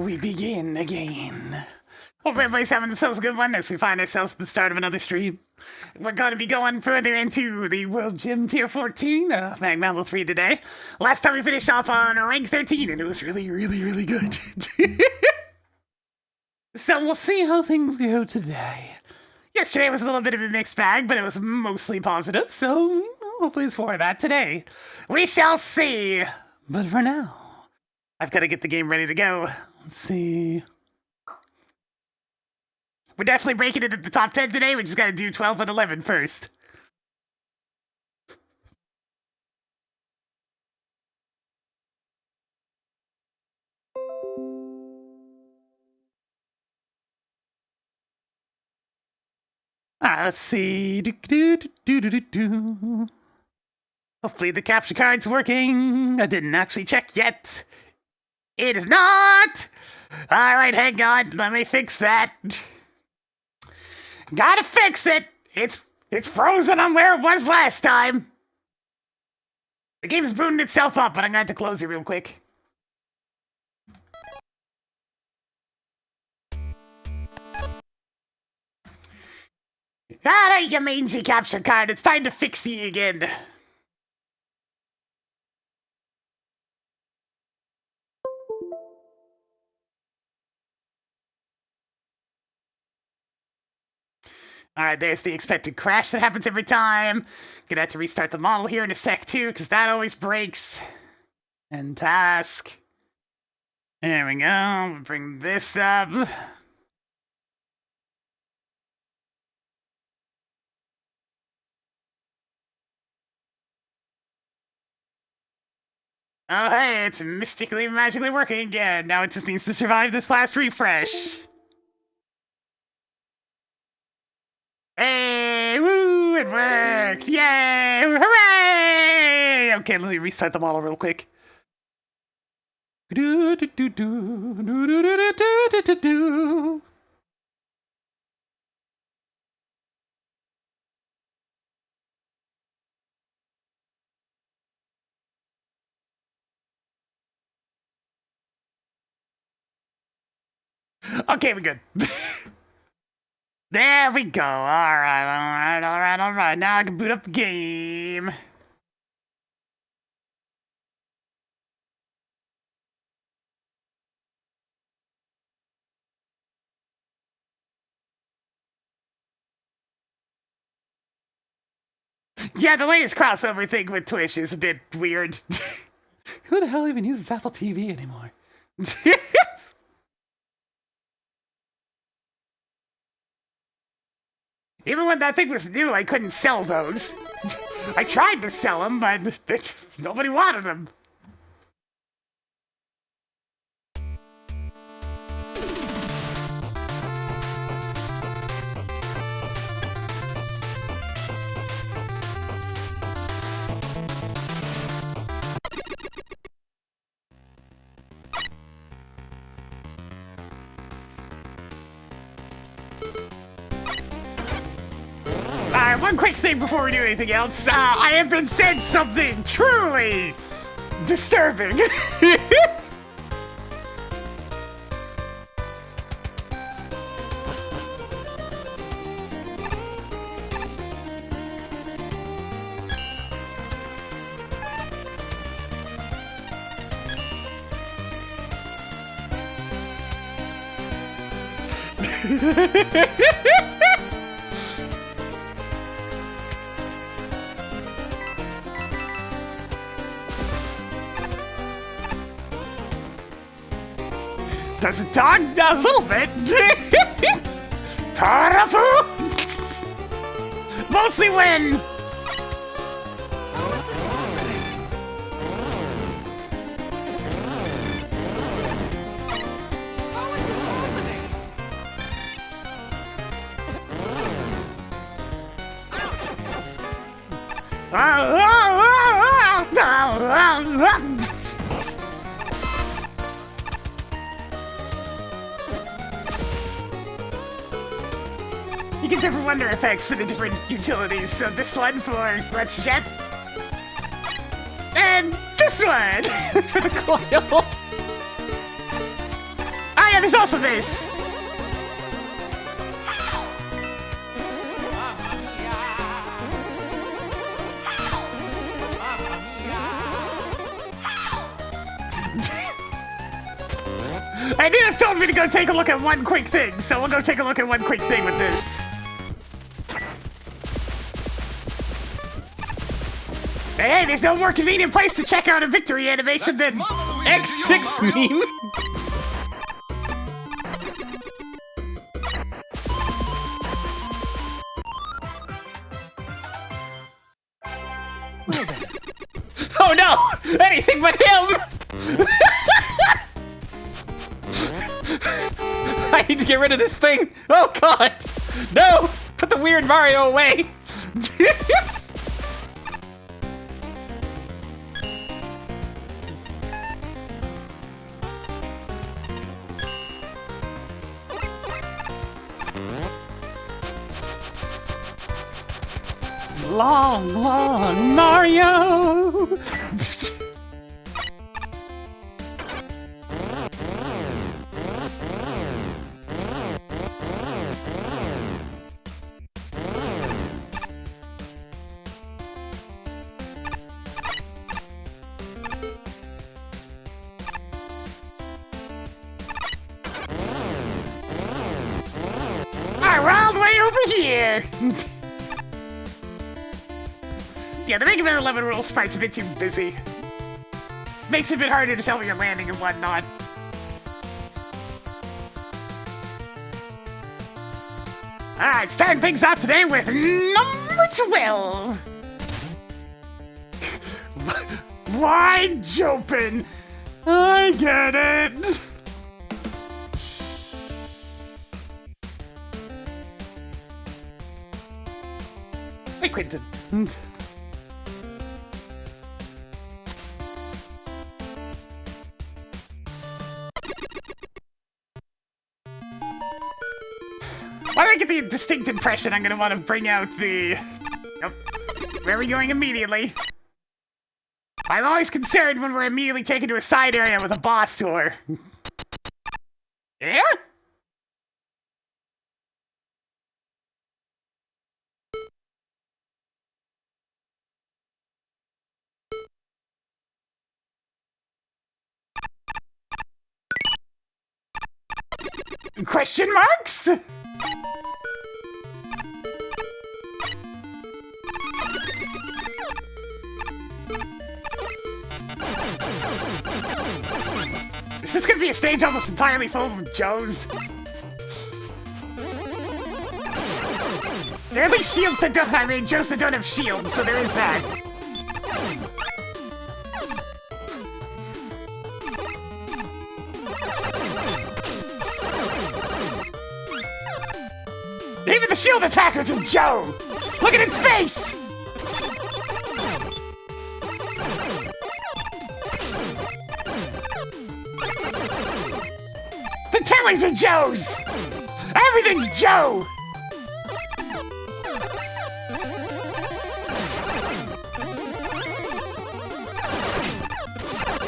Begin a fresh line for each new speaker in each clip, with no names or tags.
we begin again. Hope everybody's having themselves a good one as we find ourselves at the start of another stream. We're going to be going further into the World Gym Tier 14 of MAGMML3 today. Last time we finished off on rank 13 and it was really, really, really good. So we'll see how things go today. Yesterday was a little bit of a mixed bag, but it was mostly positive, so hopefully it's more of that today. We shall see. But for now, I've got to get the game ready to go. Let's see. We're definitely breaking it at the top 10 today. We just got to do 12 and 11 first. Let's see. Hopefully the capture card's working. I didn't actually check yet. It is not! Alright, hang on. Let me fix that. Gotta fix it! It's frozen on where it was last time. The game's booting itself up, but I'm gonna have to close it real quick. There you mangy capture card. It's time to fix you again. Alright, there's the expected crash that happens every time. Gonna have to restart the model here in a sec too, because that always breaks. And task. There we go. We'll bring this up. Oh hey, it's mystically magically working again. Now it just needs to survive this last refresh. Hey, woo, it worked! Yay! Hooray! Okay, let me restart the model real quick. Okay, we're good. There we go. Alright. Now I can boot up the game. Yeah, the latest crossover thing with Twitch is a bit weird. Who the hell even uses Apple TV anymore? Even when that thing was new, I couldn't sell those. I tried to sell them, but nobody wanted them. One quick thing before we do anything else. I have been sent something truly disturbing. Does it talk? A little bit. Mostly when...
How is this happening? How is this happening?
You get different wonder effects for the different utilities. So this one for Let's Jet. And this one for the coil. yeah, there's also this. And Nina's told me to go take a look at one quick thing, so we'll go take a look at one quick thing with this. Hey, there's no more convenient place to check out a victory animation than
X6 meme. Oh no! Anything but him! I need to get rid of this thing! Oh god! No! Put the weird Mario away!
long, long Mario. Alright, we're all the way over here. Yeah, the Mega Man 11 rule sprite's a bit too busy. Makes it a bit harder to tell where you're landing and whatnot. Alright, starting things off today with number 12. Wide open. I get it. Hey, Quentin. Why do I get the distinct impression I'm gonna want to bring out the... Nope. Where are we going immediately? I'm always concerned when we're immediately taken to a side area with a boss tour. Yeah? Question marks? Is this gonna be a stage almost entirely full of Joes? There are at least shields that don't, I mean, Joes that don't have shields, so there is that. Even the shield attacker's a Joe! Look at its face! The tellies are Joes! Everything's Joe!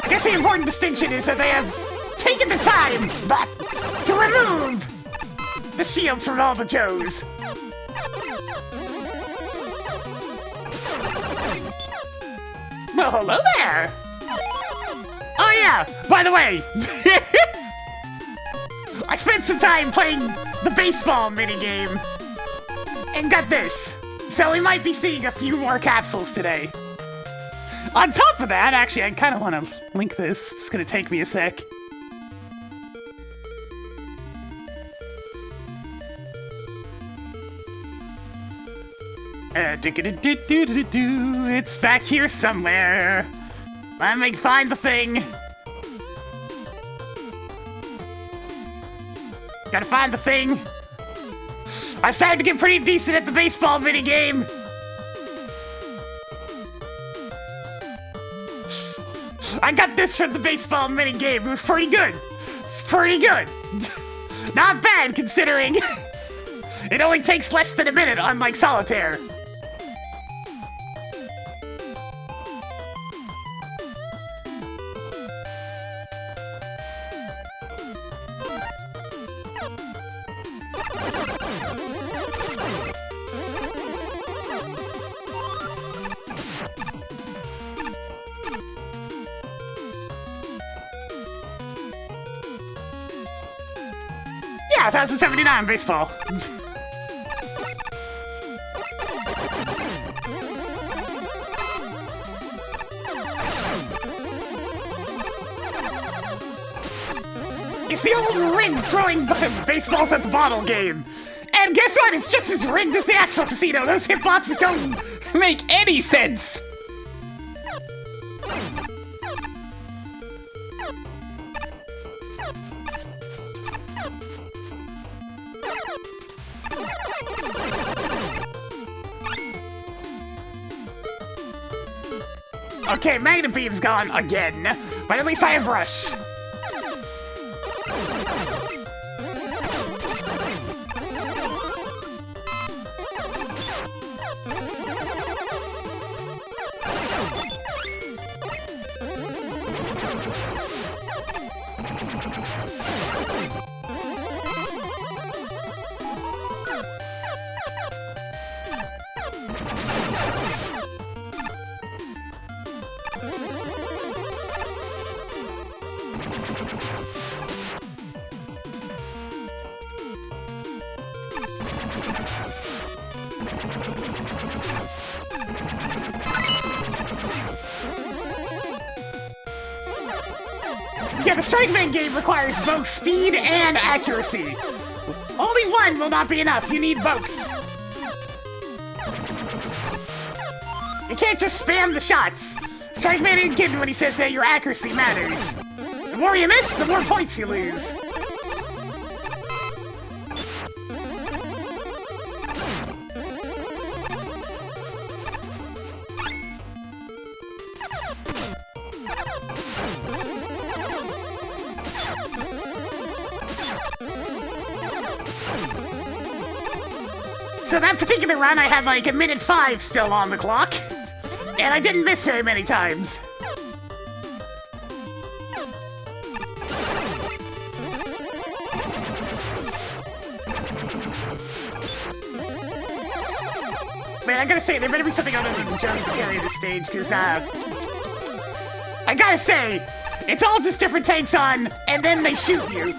I guess the important distinction is that they have taken the time to remove the shields from all the Joes. Well, hello there! Oh yeah, by the way, I spent some time playing the baseball minigame and got this. So we might be seeing a few more capsules today. On top of that, actually, I kind of want to link this. It's gonna take me a sec. It's back here somewhere. Let me find the thing. Gotta find the thing. I've started to get pretty decent at the baseball minigame. I got this from the baseball minigame. It was pretty good. It's pretty good. Not bad considering it only takes less than a minute, unlike solitaire. Yeah, 1079 baseball. It's the old ring throwing baseballs at the bottle game. And guess what? It's just as rigged as the actual casino. Those hitboxes don't
Make any sense!
Okay, Magna Beam's gone again, but at least I have Rush. Yeah, the Strike Man game requires both speed and accuracy. Only one will not be enough. You need both. You can't just spam the shots. Strike Man ain't kidding when he says that your accuracy matters. The more you miss, the more points you lose. So that particular run, I had like 1:05 still on the clock. And I didn't miss very many times. Man, I gotta say, there better be something other than Jones to carry this stage, because, I gotta say, it's all just different takes on, and then they shoot you.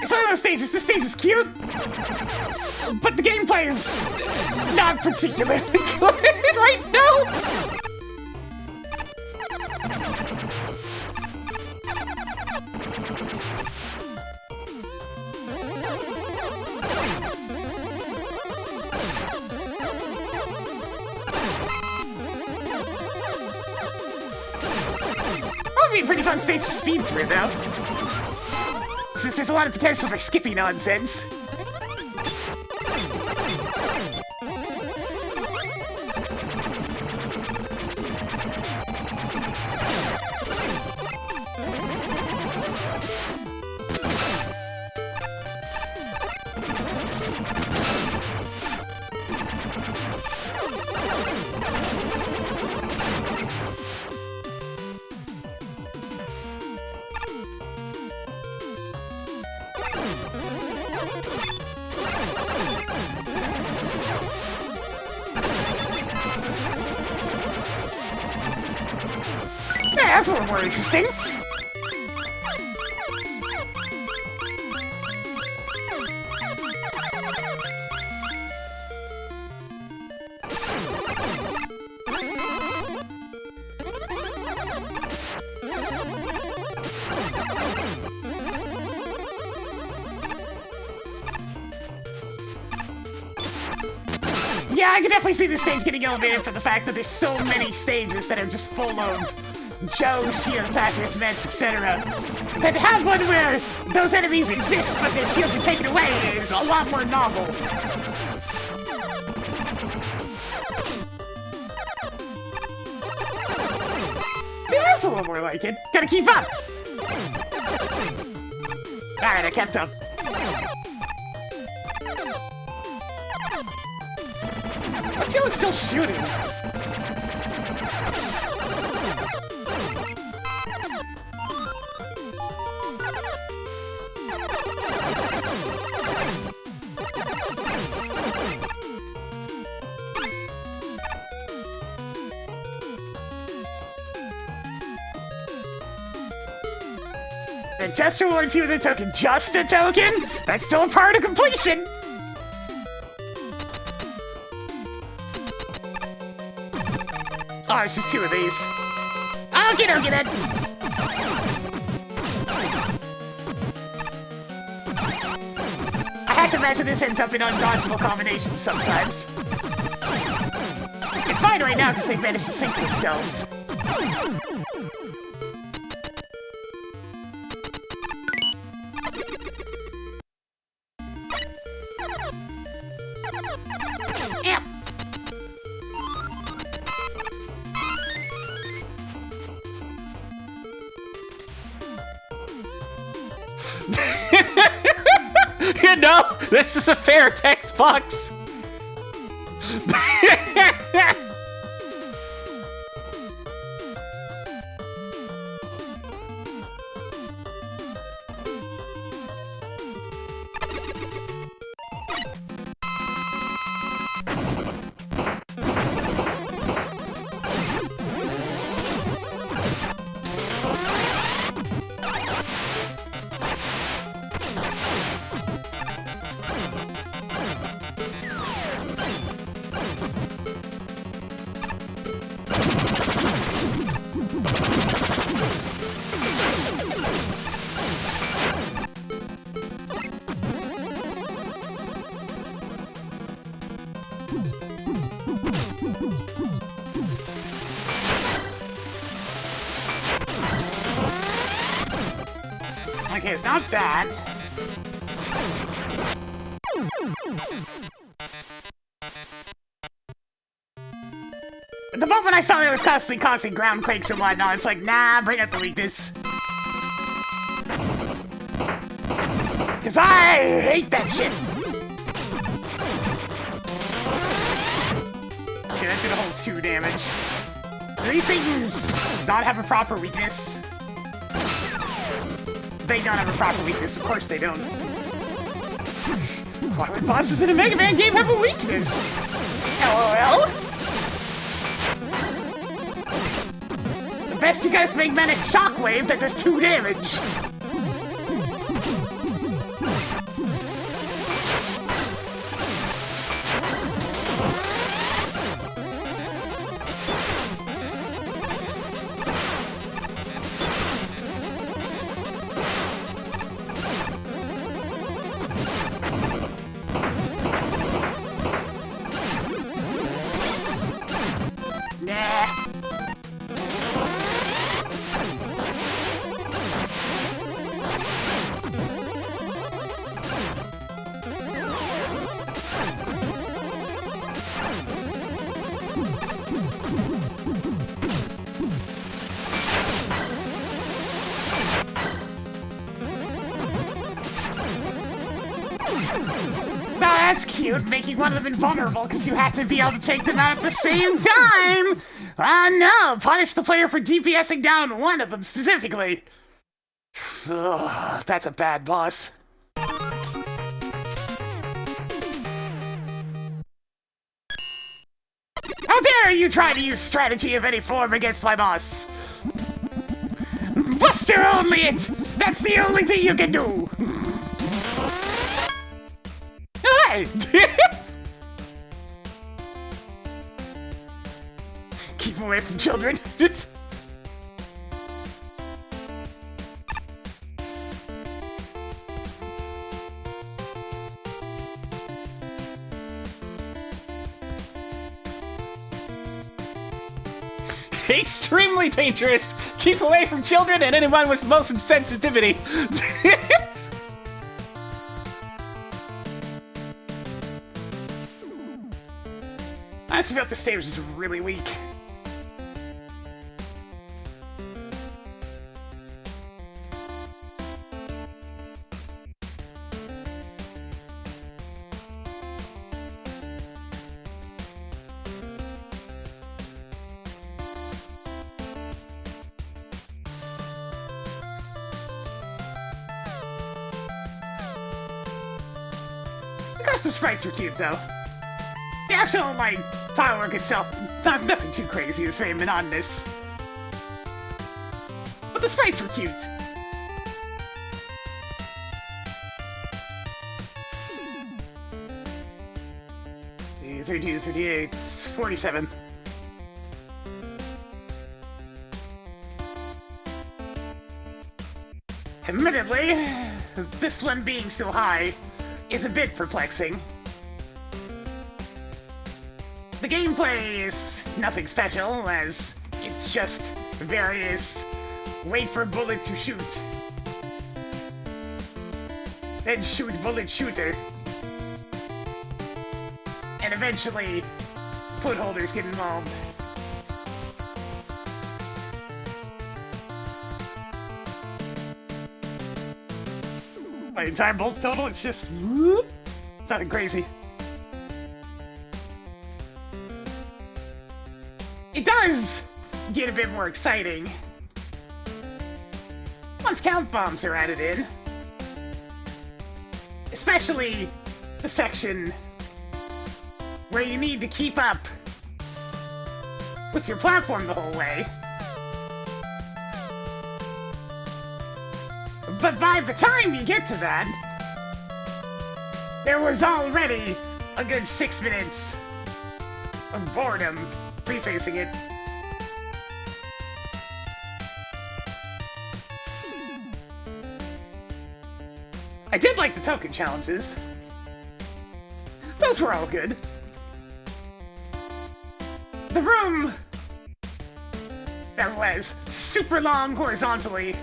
It's one of those stages. This stage is cute, but the gameplay is not particularly good right now. That would be a pretty fun stage to speed through, though. Since there's a lot of potential for skippy nonsense. Yeah, that's a little more interesting. Yeah, I can definitely see this stage getting elevated for the fact that there's so many stages that are just full of Joe, shield attackers, vents, etc. But to have one where those enemies exist but their shields are taken away is a lot more novel. Yeah, that's a little more like it. Gotta keep up! Alright, I kept up. Joe is still shooting. It just rewards you with a token. Just a token? That's still a part of completion! Oh, it's just 2 of these. Okay, don't get it. I have to imagine this ends up in undodgeable combinations sometimes. It's fine right now because they've managed to sync themselves. Yep.
You know, this is a fair text box.
Okay, it's not bad. But the moment I saw it was constantly causing ground quakes and whatnot, it's like, nah, bring up the weakness. Cause I hate that shit. Okay, that did a whole 2 damage. Do these things not have a proper weakness? They don't have a proper weakness, of course they don't. Why would bosses in a Mega Man game have a weakness? LOL? The best you guys is Magnetic Shockwave that does 2 damage. Nah. Now that's cute, making one of them invulnerable because you had to be able to take them out at the same time! No! Punish the player for DPSing down one of them specifically! Ugh, that's a bad boss. How dare you try to use strategy of any form against my boss! Buster only it! That's the only thing you can do! Hey! Keep away from children. It's...
Extremely dangerous. Keep away from children and anyone with most sensitivity.
I just felt the stage was really weak. rest of sprites were cute, though. The actual, like, tile work itself, nothing too crazy. It was very monotonous. But the sprites were cute. The 32, 38, 47. Admittedly, this one being so high is a bit perplexing. The gameplay is nothing special, as it's just various wait for bullet to shoot, then shoot bullet shooter, and eventually foot holders get involved. By the time bolt total, it's just whoop, it's nothing crazy. It does get a bit more exciting once count bombs are added in. Especially the section where you need to keep up with your platform the whole way. But by the time you get to that, there was already a good 6 minutes of boredom prefacing it. I did like the token challenges. Those were all good. The room that was super long horizontally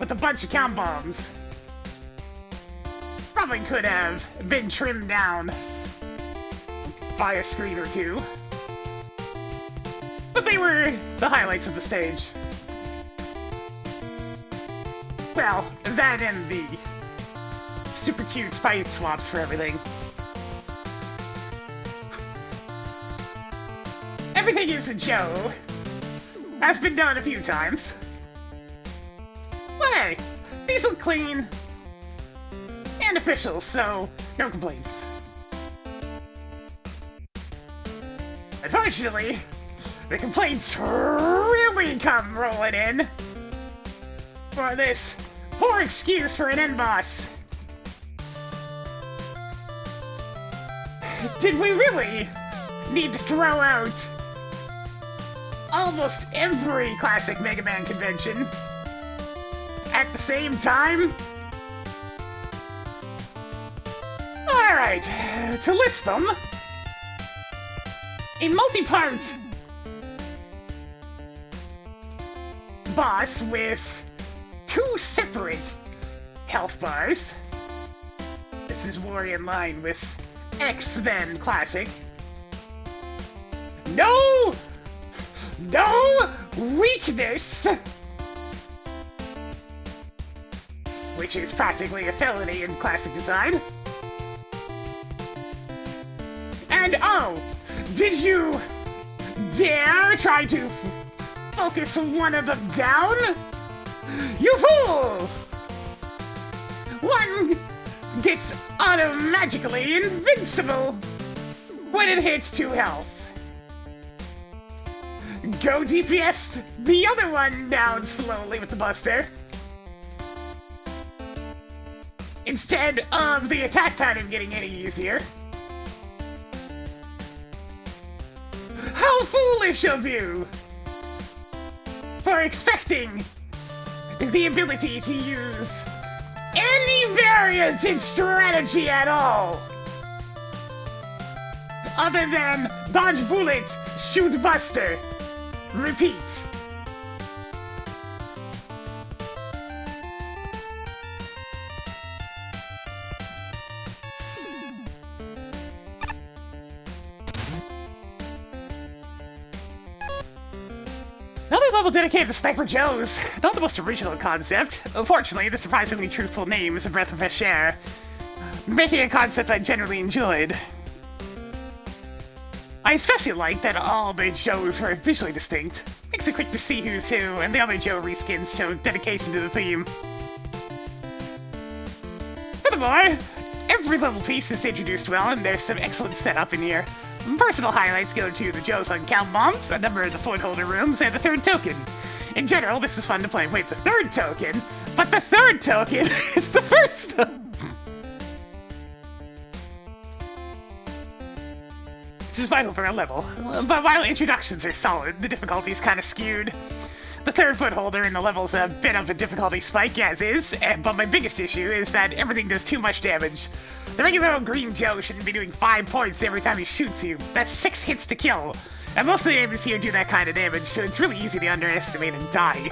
with a bunch of count bombs probably could have been trimmed down by a screen or two. But they were the highlights of the stage. Well, that and the super cute sprite swaps for everything. Everything is a Joe. That's been done a few times. But hey, these look clean and official, so no complaints. Unfortunately, the complaints really come rolling in for this poor excuse for an end boss. Did we really need to throw out almost every classic Mega Man convention at the same time? Alright, to list them, a multi-part boss with 2 separate health bars. This is more in line with X than classic. No weakness, which is practically a felony in classic design. And oh, did you dare try to focus one of them down? You fool! One gets automatically invincible when it hits 2 health. Go DPS the other one down slowly with the Buster, instead of the attack pattern getting any easier. How foolish of you for expecting the ability to use any variance in strategy at all, other than dodge bullet, shoot Buster, repeat. Another level dedicated to Sniper Joes. Not the most original concept. Unfortunately, the surprisingly truthful name is a breath of fresh air, making a concept I generally enjoyed. I especially like that all the Joes were visually distinct. Makes it quick to see who's who, and the other Joe reskins show dedication to the theme. Furthermore, Every level piece is introduced well, and there's some excellent setup in here. Personal highlights go to the Joes on count bombs, a number of the foot holder rooms, and the third token. In general, this is fun to play. Wait, the third token? But the third token is the first! Which is vital for a level. But while introductions are solid, the difficulty's kind of skewed. The third foot holder in the level's a bit of a difficulty spike, as is, but my biggest issue is that everything does too much damage. The regular old green Joe shouldn't be doing 5 points every time he shoots you. That's 6 hits to kill. And most of the enemies here do that kind of damage, so it's really easy to underestimate and die.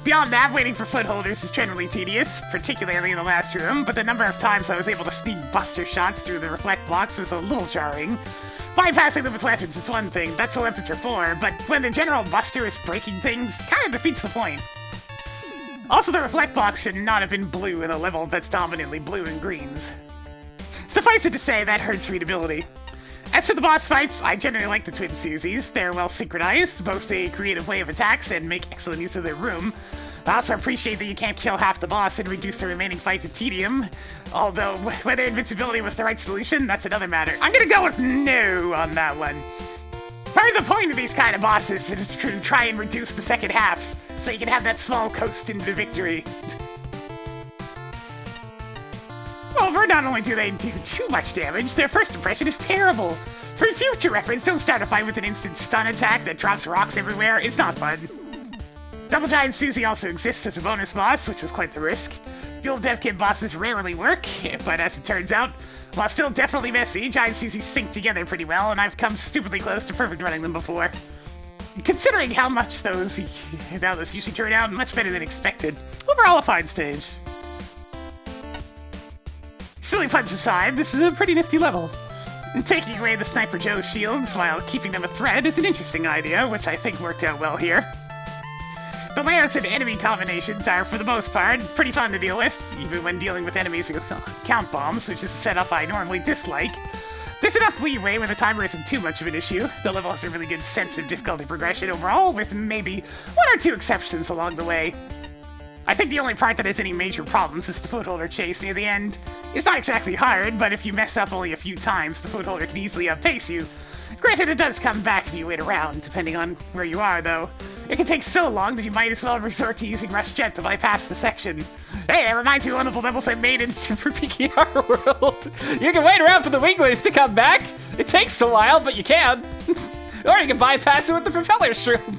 Beyond that, waiting for foot holders is generally tedious, particularly in the last room, but the number of times I was able to sneak buster shots through the reflect blocks was a little jarring. Bypassing them with weapons is one thing, that's what weapons are for, but when the general buster is breaking things, kind of defeats the point. Also, the reflect blocks should not have been blue in a level that's dominantly blue and greens. Suffice it to say, that hurts readability. As for the boss fights, I generally like the twin Susies. They're well synchronized, boast a creative way of attacks, and make excellent use of their room. I also appreciate that you can't kill half the boss and reduce the remaining fight to tedium. Although, whether invincibility was the right solution, that's another matter. I'm gonna go with no on that one. Part of the point of these kind of bosses is to try and reduce the second half, so you can have that small coast into victory. Moreover, not only do they do too much damage, their first impression is terrible. For future reference, don't start a fight with an instant stun attack that drops rocks everywhere. It's not fun. Double Giant Susie also exists as a bonus boss, which was quite the risk. Dual Dev Kit bosses rarely work, but as it turns out, while still definitely messy, Giant Susies sync together pretty well, and I've come stupidly close to perfect running them before. Considering how much those usually turn out, much better than expected. Overall, a fine stage. Silly puns aside, this is a pretty nifty level. Taking away the Sniper Joe shields while keeping them a threat is an interesting idea, which I think worked out well here. The layouts and enemy combinations are, for the most part, pretty fun to deal with, even when dealing with enemies with count bombs, which is a setup I normally dislike. There's enough leeway when the timer isn't too much of an issue. The level has a really good sense of difficulty progression overall, with maybe 1 or 2 exceptions along the way. I think the only part that has any major problems is the footholder chase near the end. It's not exactly hard, but if you mess up only a few times, the footholder can easily outpace you. Granted, it does come back if you wait around, depending on where you are, though. It can take so long that you might as well resort to using Rush Jet to bypass the section. Hey, that reminds me of one of the levels I made in Super PKR World. You can wait around for the Winglers to come back. It takes a while, but you can. Or you can bypass it with the propeller shroom.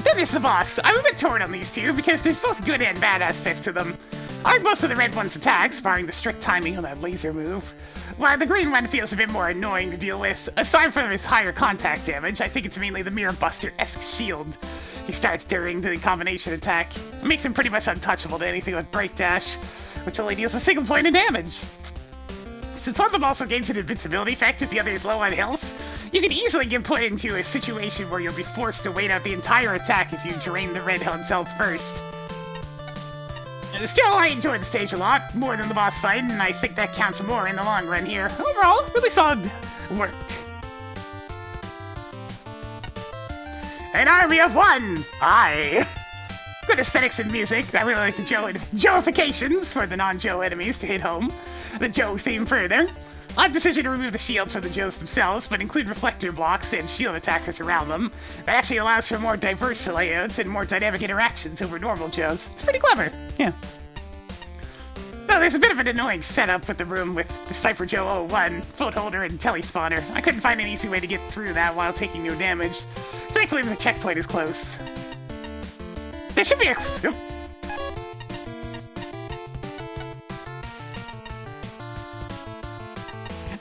Then there's the boss. I'm a bit torn on these two because there's both good and bad aspects to them. I like most of the red one's attacks, barring the strict timing on that laser move. While the green one feels a bit more annoying to deal with, aside from his higher contact damage, I think it's mainly the Mirror Buster-esque shield he starts during the combination attack. It makes him pretty much untouchable to anything with Break Dash, which only deals a single point of damage. Since one of them also gains an invincibility effect if the other is low on health, you can easily get put into a situation where you'll be forced to wait out the entire attack if you drain the red one's health first. Still, I enjoyed the stage a lot, more than the boss fight, and I think that counts more in the long run here. Overall, really solid work. An army of one! Aye. Good aesthetics and music. I really like the Joeifications for the non-Joe enemies to hit home. The Joe theme further. Odd decision to remove the shields from the Joes themselves, but include reflector blocks and shield attackers around them. That actually allows for more diverse layouts and more dynamic interactions over normal Joes. It's pretty clever, yeah. Though there's a bit of an annoying setup with the room with the Sniper Joe 01, footholder, and telespawner. I couldn't find an easy way to get through that while taking no damage. Thankfully, the checkpoint is close. There should be a...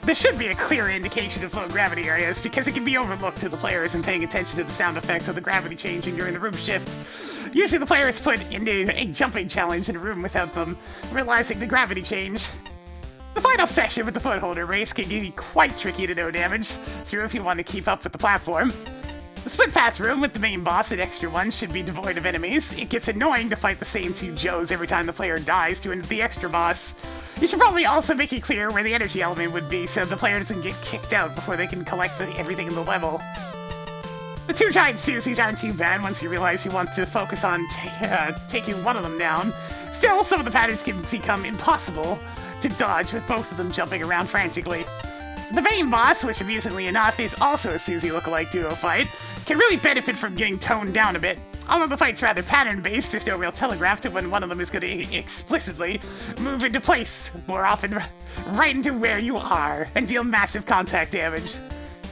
There should be a clear indication of low gravity areas because it can be overlooked to the player isn't paying attention to the sound effect of the gravity changing during the room shift. Usually the player is put into a jumping challenge in a room without them realizing the gravity change. The final section with the footholder race can be quite tricky to no damage through if you want to keep up with the platform. The split path room with the main boss and extra ones should be devoid of enemies. It gets annoying to fight the same 2 Joes every time the player dies to the extra boss. You should probably also make it clear where the energy element would be so the player doesn't get kicked out before they can collect everything in the level. The two giant Susies aren't too bad once you realize you want to focus on taking one of them down. Still, some of the patterns can become impossible to dodge with both of them jumping around frantically. The main boss, which amusingly enough is also a Susie lookalike duo fight, can really benefit from getting toned down a bit. Although the fight's rather pattern-based, there's no real telegraph to when one of them is going to explicitly move into place, more often right into where you are, and deal massive contact damage.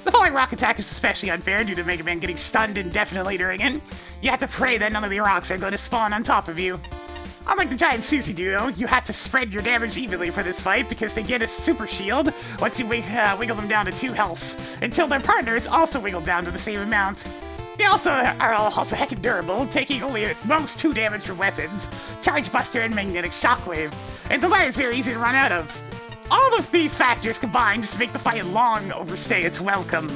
The falling rock attack is especially unfair due to Mega Man getting stunned indefinitely during it. You have to pray that none of the rocks are going to spawn on top of you. Unlike the giant Susie duo, you have to spread your damage evenly for this fight because they get a super shield once you wiggle them down to 2 health, until their partners also wiggle down to the same amount. They are also heckin' durable, taking only at most 2 damage from weapons, Charge Buster and Magnetic Shockwave, and the latter is very easy to run out of. All of these factors combine just to make the fight long overstay its welcome.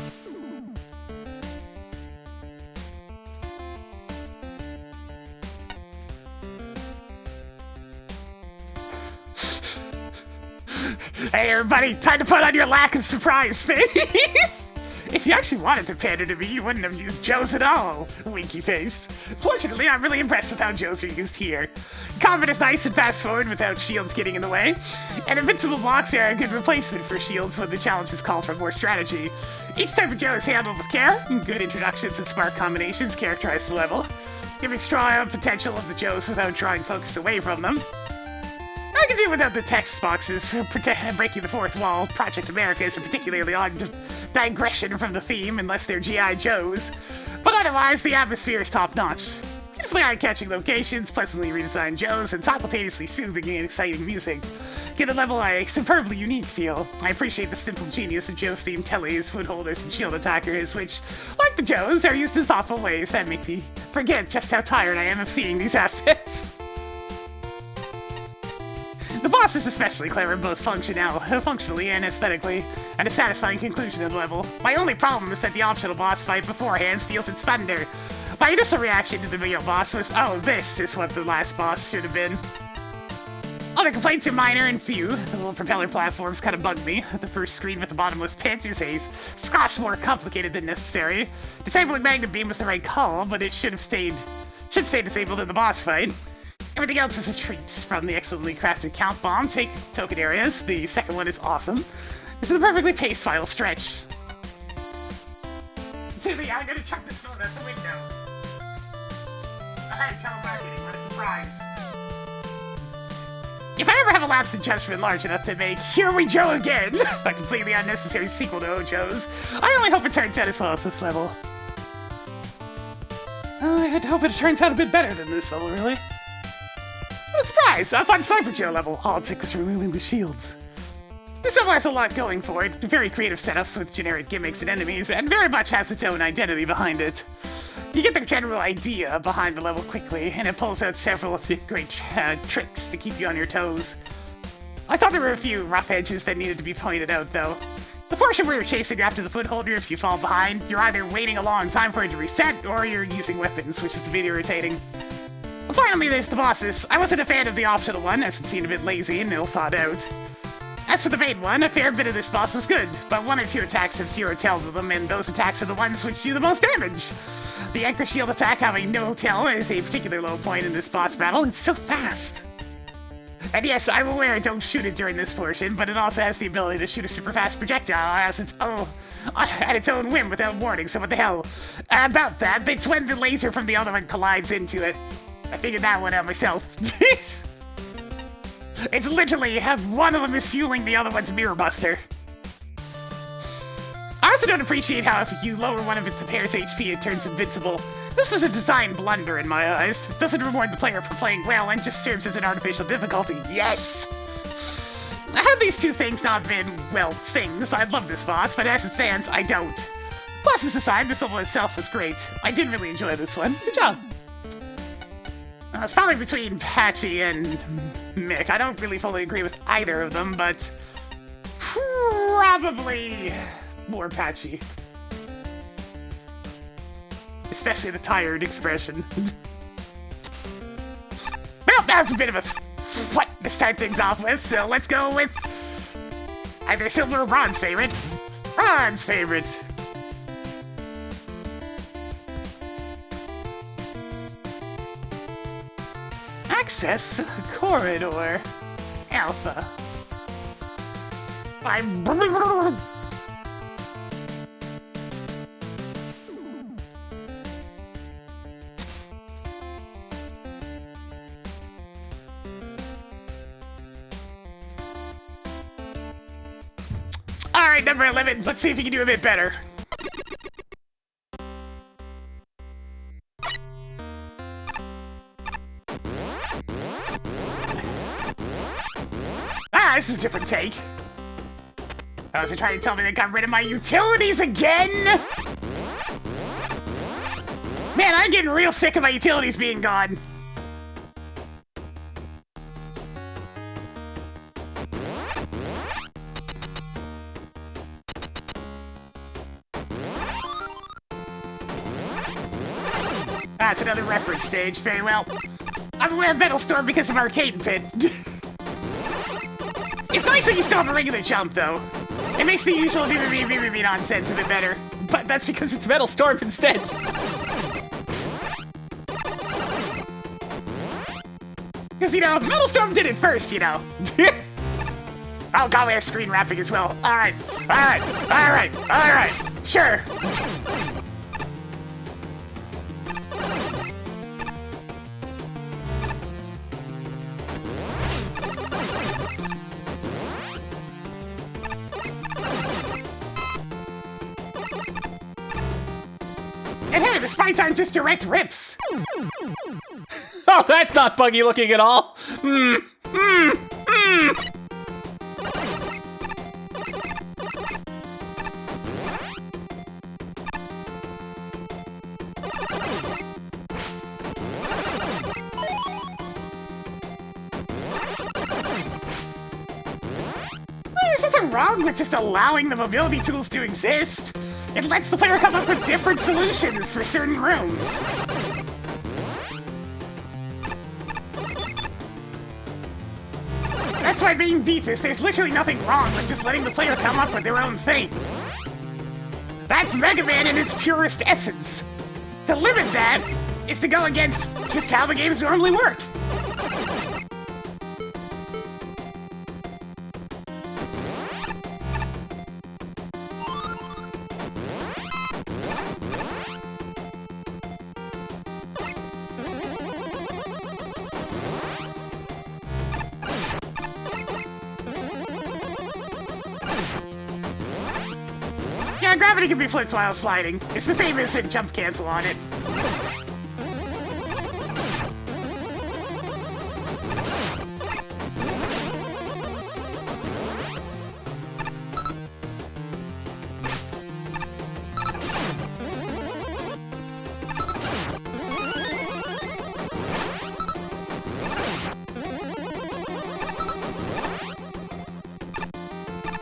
Hey everybody, time to put on your lack of surprise face! If you actually wanted to pander to me, you wouldn't have used Joe's at all, winky face. Fortunately, I'm really impressed with how Joe's are used here. Combat is nice and fast forward without shields getting in the way, and invincible blocks are a good replacement for shields when the challenges call for more strategy. Each type of Joe is handled with care, and good introductions and smart combinations characterize the level, giving strong potential of the Joes without drawing focus away from them. I can do without the text boxes breaking the fourth wall. Project America is a particularly odd digression from the theme, unless they're G.I. Joes. But otherwise, the atmosphere is top-notch. Beautifully eye-catching locations, pleasantly redesigned Joes, and simultaneously soothing and exciting music give the level a superbly unique feel. I appreciate the simple genius of Joe-themed tellies, foot holders, and shield attackers, which, like the Joes, are used in thoughtful ways that make me forget just how tired I am of seeing these assets. The boss is especially clever both functionally and aesthetically, and a satisfying conclusion of the level. My only problem is that the optional boss fight beforehand steals its thunder. My initial reaction to the real boss was, oh, this is what the last boss should have been. Other complaints are minor and few. The little propeller platforms kind of bugged me. The first screen with the bottomless pit is a skosh more complicated than necessary. Disabling Magnum Beam was the right call, but it should stay disabled in the boss fight. Everything else is a treat, from the excellently crafted count bomb, take token areas. The second one is awesome. This is the perfectly paced final stretch. Dude, I'm gonna chuck this phone out the window. Alright, telemarketing, what a surprise. If I ever have a lapse in judgment large enough to make Here We Joe Again, a completely unnecessary sequel to Ojo's, I only hope it turns out as well as this level. I had to hope it turns out a bit better than this level, really. What a surprise! A fun Cypher Joe level. All it took was removing the shields. This level has a lot going for it. Very creative setups with generic gimmicks and enemies, and very much has its own identity behind it. You get the general idea behind the level quickly, and it pulls out several great tricks to keep you on your toes. I thought there were a few rough edges that needed to be pointed out, though. The portion where you're chasing after the footholder, if you fall behind, you're either waiting a long time for it to reset, or you're using weapons, which is a bit irritating. Finally, there's the bosses. I wasn't a fan of the optional one, as it seemed a bit lazy and ill thought out. As for the main one, a fair bit of this boss was good, but 1 or 2 attacks have 0 tails with them, and those attacks are the ones which do the most damage. The Anchor Shield attack having no tail is a particular low point in this boss battle. It's so fast. And yes, I'm aware I don't shoot it during this portion, but it also has the ability to shoot a super fast projectile at its own whim without warning, so what the hell. About that, it's when the laser from the other one collides into it. I figured that one out myself. It's literally one of them is fueling the other one's Mirror Buster. I also don't appreciate how if you lower one of its pair's HP, it turns invincible. This is a design blunder in my eyes. It doesn't reward the player for playing well and just serves as an artificial difficulty. Yes! Had these 2 things not been, well, things, I'd love this boss, but as it stands, I don't. Bosses aside, this level itself was great. I did really enjoy this one. Good job. It's probably between Patchy and Mick. I don't really fully agree with either of them, but probably more Patchy. Especially the tired expression. Well, that was a bit of a what to start things off with, so let's go with either silver or bronze favorite. Bronze favorite. Access corridor. Alpha. I'm... Alright, number 11. Let's see if you can do a bit better. Ah, this is a different take. Oh, is it trying to tell me they got rid of my utilities again? Man, I'm getting real sick of my utilities being gone. That's another reference stage. Very well. I'm aware of Metal Storm because of Arcade Pit. It's nice that you still have a regular jump, though. It makes the usual BBB nonsense a bit better. But that's because it's Metal Storm instead. Because, you know, Metal Storm did it first, you know. Oh, god, we have screen wrapping as well. Alright, alright, alright, alright. Sure. And hey, the sprites aren't just direct rips.
Oh, that's not buggy looking at all.
There's nothing wrong with just allowing the mobility tools to exist. It lets the player come up with different solutions for certain rooms. That's why being beef is there's literally nothing wrong with just letting the player come up with their own thing. That's Mega Man in its purest essence. To limit that is to go against just how the games normally work. Yeah, gravity can be flipped while sliding. It's the same as hitting jump cancel on it.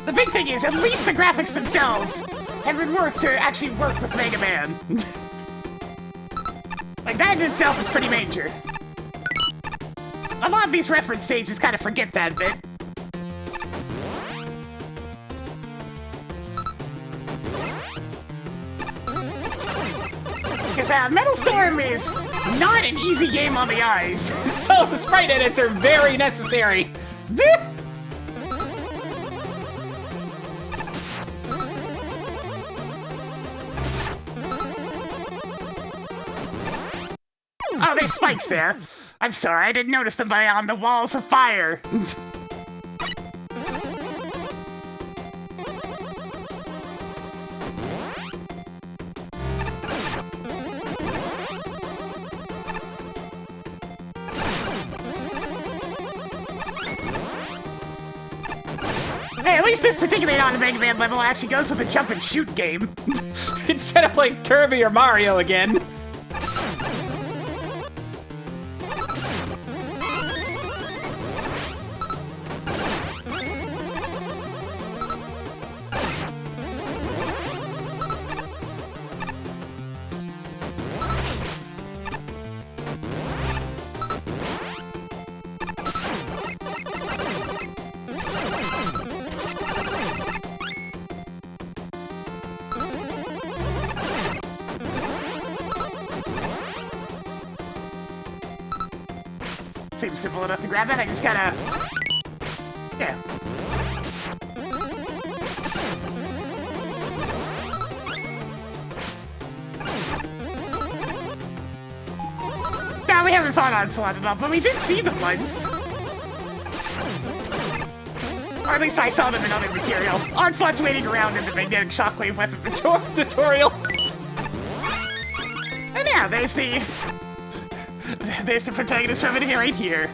The big thing is, at least the graphics themselves have been worked to actually work with Mega Man. Like, that in itself is pretty major. A lot of these reference stages kind of forget that bit. Because Metal Storm is not an easy game on the eyes.
So the sprite edits are very necessary.
Oh, there's spikes there. I'm sorry, I didn't notice them on the walls of fire. Hey, at least this particular non-Mega Man level actually goes with a jump and shoot game.
Instead of like Kirby or Mario again.
seems simple enough to grab that. I just gotta... Yeah. Yeah, we haven't fought Onslaught enough, but we did see them once. Or at least I saw them in other material. Onslaught's waiting around in the magnetic shockwave weapon tutorial. And yeah, there's the protagonist from it here, right here.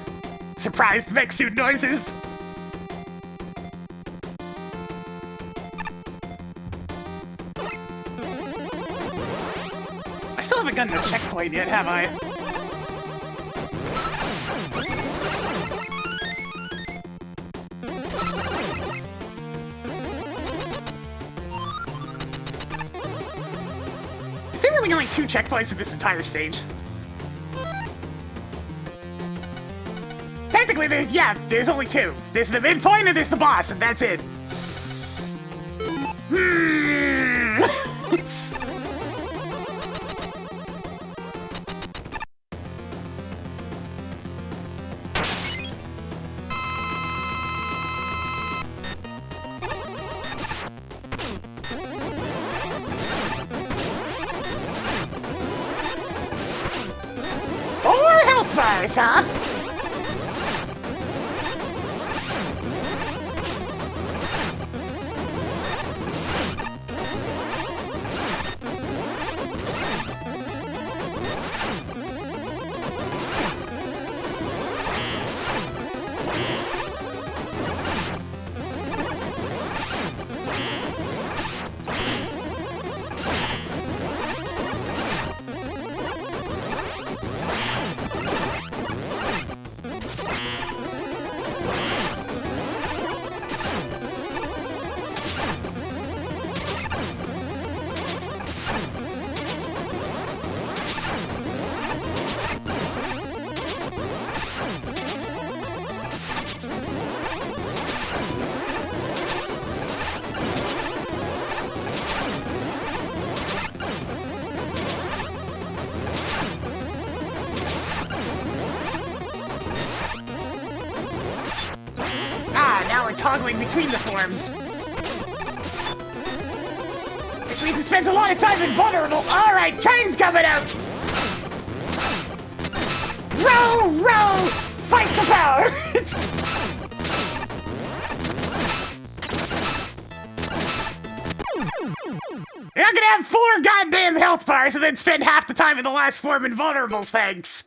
Surprised mech suit noises. I still haven't gotten the checkpoint yet, have I? Is there really only 2 checkpoints in this entire stage? Technically, there's only 2. There's the midpoint and there's the boss, and that's it. Four health bars, huh? Toggling between the forms. Which means it spends a lot of time invulnerable. Alright, train's coming out! Row, row! Fight the power! You're not gonna have 4 goddamn health bars and then spend half the time in the last form invulnerable, thanks.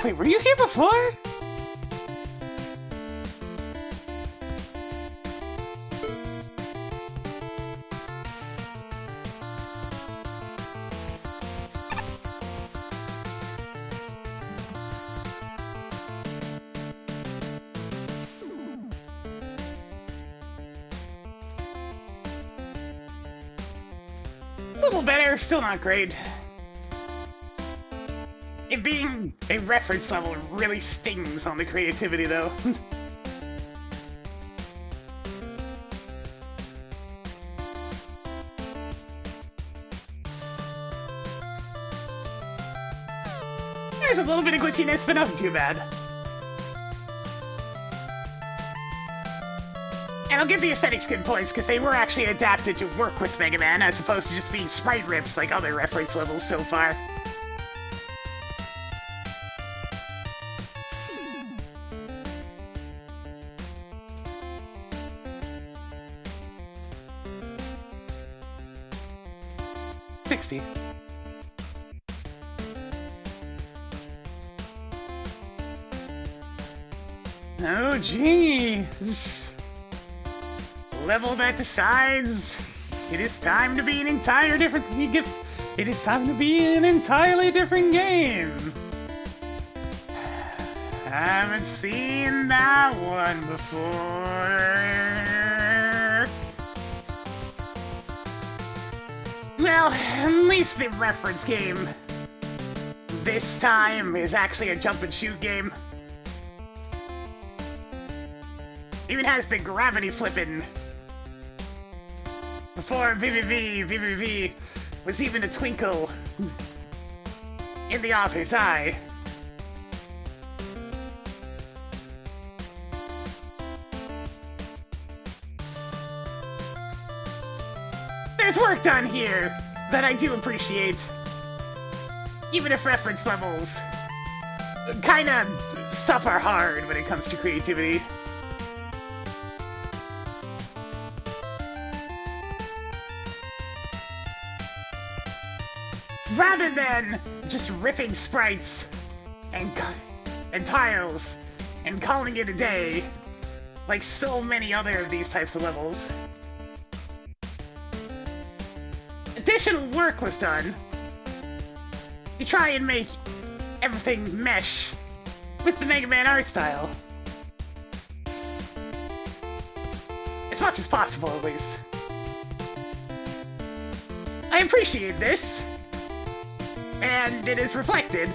Wait, were you here before? A little better, still not great. It being a reference level really stings on the creativity, though. There's a little bit of glitchiness, but nothing too bad. And I'll give the aesthetics good points, because they were actually adapted to work with Mega Man, as opposed to just being sprite rips like other reference levels so far. Oh, geez. Level that decides it is time to be an entirely different game. Haven't seen that one before. Well, at least the reference game this time is actually a jump and shoot game. Even has the gravity flipping. Before VVV was even a twinkle in the author's eye. There's work done here that I do appreciate. Even if reference levels kinda suffer hard when it comes to creativity. Rather than just ripping sprites and tiles and calling it a day, like so many other of these types of levels, additional work was done to try and make everything mesh with the Mega Man art style. As much as possible, at least. I appreciate this, and it is reflected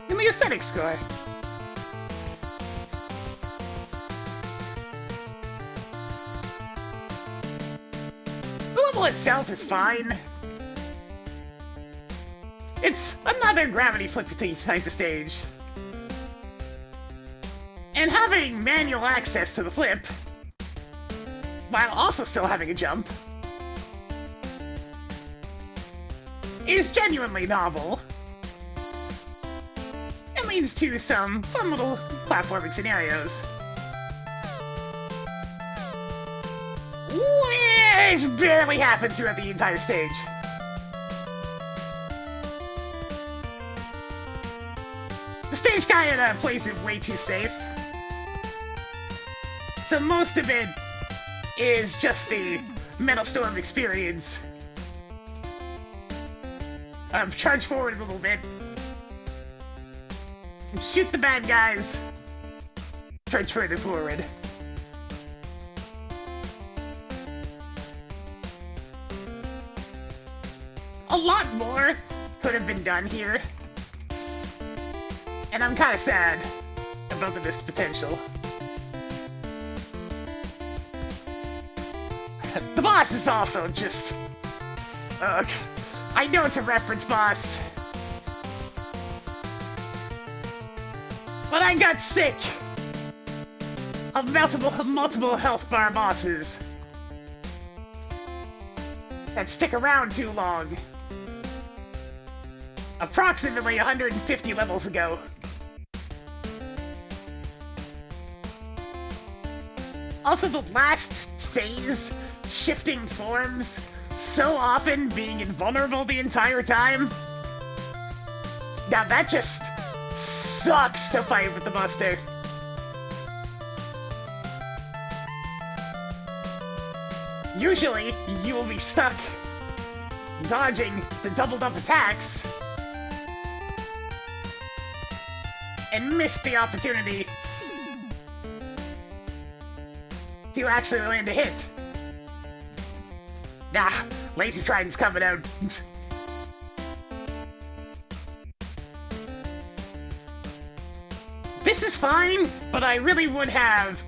in the aesthetic score. The level itself is fine. It's another gravity flippity type of stage. And having manual access to the flip, while also still having a jump, is genuinely novel. It leads to some fun little platforming scenarios. Which barely happened throughout the entire stage. The stage kinda plays it way too safe. So most of it is just the Metal Storm experience. Charge forward a little bit. Shoot the bad guys. Charge further forward. A lot more could have been done here. And I'm kinda sad about the missed potential. The boss is also just... ugh. I know it's a reference boss. But I got sick of multiple health bar bosses that stick around too long. Approximately 150 levels ago. Also, the last phase, shifting forms, so often being invulnerable the entire time. Now that just sucks to fight with the Buster. Usually, you will be stuck dodging the doubled up attacks and miss the opportunity to actually land a hit. Nah, Laser Trident's coming out. This is fine, but I really would have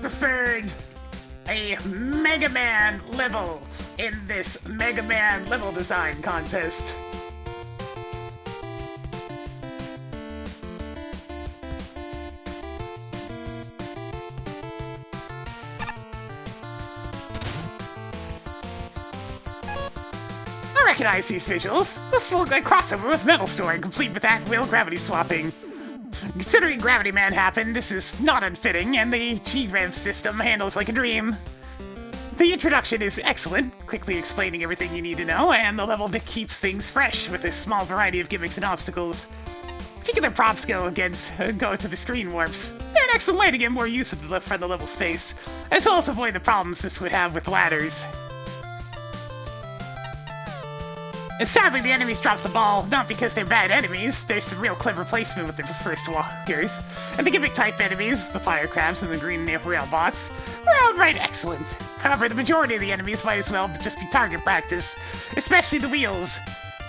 preferred a Mega Man level in this Mega Man level design contest. I recognize these visuals. The full crossover with Metal Story, complete with at-will gravity swapping. Considering Gravity Man happened, this is not unfitting, and the G-Rev system handles like a dream. The introduction is excellent, quickly explaining everything you need to know, and the level that keeps things fresh with a small variety of gimmicks and obstacles. Particular props go to the screen warps. They're an excellent way to get more use of from the level space, as well as avoid the problems this would have with ladders. And sadly, the enemies dropped the ball, not because they're bad enemies, there's some real clever placement with the first walkers. And the gimmick-type enemies, the fire crabs and the green rail bots, were outright excellent. However, the majority of the enemies might as well just be target practice, especially the wheels.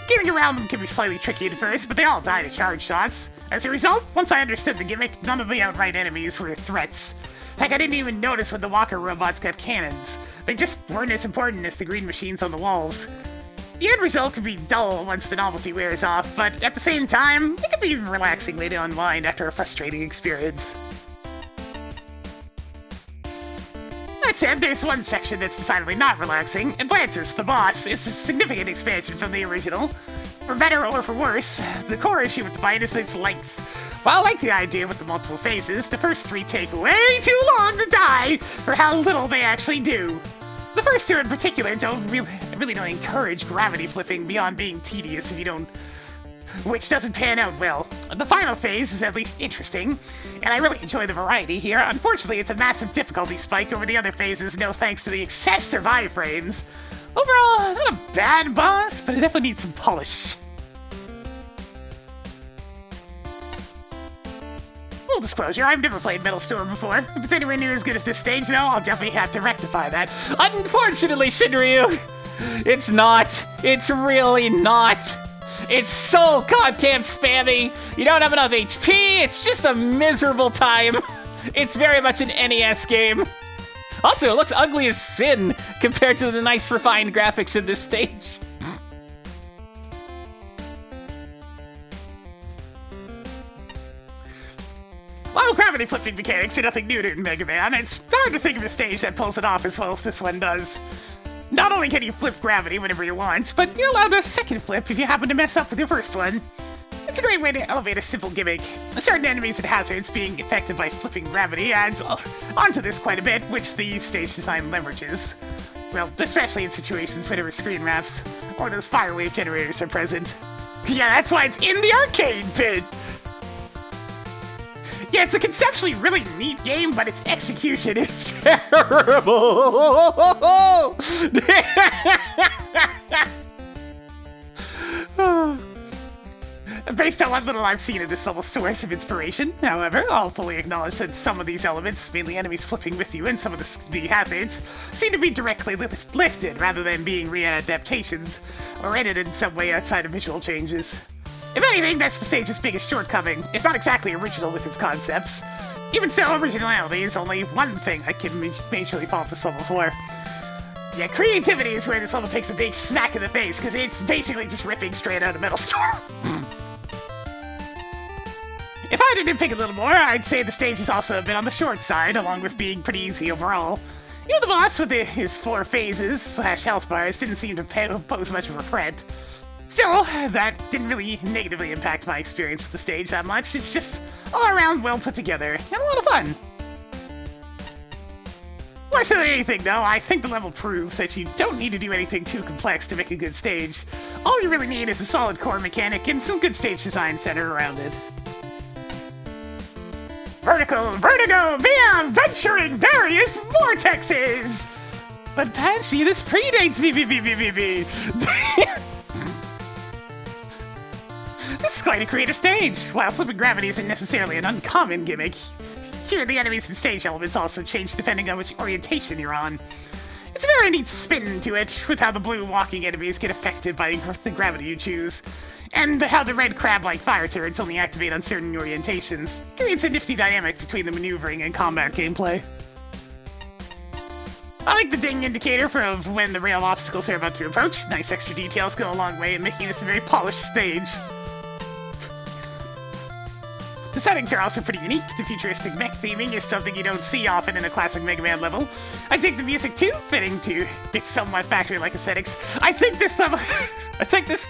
Getting around them can be slightly tricky at first, but they all die to charge shots. As a result, once I understood the gimmick, none of the outright enemies were threats. Heck, I didn't even notice when the walker robots got cannons. They just weren't as important as the green machines on the walls. The end result can be dull once the novelty wears off, but at the same time, it can be a relaxing way to unwind after a frustrating experience. That said, there's one section that's decidedly not relaxing. Atlantis, the boss, is a significant expansion from the original. For better or for worse, the core issue with the fight is its length. While I like the idea with the multiple phases, the first three take way too long to die for how little they actually do. The first two in particular really don't encourage gravity flipping beyond being tedious if you don't, which doesn't pan out well. The final phase is at least interesting, and I really enjoy the variety here. Unfortunately, it's a massive difficulty spike over the other phases, no thanks to the excessive iframes. Overall, not a bad boss, but it definitely needs some polish. Full disclosure, I've never played Metal Storm before. If it's anywhere near as good as this stage, though, I'll definitely have to rectify that.
Unfortunately, Shinryu, it's not. It's really not. It's so goddamn spammy. You don't have enough HP. It's just a miserable time. It's very much an NES game. Also, it looks ugly as sin compared to the nice refined graphics in this stage.
While gravity flipping mechanics are nothing new to Mega Man, it's hard to think of a stage that pulls it off as well as this one does. Not only can you flip gravity whenever you want, but you're allowed a second flip if you happen to mess up with your first one. It's a great way to elevate a simple gimmick. Certain enemies and hazards being affected by flipping gravity adds onto this quite a bit, which the stage design leverages. Well, especially in situations whenever screen wraps or those fire wave generators are present. Yeah, that's why it's in the arcade pit! Yeah, it's a conceptually really neat game, but its execution is terrible! Based on what little I've seen of this level's source of inspiration, however, I'll fully acknowledge that some of these elements, mainly enemies flipping with you and some of the hazards, seem to be directly lifted rather than being re-adaptations, or edited in some way outside of visual changes. If anything, that's the stage's biggest shortcoming. It's not exactly original with its concepts. Even so, originality is only one thing I can majorly fault this level for. Yeah, creativity is where this level takes a big smack in the face, because it's basically just ripping straight out of Metal Storm. If I didn't pick a little more, I'd say the stage is also a bit on the short side, along with being pretty easy overall. Even the boss with his 4 phases / health bars didn't seem to pose much of a threat. Still, that didn't really negatively impact my experience with the stage that much. It's just all around well put together and a lot of fun. More so than anything, though, I think the level proves that you don't need to do anything too complex to make a good stage. All you really need is a solid core mechanic and some good stage design centered around it. Vertigo, via venturing various vortexes! But Banshee, this predates me. This is quite a creative stage. While flipping gravity isn't necessarily an uncommon gimmick, here the enemies and stage elements also change depending on which orientation you're on. It's a very neat spin to it, with how the blue walking enemies get affected by the gravity you choose, and how the red crab-like fire turrets only activate on certain orientations. It creates a nifty dynamic between the maneuvering and combat gameplay. I like the ding indicator for when the rail obstacles are about to approach. Nice extra details go a long way in making this a very polished stage. The settings are also pretty unique. The futuristic mech theming is something you don't see often in a classic Mega Man level. I dig the music too, fitting to its somewhat factory-like aesthetics. I think this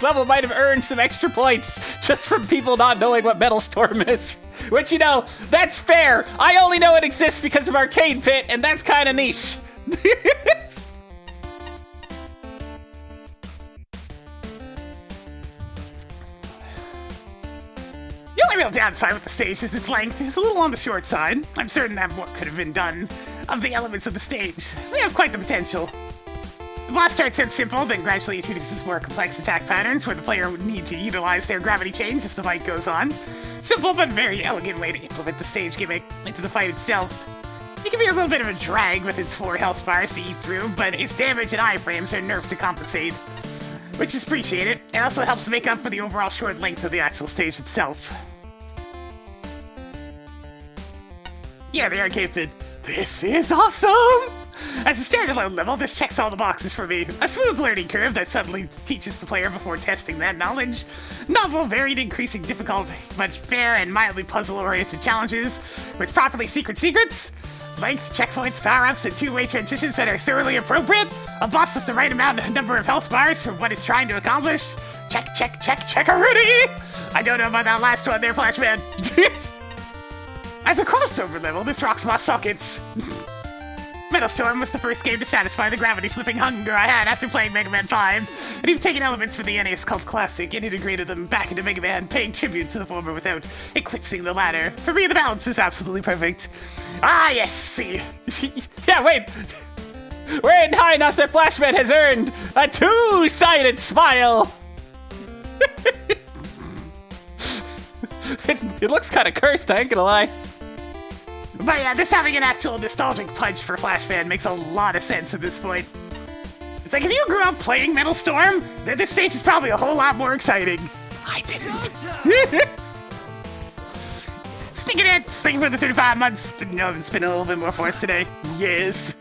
level might have earned some extra points just from people not knowing what Metal Storm is. Which, you know, that's fair. I only know it exists because of Arcade Pit, and that's kind of niche. The only real downside with the stage is its length is a little on the short side. I'm certain that more could have been done of the elements of the stage. They have quite the potential. The boss starts out simple, then gradually introduces more complex attack patterns where the player would need to utilize their gravity change as the fight goes on. Simple but very elegant way to implement the stage gimmick into the fight itself. It can be a little bit of a drag with its 4 health bars to eat through, but its damage and iframes are nerfed to compensate, which is appreciated. It also helps make up for the overall short length of the actual stage itself. Yeah, the arcade bit. This is awesome! As a standalone level, this checks all the boxes for me. A smooth learning curve that suddenly teaches the player before testing that knowledge. Novel, varied, increasing difficulty, but fair and mildly puzzle-oriented challenges with properly secret secrets. Length, checkpoints, power-ups, and two-way transitions that are thoroughly appropriate. A boss with the right number of health bars for what it's trying to accomplish. Check, check, check, check already! I don't know about that last one there, Flashman. As a crossover level, this rocks my sockets. Metal Storm was the first game to satisfy the gravity-flipping hunger I had after playing Mega Man 5, and even taking elements from the NES Cult Classic and integrated them back into Mega Man, paying tribute to the former without eclipsing the latter. For me, the balance is absolutely perfect. Ah, yes, see.
Yeah, wait! We're in high enough that Flashman has earned a two-sided smile! It looks kind of cursed, I ain't gonna lie.
But yeah, just having an actual nostalgic punch for Flashman makes a lot of sense at this point. It's like, if you grew up playing Metal Storm, then this stage is probably a whole lot more exciting. I didn't. Sneaking it, sticking for the 35 months. Didn't know it's been a little bit more for us today. Yes.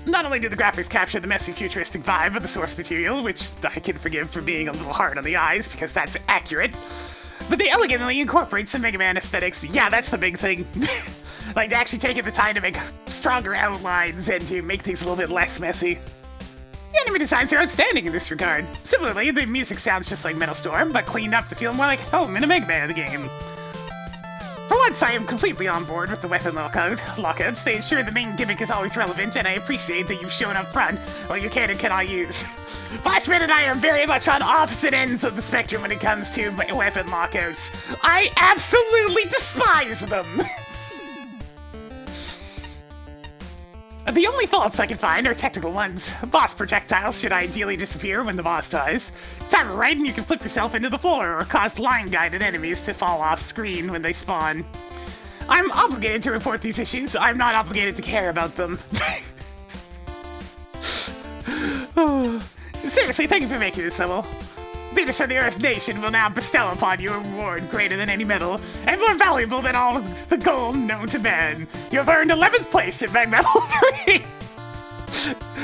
Not only do the graphics capture the messy futuristic vibe of the source material, which I can forgive for being a little hard on the eyes because that's accurate, but they elegantly incorporate some Mega Man aesthetics. Yeah, that's the big thing. Like, to actually taking the time to make stronger outlines and to make things a little bit less messy. The enemy designs are outstanding in this regard. Similarly, the music sounds just like Metal Storm, but cleaned up to feel more like home in a Mega Man game. For once, I am completely on board with the weapon lockouts. They ensure the main gimmick is always relevant, and I appreciate that you've shown up front what you can and cannot use. Flashman and I are very much on opposite ends of the spectrum when it comes to weapon lockouts. I absolutely despise them! The only faults I can find are technical ones. Boss projectiles should ideally disappear when the boss dies. Time it right and you can flip yourself into the floor or cause line-guided enemies to fall off screen when they spawn. I'm obligated to report these issues. I'm not obligated to care about them. Seriously, thank you for making this level. Leaders from the Earth Nation will now bestow upon you a reward greater than any medal, and more valuable than all the gold known to man. You have earned 11th place in MAGMML3!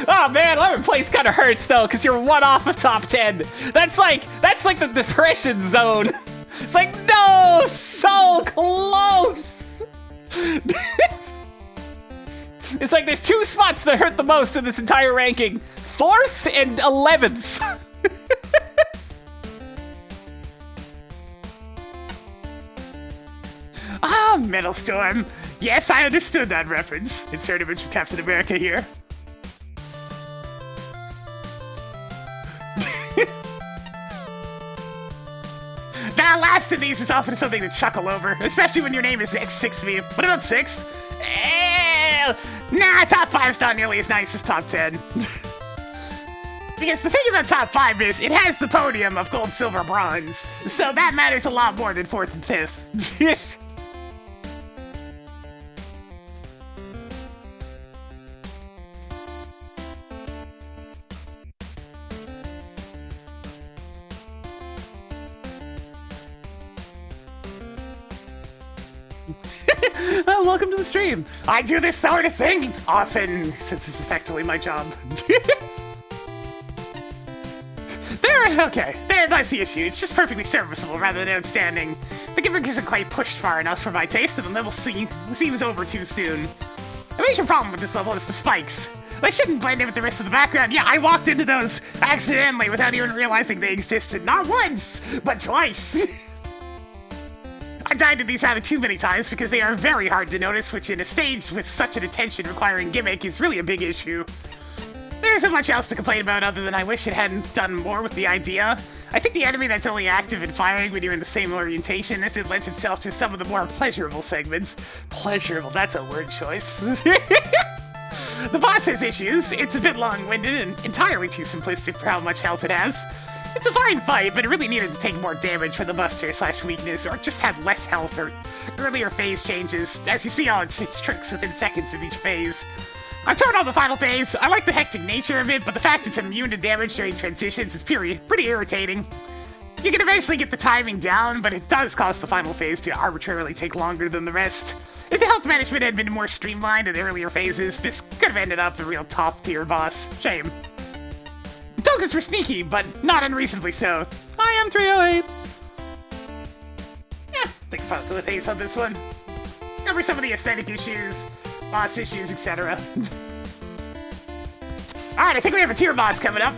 Oh man, 11th place kind of hurts though, because you're one off of top 10. That's like the depression zone. It's like, no, so close! It's like there's two spots that hurt the most in this entire ranking. 4th and 11th. Ah, Metal Storm. Yes, I understood that reference. Insert image from Captain America here. That last of these is often something to chuckle over, especially when your name is X6V. What about 6th? Nah, top 5's not nearly as nice as top 10. Because the thing about top 5 is, it has the podium of gold, silver, bronze. So that matters a lot more than 4th and 5th. Well, welcome to the stream. I do this sort of thing often, since it's effectively my job. That's the issue. It's just perfectly serviceable rather than outstanding. The gimmick isn't quite pushed far enough for my taste, and the level seems over too soon. The major problem with this level is the spikes. They shouldn't blend in with the rest of the background. Yeah, I walked into those accidentally without even realizing they existed. Not once, but twice. I died to these rather too many times because they are very hard to notice, which in a stage with such an attention-requiring gimmick is really a big issue. There isn't much else to complain about other than I wish it hadn't done more with the idea. I think the enemy that's only active and firing when you're in the same orientation as it lends itself to some of the more pleasurable segments. Pleasurable, that's a word choice. The boss has issues. It's a bit long-winded and entirely too simplistic for how much health it has. It's a fine fight, but it really needed to take more damage for the buster/weakness, or just had less health or earlier phase changes, as you see all its tricks within seconds of each phase. I turned on the final phase. I like the hectic nature of it, but the fact it's immune to damage during transitions is pretty irritating. You can eventually get the timing down, but it does cause the final phase to arbitrarily take longer than the rest. If the health management had been more streamlined in the earlier phases, this could have ended up the real top-tier boss. Shame. Tokens were sneaky, but not unreasonably so. I am 308. Yeah, think about the face on this one. Cover some of the aesthetic issues, boss issues, etc. Alright, I think we have a tier boss coming up.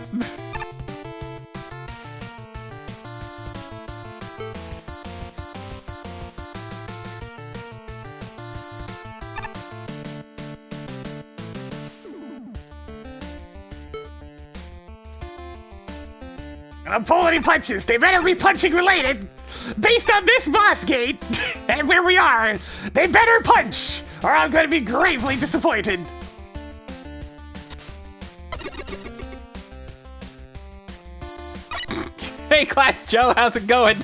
I'm pulling any punches. They better be punching related. Based on this boss gate and where we are, they better punch, or I'm going to be gravely disappointed.
Hey, Class Joe, how's it going?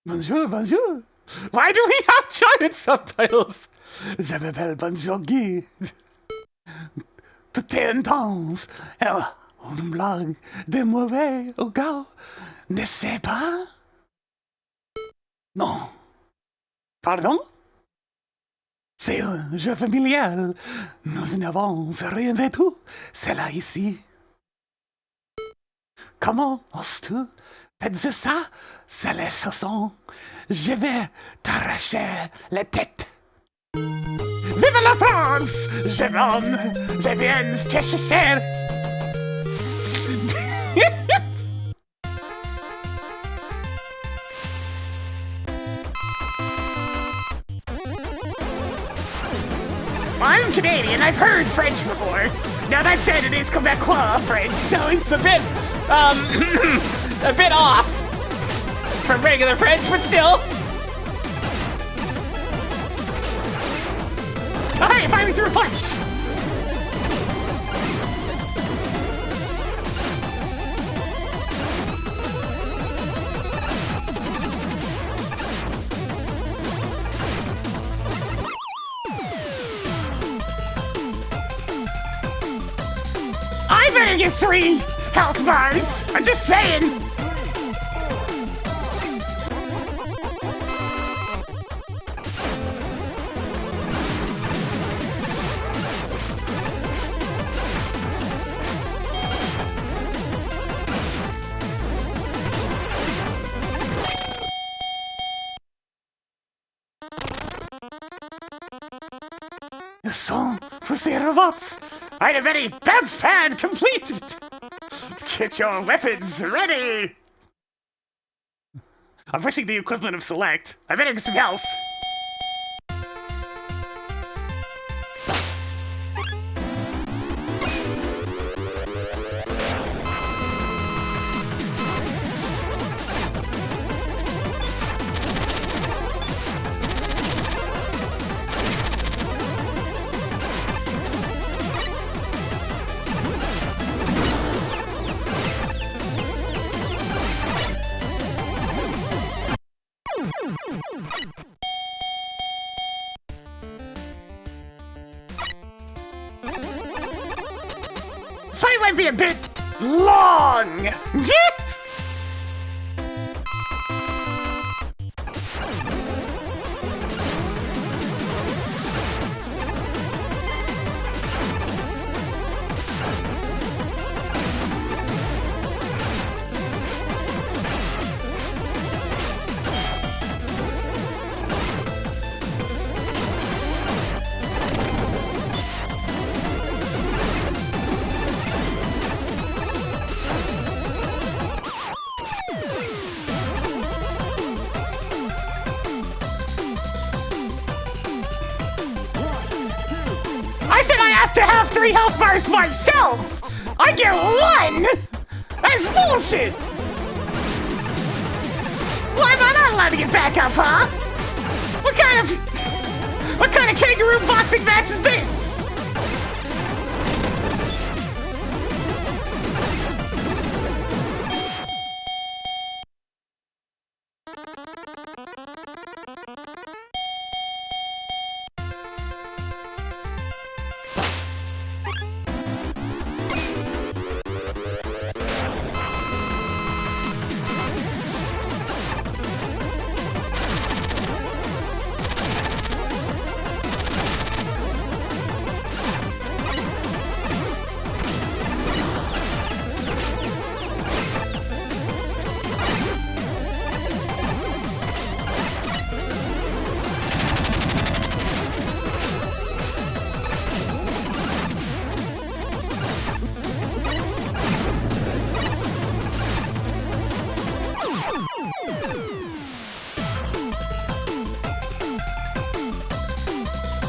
Bonjour, bonjour. Why do we have giant subtitles? Je m'appelle Bonjour Guy. Tout est intense. Une blague de mauvais au gars. Ne sais pas? Non. Pardon? C'est un jeu familial. Nous n'avons rien de tout. C'est là ici. Comment oses-tu? Faites ça? C'est les chansons. Je vais t'arracher la tête. Vive la France! Je viens te chercher. I'm Canadian. I've heard French before. Now that said, it is Quebecois French, so it's
A bit, a bit off from regular French, but still.
Oh, hey, finally threw a punch! I better get 3 health bars! I'm just saying! The song for the robots. Item any bounce pad completed. Get your weapons ready. I'm pushing the equivalent of select. I better get some health. This fight might be a bit long. I said I asked to have 3 health bars myself! I get 1! That's bullshit! Why am I not allowed to get back up, huh? What kind of kangaroo boxing match is this?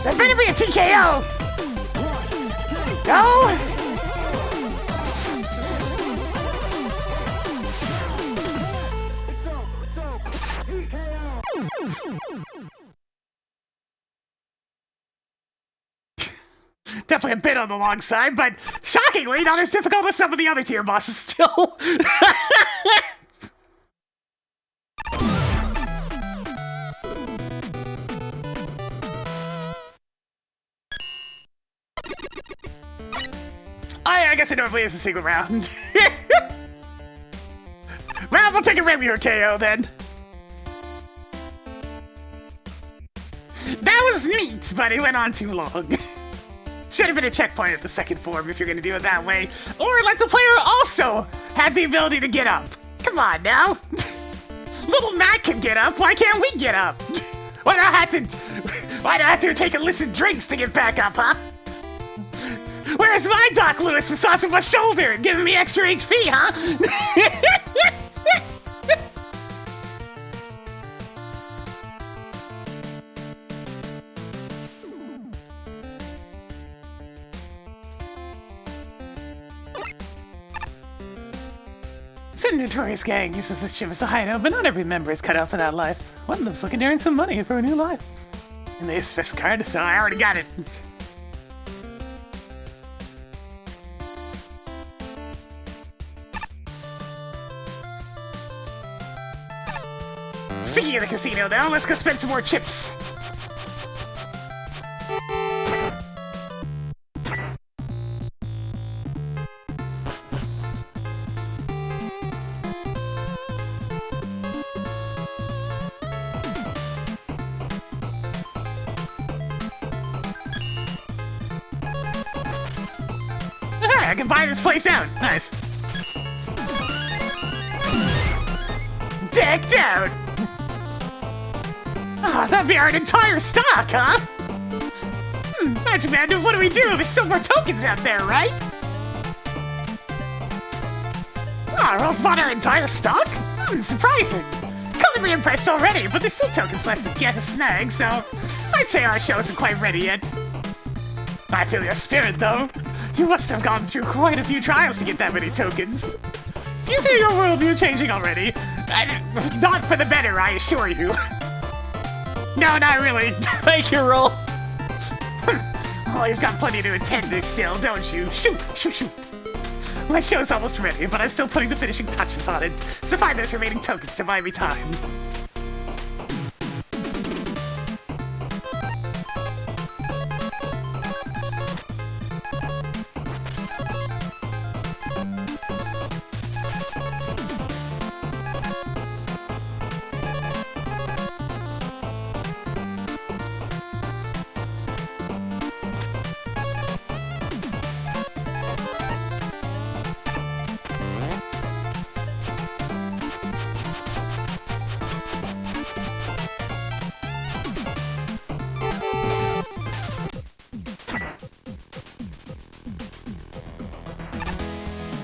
There better be a TKO! Go! Definitely a bit on the long side, but shockingly not as difficult as some of the other tier bosses still. I guess it normally is a single round. Well, we'll take a regular KO then. That was neat, but it went on too long. Should have been a checkpoint at the second form if you're gonna do it that way. Or let the player also have the ability to get up. Come on now. Little Matt can get up, why can't we get up? Why do I have to take illicit drinks to get back up, huh? Where's my Doc Lewis massaging my shoulder and giving me extra HP, huh? Some notorious gang uses this gym as a hideout, but not every member is cut out for that life. One of them's looking to earn some money for a new life. And they have a special card to sell. I already got it. Speaking of the casino, though, let's go spend some more chips. I can buy this place out. Nice. Decked out. Ah, that'd be our entire stock, huh? Magic Man, what do we do? There's still more tokens out there, right? Ah, Rose bought our entire stock? Surprising. Clearly impressed already, but there's still tokens left to get a snag, so I'd say our show isn't quite ready yet. I feel your spirit, though. You must have gone through quite a few trials to get that many tokens. Do you feel your worldview changing already? Not for the better, I assure you. No, not really.
Thank you, Roll.
Oh, you've got plenty to attend to still, don't you? Shoot, shoot, shoot. My show's almost ready, but I'm still putting the finishing touches on it, so find those remaining tokens to buy me time.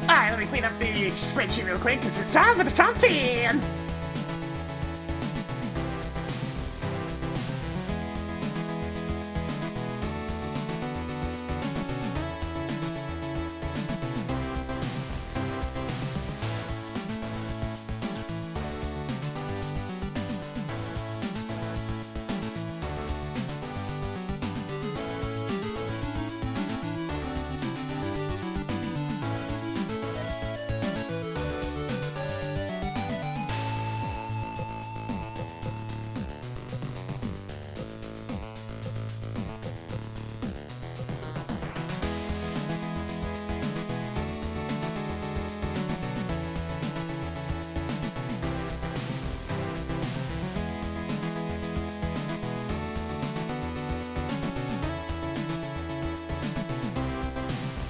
Alright, let me clean up the spreadsheet real quick, because it's time for the top 10!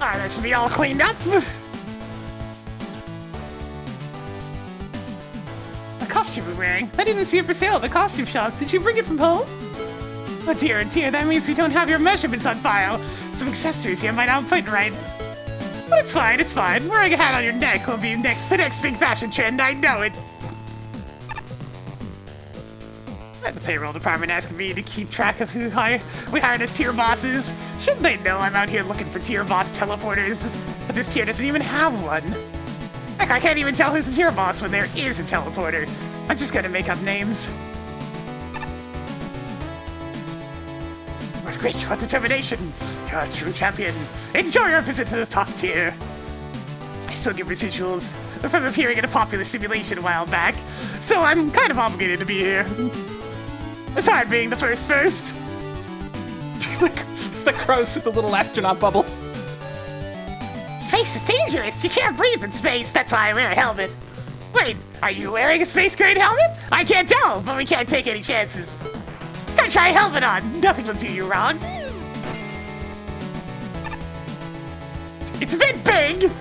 Alright, that should be all cleaned up. The costume you're wearing. I didn't see it for sale at the costume shop. Did you bring it from home? Oh dear, dear, that means we don't have your measurements on file. Some accessories here might not fit right. But it's fine, it's fine. Wearing a hat on your neck will be the next big fashion trend, I know it. And the payroll department asking me to keep track of who we hired as tier bosses. Shouldn't they know I'm out here looking for tier boss teleporters? But this tier doesn't even have one. Heck, I can't even tell who's a tier boss when there is a teleporter. I'm just gonna make up names. What great, what determination! You're a true champion. Enjoy your visit to the top tier. I still get residuals from appearing in a popular simulation a while back, so I'm kind of obligated to be here. It's hard being the first.
The crows with the little astronaut bubble.
Space is dangerous. You can't breathe in space. That's why I wear a helmet. Wait, are you wearing a space-grade helmet? I can't tell, but we can't take any chances. Gotta try a helmet on. Nothing will do you wrong. It's a bit big.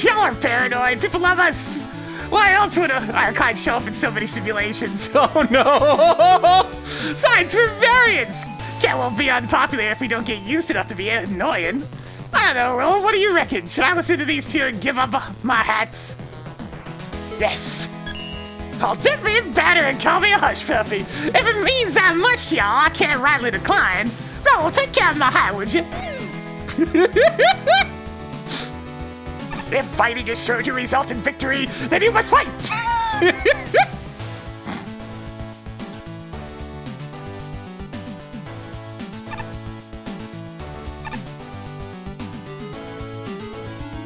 Y'all are paranoid. People love us. Why else would our kind show up in so many simulations?
Oh no!
Science for variance! Can't well be unpopular if we don't get used enough to be annoying. I don't know, Ro. What do you reckon? Should I listen to these two and give up my hats? Yes. I'll dip me in batter and call me a hush puppy. If it means that much, y'all, I can't rightly decline. Ro, well, take care of my hat, would you? If fighting is sure to result in victory, then you must fight!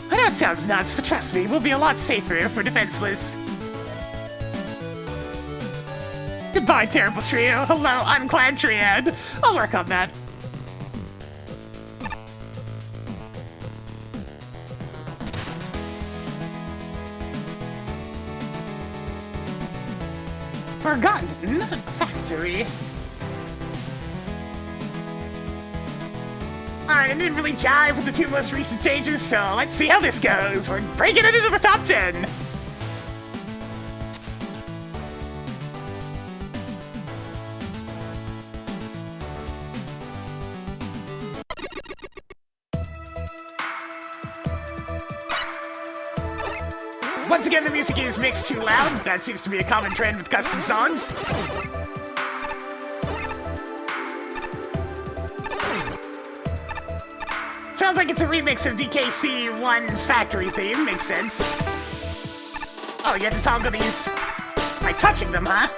I know it sounds nuts, but trust me, we'll be a lot safer if we're defenseless. Goodbye, terrible trio. Hello, unclad triad. I'll work on that. Forgotten factory. Alright, I didn't really jive with the two most recent stages, so let's see how this goes. We're breaking it into the top 10. Once again, the music is mixed too loud. That seems to be a common trend with custom songs. Sounds like it's a remix of DKC1's factory theme. Makes sense. Oh, you have to toggle these by touching them, huh?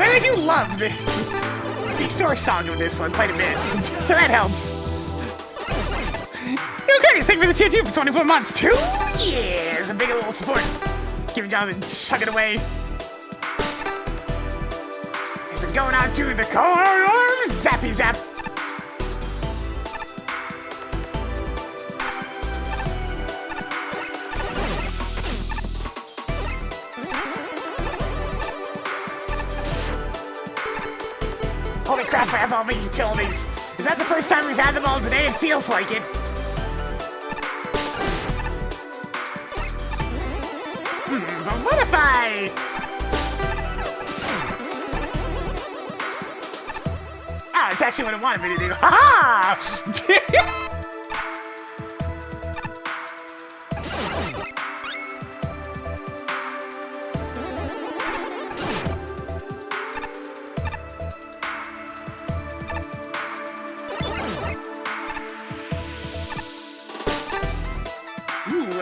I do love the source song of this one quite a bit, so that helps. Okay, thank you for the tier 2 for 24 months. 2 years, a big little support. Give it down and chuck it away. Is it going out to the core? Zappy zap. Holy crap, I have all my utilities. Is that the first time we've had them all today? It feels like it. But what if I... Ah, it's actually what it wanted me to do. Ha-ha!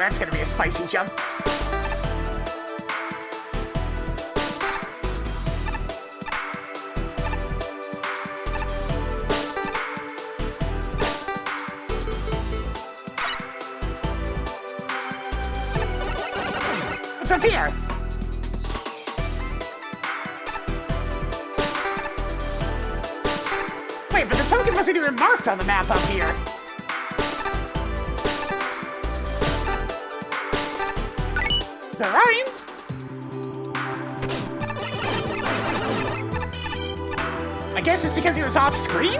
that's gonna be a spicy jump. What's up here? Wait, but the token wasn't even marked on the map up here. Alright. I guess it's because he was off screen?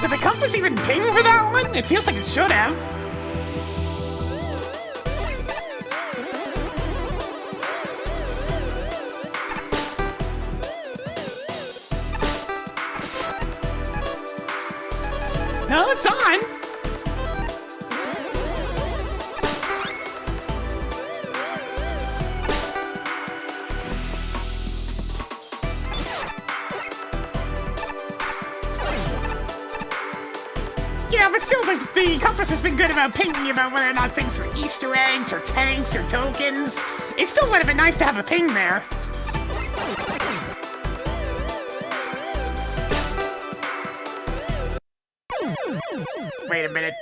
Did the compass even ping for that one? It feels like it should have. No, it's on. Yeah, but still, the compass has been good about pinging about whether or not things were Easter eggs or tanks or tokens. It still would have been nice to have a ping there. Wait a minute.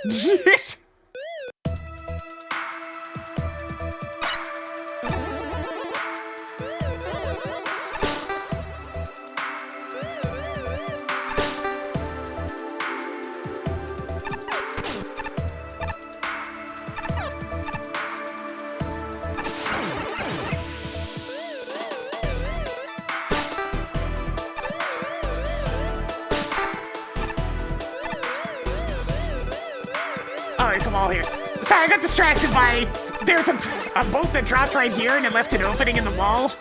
Oh, there's a wall here. Sorry, I got distracted by... There's a boat that dropped right here and it left an opening in the wall.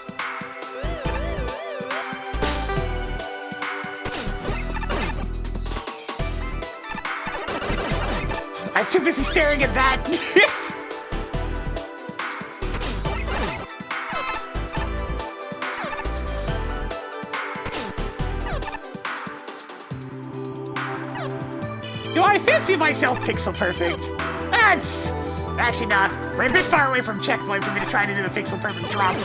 I was too busy staring at that. Do I fancy myself pixel perfect? That's... Actually not. We're a bit far away from checkpoint for me to try to do a pixel perfect drop.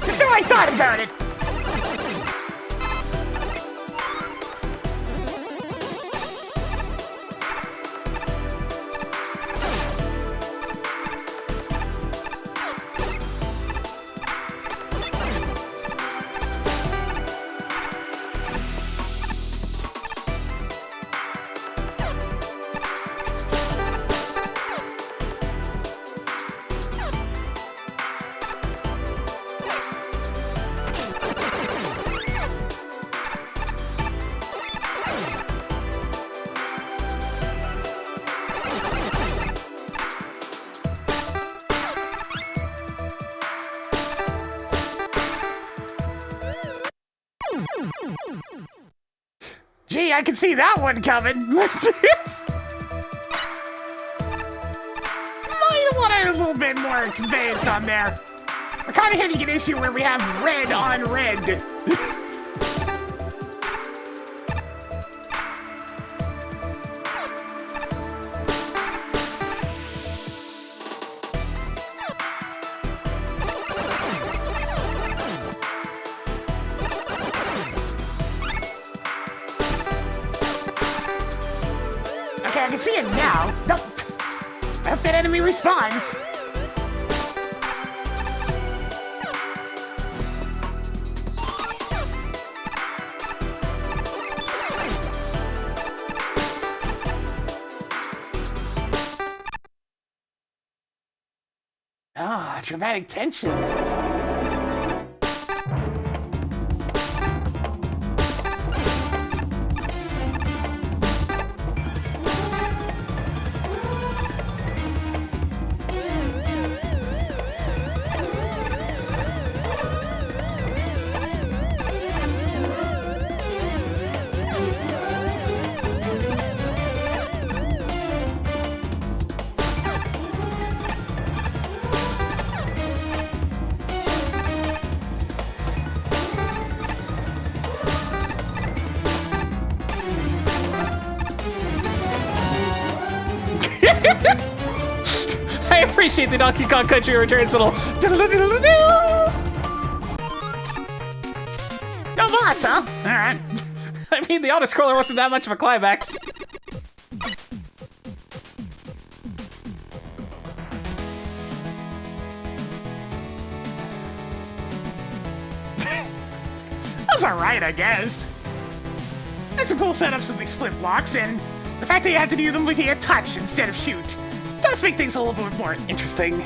Just how I thought about it. Gee, I can see that one coming. Might want a little bit more conveyance on there. We're kind of hitting an issue where we have red on red. Okay, I can see it now. Nope. I hope that enemy responds. Ah, dramatic tension.
I appreciate the Donkey Kong Country Returns little diddle-diddle-diddle-doo.
No boss, huh? Alright.
I mean, the auto-scroller wasn't that much of a climax.
That's alright, I guess. That's a cool setups of these flip blocks, and the fact that you have to do them with your touch instead of shoot does make things a little bit more interesting.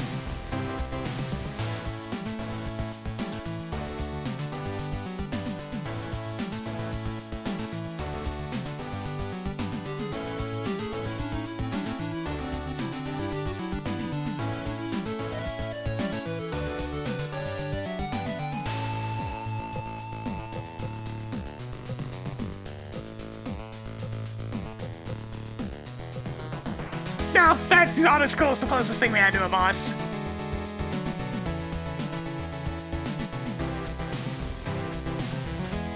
No, that auto scroll is the closest thing we had to a boss.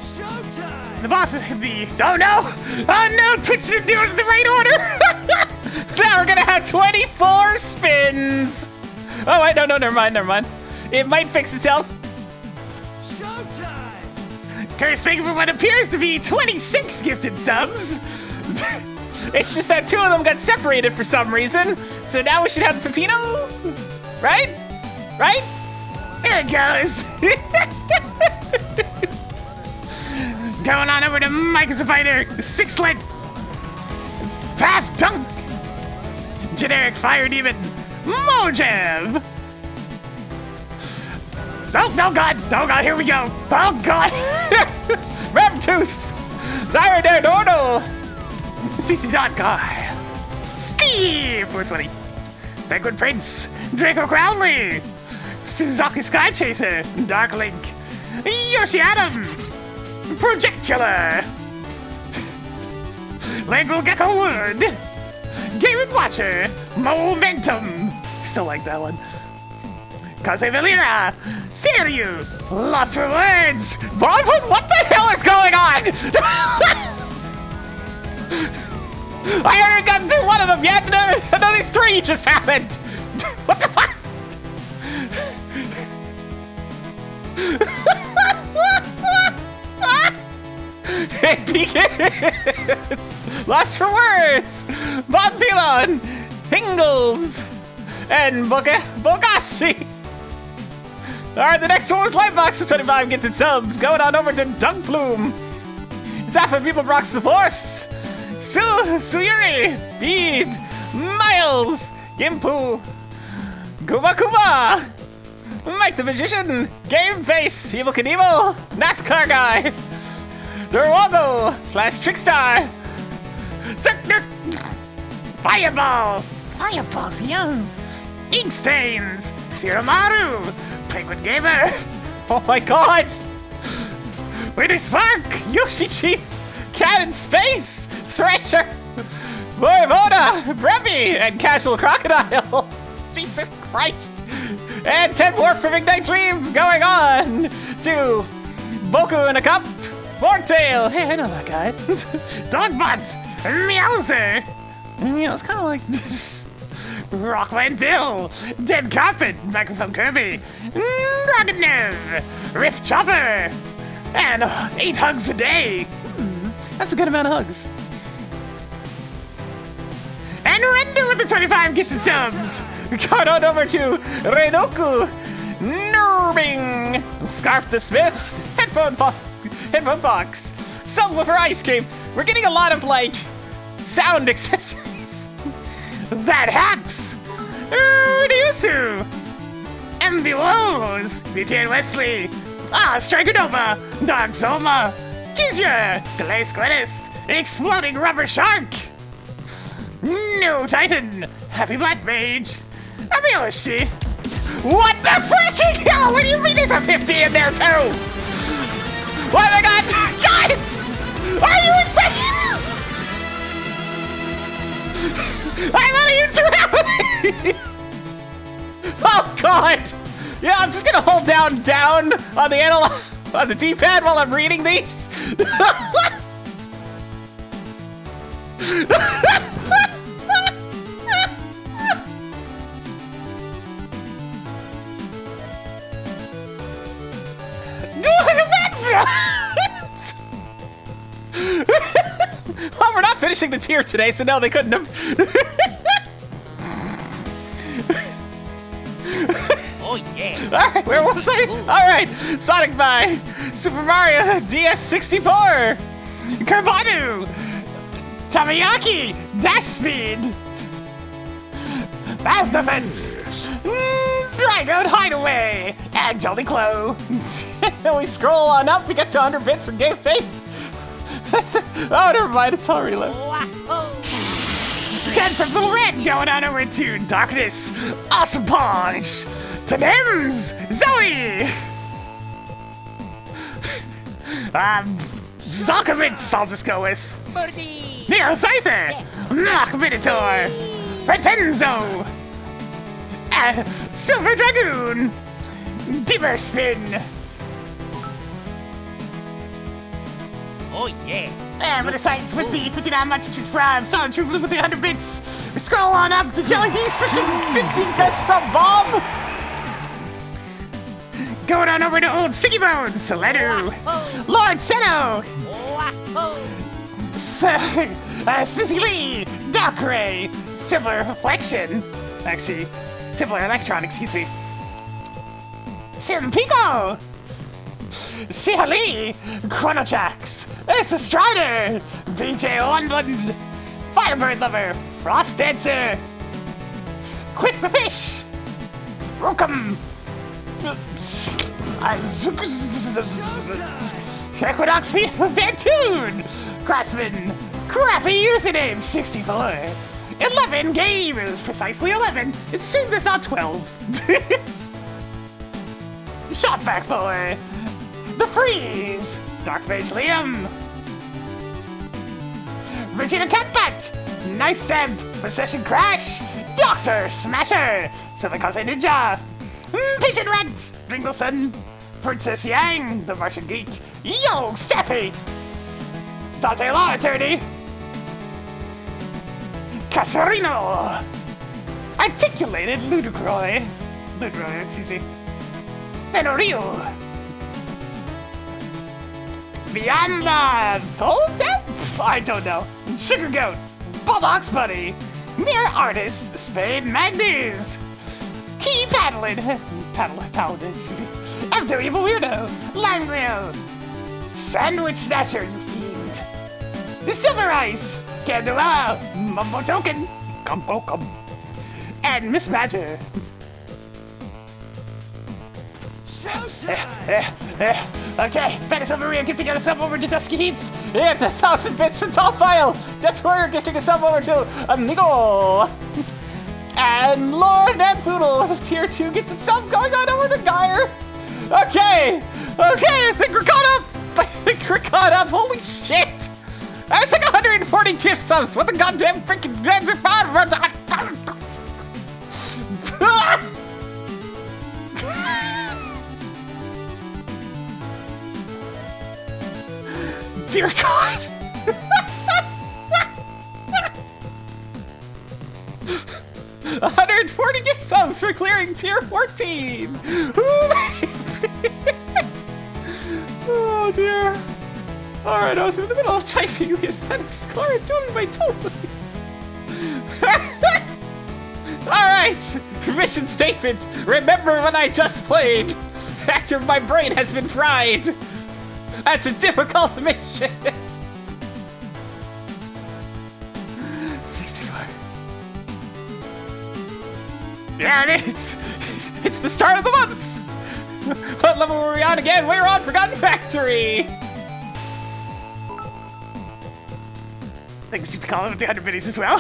Showtime!
The boss is the. Oh no! Oh no! Twitch didn't do it in the right order!
Now we're gonna have 24 spins! Oh wait, no, never mind. It might fix itself.
Showtime!
Curse, thank you for what appears to be 26 gifted subs!
It's just that 2 of them got separated for some reason. So now we should have the Pepino, right? Right?
There it goes! Going on over to Mike as a fighter, 6-lit Path Dunk! Generic Fire Demon, Mojave! Oh god, here we go! Oh god!
Remtooth! Zyrodorno!
CC Dot Guy, Steve 420, Penguin Prince, Draco Crowley, Suzaki Sky Chaser, Dark Link, Yoshi Adam, Projectula, Lego Gecko Wood, Game & Watcher, Momentum, still like that one, Kaze Valera, Siriu, Lost for Words,
What the hell is going on? I haven't gotten through one of them yet, and another 3 just happened! What the fuck? It begins! Lost for Words! Bob Pilon! Hingles! And Bogashi! Alright, the next one was Lightbox with 25 gifted subs. Going on over to Dunk Bloom. Zappa People rocks the 4th. Suyuri, Bead, Miles, Gimpu, Kuma, Mike the Magician, Game Face, Evil Knievel, NASCAR Guy, Durwago, Flash Trickstar, Circuit, Fireball, Fireball's young, Inkstains, Siromaru, Penguin Gamer, oh my god, Winter Spark, Yoshi Chief, Cat in Space, Thresher, Voivode, Breppy, and Casual Crocodile. Jesus Christ. And 10 more for Midnight Dreams going on to Boku in a Cup, Forktail. Hey, I know that guy. Dogbot, Meowser. You know, it's kind of like this. Rockland Bill, Dead Carpet, Microphone Kirby, Rocket Nerve, Rift Chopper, and 8 hugs a day. That's a good amount of hugs. And Render with the 25 gifted subs. Got on over to Renoku, Nurbing, Scarf the Smith, Headphone Box, Subwoofer Ice Cream. We're getting a lot of, like, sound accessories. That Haps, Ryusu, MB Woes, BTN Wesley, Striker Nova, Dark Zoma, Kizra, Glaze Gwyneth, Exploding Rubber Shark, New Titan, Happy Black Mage, Happy Yoshi. What the freaking hell? What do you mean there's a 50 in there too? What my god? Guys! Are you insane? I'm only in 2 Oh god! Yeah, I'm just gonna hold down on the on the D-pad while I'm reading these. missing the tier today, so no, they couldn't have.
Oh yeah.
Alright, where was I? Alright, Sonic by Super Mario DS64.
Carbonu! Tamayaki! Dash speed! Fast defense! Dragon hideaway! And Jolly Clo!
We scroll on up, we get to 100 bits from Game Face. Oh, never mind, it's all reload.
Tense of the red going on over to Darkness! Awesome Punch! To Nims! Zoe! Zokovitz, I'll just go with. Neo Scyther! Mach Minotaur! Fratenzo! Silver Dragoon! Deeper Spin!
Oh yeah.
And with the sights with the 59 months to choose from, Solid True Blue with the 100 bits. We scroll on up to Jelly D's freaking 15 best sub bomb! Going on over to Old Sticky Bones, Soledu! Lord Seno! Spizzy Lee! Darkray! Silver Reflection! Actually, Silver Electron, excuse me. Sim Pico! Shihali! Chronojax! Ursa Strider! BJ London! Firebird Lover! Frost Dancer! Quick the Fish! Rokum! Equinox Bantoon! Craftsman! Crappy username 64! 11 games! Precisely 11! It's a shame there's not 12! Shotback Boy! The Freeze! Dark Mage Liam! Regina Catbat! Knife Stamp! Possession Crash! Doctor Smasher! Silicose Ninja! Pigeon Rat! Ringleson! Princess Yang! The Martian Geek! Yo! Steffi! Dante Law Attorney! Casarino! Articulated Ludicroy! Ludicroy, excuse me. Fenorio! Beyond the Depth? I don't know. Sugar Goat! Bulldogs Buddy! Mere Artist! Spade Magnes! Key Paddlin! Paladin, excuse me. Evdo Evil Weirdo! Langreal! Sandwich Snatcher, you fiend! The Silver Ice! Candela! Mumbo Token! Gumbo Gum! And Miss Badger! Okay, better Silveria gifting a sub over to Dusky Heaps. It's 1,000 bits from Tall File. Death Warrior gifting a sub over to Amigo. And Lord and Poodle with a tier 2 gets its sub going on over to Geyer. Okay, I think we're caught up. Holy shit. I was like 140 gift subs. What the goddamn freaking... Dear God! 140 gift subs for clearing tier 14! Oh dear. Alright, I was in the middle of typing the aesthetic score and doing my totally. Alright! Mission statement! Remember when I just played! Actor, my brain has been fried! That's a difficult mission! 64. There it is! It's the start of the month! What level were we on again? We're on Forgotten Factory! Thanks for calling with the 100 minis as well.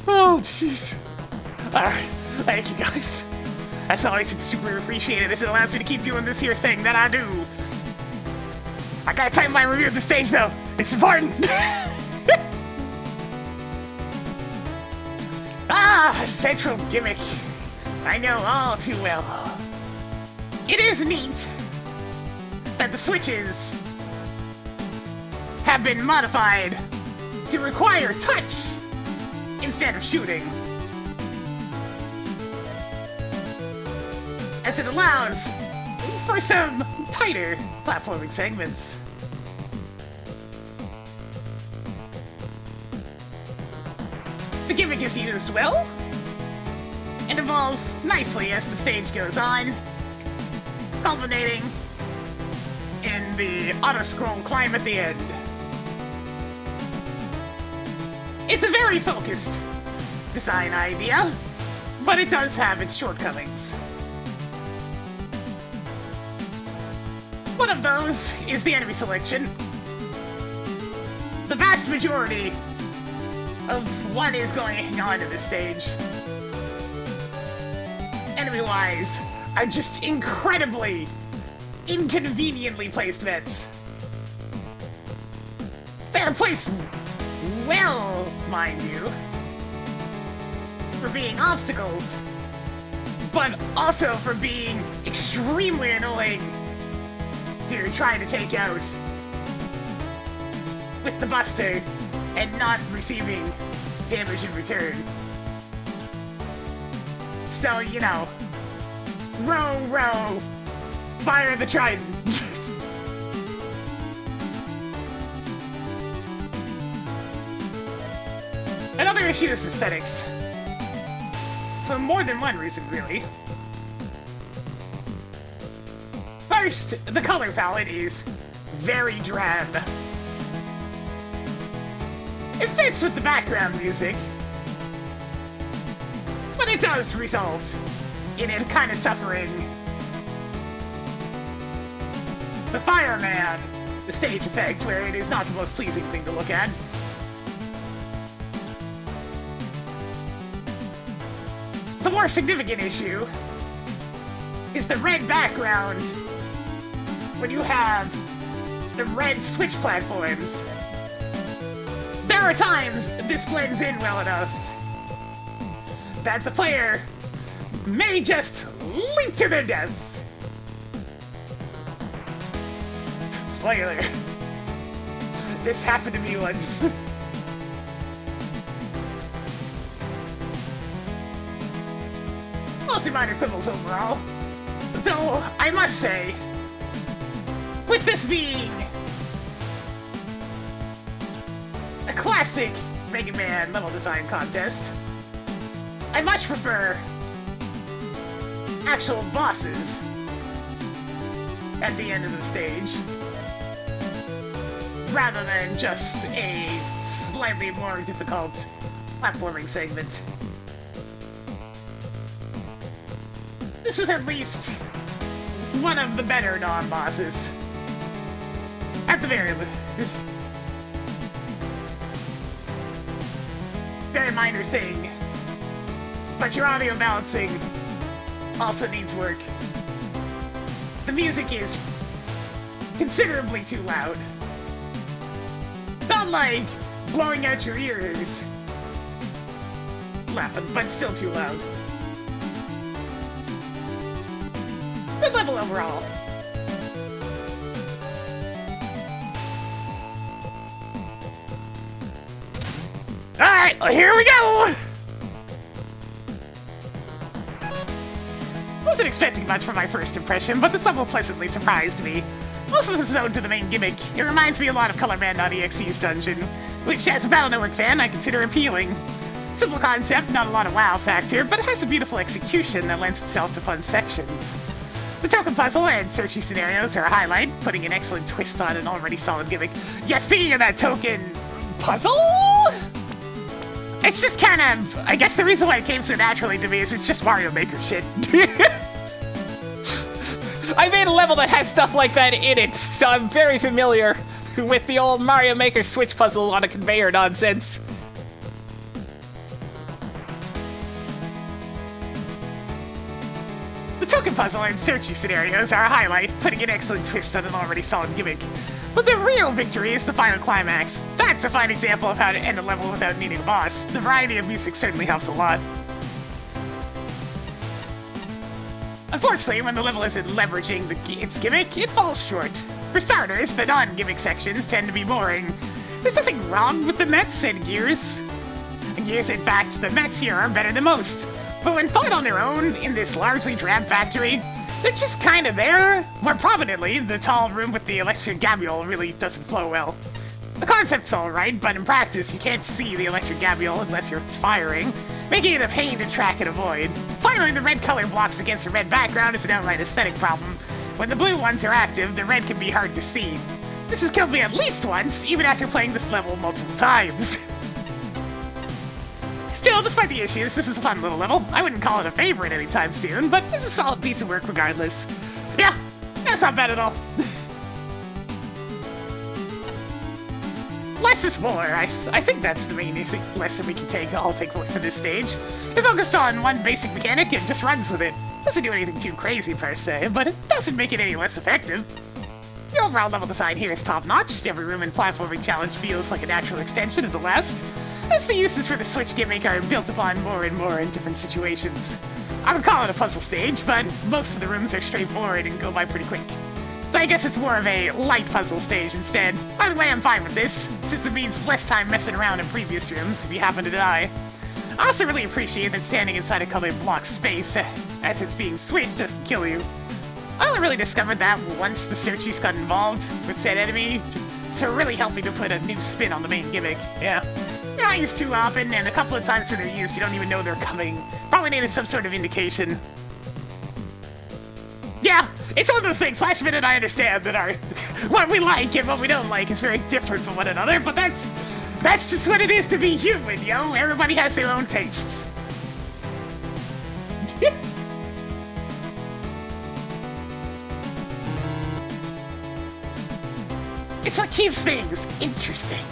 Oh, jeez. Alright, thank you guys. As always, it's super appreciated as it allows me to keep doing this here thing that I do. I gotta type my review of the stage though. It's important. Central gimmick. I know all too well. It is neat that the switches have been modified to require touch instead of shooting, as it allows for some tighter platforming segments. The gimmick is used well and evolves nicely as the stage goes on, culminating in the auto-scroll climb at the end. It's a very focused design idea, but it does have its shortcomings. One of those is the enemy selection. The vast majority of what is going on in this stage, enemy-wise, are just incredibly, inconveniently placed vets. They are placed well, mind you, for being obstacles, but also for being extremely annoying to try to take out with the Buster and not receiving damage in return. So, you know, row, row, fire the trident. Another issue is aesthetics. For more than one reason, really. First, the color palette is very drab. It fits with the background music, but it does result in it kind of suffering. The fireman, the stage effect, where it is not the most pleasing thing to look at. The more significant issue is the red background when you have the red switch platforms. There are times this blends in well enough that the player may just leap to their death. Spoiler. This happened to me once. Mostly minor quibbles overall. Though, I must say, with this being a classic Mega Man level design contest, I much prefer actual bosses at the end of the stage, rather than just a slightly more difficult platforming segment. This was at least one of the better non-bosses. At the very least. Very minor thing, but your audio balancing also needs work. The music is considerably too loud. Not like blowing out your ears, loud, but still too loud. Good level overall. Alright, well, here we go! I wasn't expecting much from my first impression, but this level pleasantly surprised me. Most of this is owed to the main gimmick. It reminds me a lot of Colorman.exe's dungeon, which as a Battle Network fan I consider appealing. Simple concept, not a lot of wow factor, but it has a beautiful execution that lends itself to fun sections. The token puzzle and searchy scenarios are a highlight, putting an excellent twist on an already solid gimmick. Yeah, speaking of that token puzzle, it's just kind of, I guess the reason why it came so naturally to me is it's just Mario Maker shit.
I made a level that has stuff like that in it, so I'm very familiar with the old Mario Maker switch puzzle on a conveyor nonsense.
The token puzzle and searchy scenarios are a highlight, putting an excellent twist on an already solid gimmick. But the real victory is the final climax. That's a fine example of how to end a level without needing a boss. The variety of music certainly helps a lot. Unfortunately, when the level isn't leveraging its gimmick, it falls short. For starters, the non-gimmick sections tend to be boring. There's nothing wrong with the Mets and Gears. Gears, in fact, the Mets here are better than most. But when fought on their own in this largely drab factory, they're just kind of there. More prominently, the tall room with the electric gabule really doesn't flow well. The concept's alright, but in practice, you can't see the electric gabiole unless it's firing, making it a pain to track and avoid. Finally, the red color blocks against a red background is an outright aesthetic problem. When the blue ones are active, the red can be hard to see. This has killed me at least once, even after playing this level multiple times. Still, despite the issues, this is a fun little level. I wouldn't call it a favorite anytime soon, but it's a solid piece of work regardless. Yeah, that's not bad at all. Less is more. I think that's the main lesson we can all take away from this stage. It focused on one basic mechanic and just runs with it. Doesn't do anything too crazy per se, but it doesn't make it any less effective. The overall level design here is top-notch. Every room and platforming challenge feels like a natural extension of the last, as the uses for the Switch gimmick are built upon more and more in different situations. I would call it a puzzle stage, but most of the rooms are straightforward and go by pretty quick. So I guess it's more of a light puzzle stage instead. By the way, I'm fine with this, since it means less time messing around in previous rooms if you happen to die. I also really appreciate that standing inside a colored block space, as it's being switched, doesn't kill you. I only really discovered that once the searchies got involved with said enemy, so it really helped me to put a new spin on the main gimmick, yeah. They're not used too often, and a couple of times when they're used, you don't even know they're coming. Probably needed some sort of indication. Yeah, it's one of those things. Flash Minute, I understand that our what we like and what we don't like is very different from one another, but that's just what it is to be human, yo. Everybody has their own tastes. It's what keeps things interesting.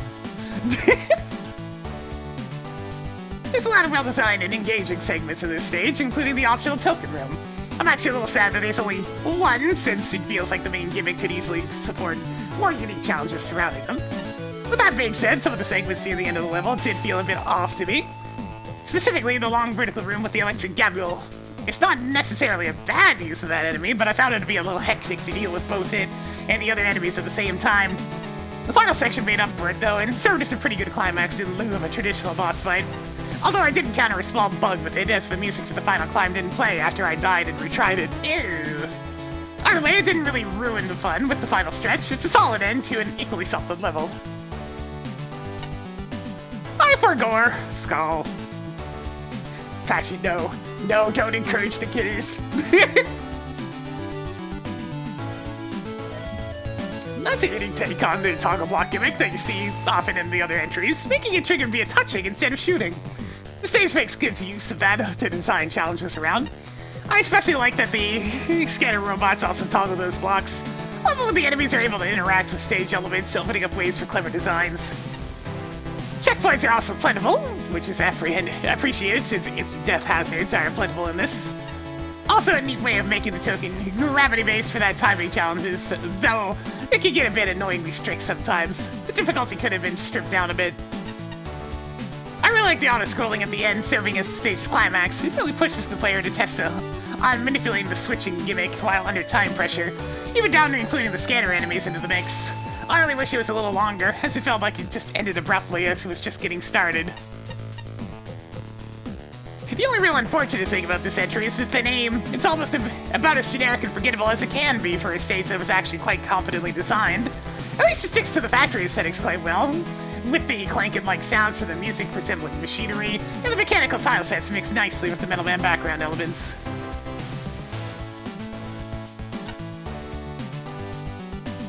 There's a lot of well-designed and engaging segments in this stage, including the optional token room. I'm actually a little sad that there's only one, since it feels like the main gimmick could easily support more unique challenges surrounding them. With that being said, some of the segments near the end of the level did feel a bit off to me. Specifically, the long vertical room with the electric gabiole. It's not necessarily a bad use of that enemy, but I found it to be a little hectic to deal with both it and the other enemies at the same time. The final section made up for it, though, and served as a pretty good climax in lieu of a traditional boss fight. Although I did encounter a small bug with it, as the music to the final climb didn't play after I died and retried it. Ew. Either way, it didn't really ruin the fun with the final stretch. It's a solid end to an equally solid level. I forgore. Skull. Fashy, no. No, don't encourage the kiddies. That's a unique take on the toggle block gimmick that you see often in the other entries, making it trigger via touching instead of shooting. The stage makes good use of that to design challenges around. I especially like that the scanner robots also toggle those blocks. Love it when the enemies are able to interact with stage elements, opening up ways for clever designs. Checkpoints are also plentiful, which is appreciated since its death hazards are plentiful in this. Also a neat way of making the token gravity-based for that timing challenges, though it can get a bit annoyingly strict sometimes. The difficulty could have been stripped down a bit. I really like the auto-scrolling at the end serving as the stage's climax. It really pushes the player to test on manipulating the switching gimmick while under time pressure, even down to including the scanner enemies into the mix. I only wish it was a little longer, as it felt like it just ended abruptly as it was just getting started. The only real unfortunate thing about this entry is that the name, it's almost about as generic and forgettable as it can be for a stage that was actually quite competently designed. At least it sticks to the factory aesthetics quite well, with the clanking-like sounds for the music resembling machinery, and the mechanical tile sets mixed nicely with the Metal Man background elements.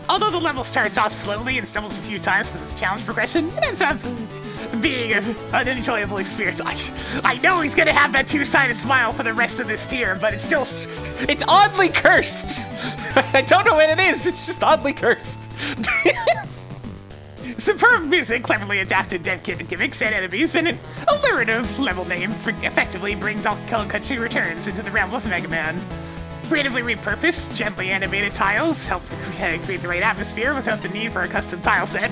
Although the level starts off slowly and stumbles a few times through this challenge progression, it ends up being an enjoyable experience. I know he's gonna have that two-sided smile for the rest of this tier, but it's still...
It's oddly cursed! I don't know what it is, it's just oddly cursed.
Superb music, cleverly adapted dev kit gimmicks and enemies, and an alliterative level name effectively bring Donkey Kong Country Returns into the realm of Mega Man. Creatively repurposed, gently animated tiles help create the right atmosphere without the need for a custom tile set.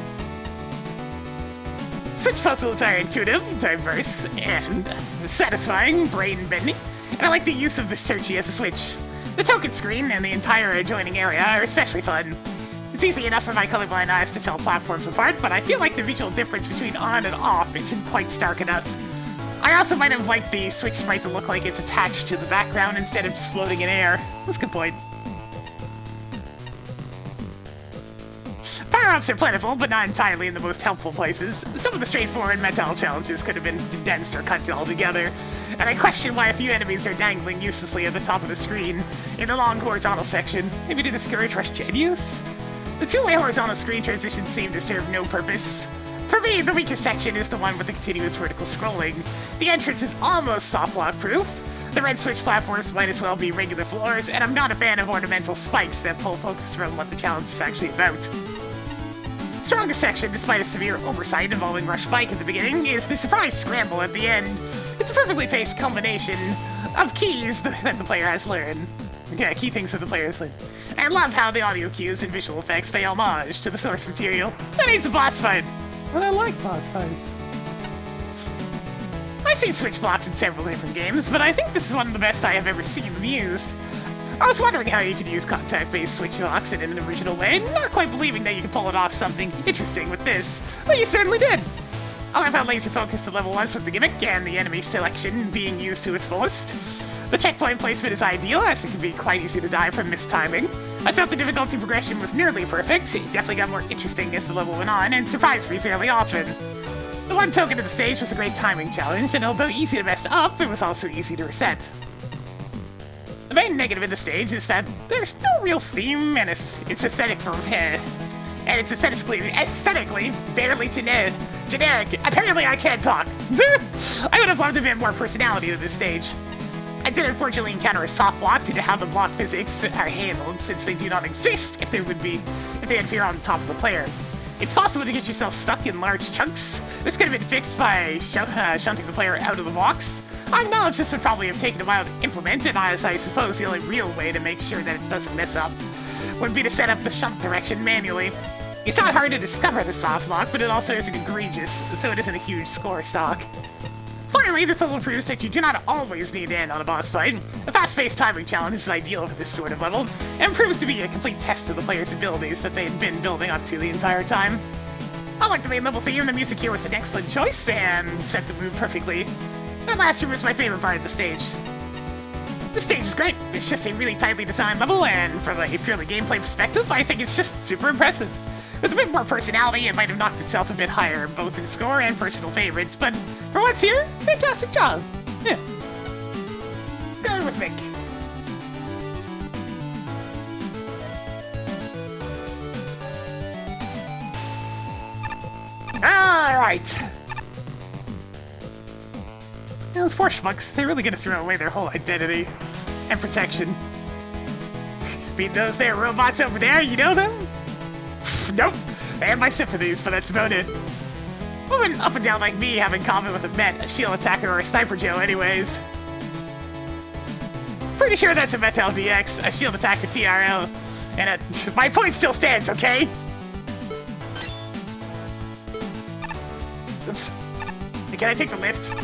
Such puzzles are intuitive, diverse, and satisfying, brain-bending, and I like the use of the searchy as a switch. The token screen and the entire adjoining area are especially fun. It's easy enough for my colorblind eyes to tell platforms apart, but I feel like the visual difference between on and off isn't quite stark enough. I also might have liked the switch sprite to look like it's attached to the background instead of just floating in air. That's a good point. Power Power-ups are plentiful, but not entirely in the most helpful places. Some of the straightforward metal challenges could have been condensed or cut altogether, and I question why a few enemies are dangling uselessly at the top of the screen in the long horizontal section, maybe to discourage rush-gen use? The two-way horizontal screen transitions seem to serve no purpose. For me, the weakest section is the one with the continuous vertical scrolling. The entrance is almost soft-lock-proof. The red switch platforms might as well be regular floors, and I'm not a fan of ornamental spikes that pull focus from what the challenge is actually about. Strongest section, despite a severe oversight involving rush bike at the beginning, is the surprise scramble at the end. It's a perfectly paced combination of keys that the player has learned. Yeah, key things that the player has learned. I love how the audio cues and visual effects pay homage to the source material. That needs a boss fight. But I like boss fights. I've seen switch blocks in several different games, but I think this is one of the best I have ever seen them used. I was wondering how you could use contact-based switch locks in an original way, not quite believing that you could pull it off something interesting with this, but you certainly did. I love how laser-focused the level was with the gimmick and the enemy selection being used to its fullest. The checkpoint placement is ideal, as it can be quite easy to die from mistiming. I felt the difficulty progression was nearly perfect. It definitely got more interesting as the level went on, and surprised me fairly often. The one token of the stage was a great timing challenge, and although easy to mess up, it was also easy to reset. The main negative of the stage is that there's no real theme, and it's aesthetically barely generic. Apparently I can't talk. I would have loved a bit more personality to this stage. I did unfortunately encounter a soft block due to how the block physics are handled, since they do not exist if they appear on top of the player. It's possible to get yourself stuck in large chunks. This could have been fixed by shunting the player out of the box. I acknowledge this would probably have taken a while to implement, and as I suppose the only real way to make sure that it doesn't mess up would be to set up the shunt direction manually. It's not hard to discover the soft lock, but it also isn't egregious, so it isn't a huge score stock. Finally, this level proves that you do not always need to end on a boss fight. A fast-paced timing challenge is ideal for this sort of level, and proves to be a complete test of the player's abilities that they've been building up to the entire time. I like the main level theme, the music here was an excellent choice, and set the mood perfectly. That last room is my favorite part of the stage. The stage is great, it's just a really tightly designed level, and from a purely gameplay perspective, I think it's just super impressive. With a bit more personality, it might have knocked itself a bit higher, both in score and personal favorites, but for what's here, fantastic job. Yeah. Going with Mick. Alright. Yeah, those poor schmucks, they're really gonna throw away their whole identity and protection. Beat those there robots over there, you know them? Nope, I have my sympathies, but that's about it. Moving up and down like me have in common with a Met, a shield attacker, or a sniper Joe anyways. Pretty sure that's a Metal DX, a shield attacker TRL, and my point still stands, okay? Oops. Hey, can I take the lift?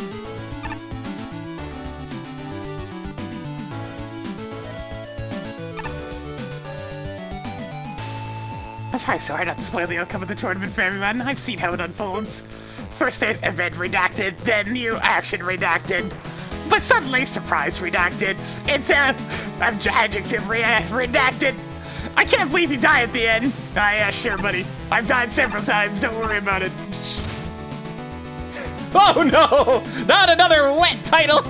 I try so hard not to spoil the outcome of the tournament for everyone. I've seen how it unfolds. First there's event redacted, then new action redacted. But suddenly, surprise redacted. It's adjective redacted. I can't believe you die at the end. Ah, yeah, sure, buddy. I've died several times, don't worry about it.
Oh no! Not another wet title!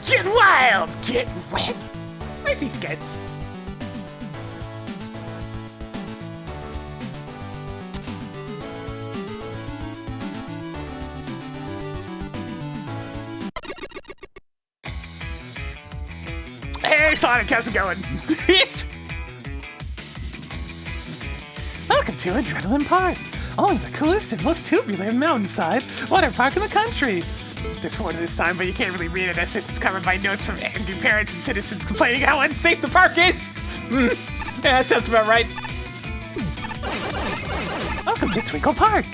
Get wild! Get wet! I see sketch. Hey, Sonic, how's it going? Welcome to Adrenaline Park. Only the coolest and most tubular mountainside water park in the country. There's more to this time, but you can't really read it as if it's covered by notes from angry parents and citizens complaining how unsafe the park is.
Yeah, that sounds about right.
Welcome to Twinkle Park.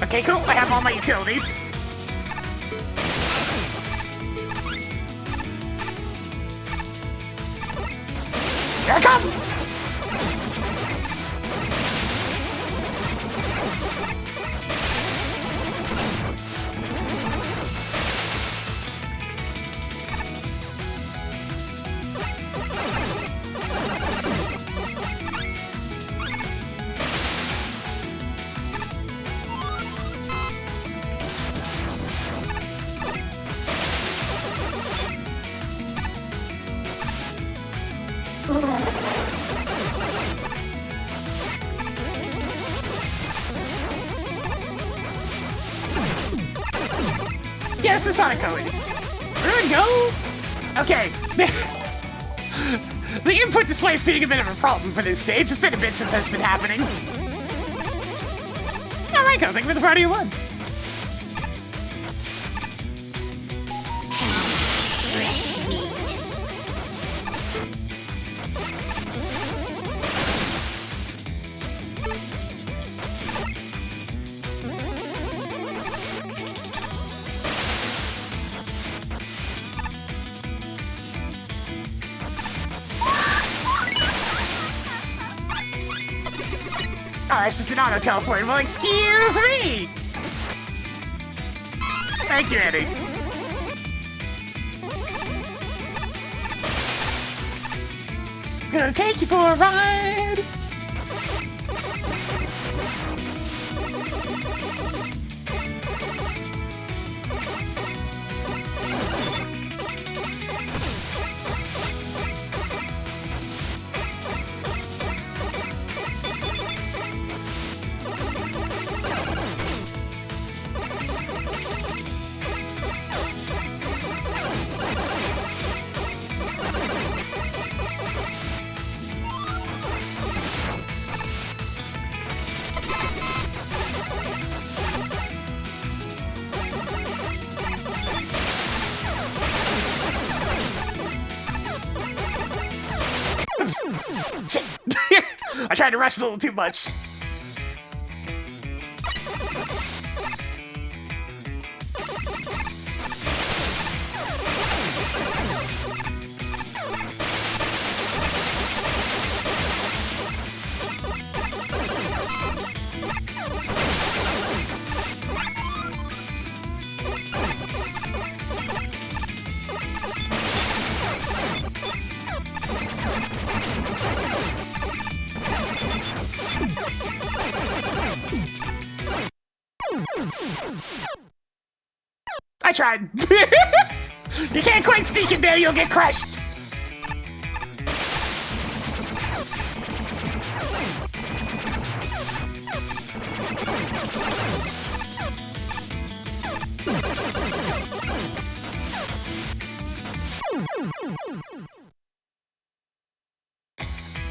Okay, cool. I have all my utilities. Here I come! Yes, the Sonic colors. There we go. Okay. The input display is being a bit of a problem for this stage. It's been a bit since that's been happening. All right, go. Thank you for the party of one.
Fresh meat.
Oh, that's just an auto teleport. Well, excuse me! Thank you, Eddie. Gonna take you for a ride! Shit. I tried to rush a little too much. I tried. You can't quite sneak in there, you'll get crushed.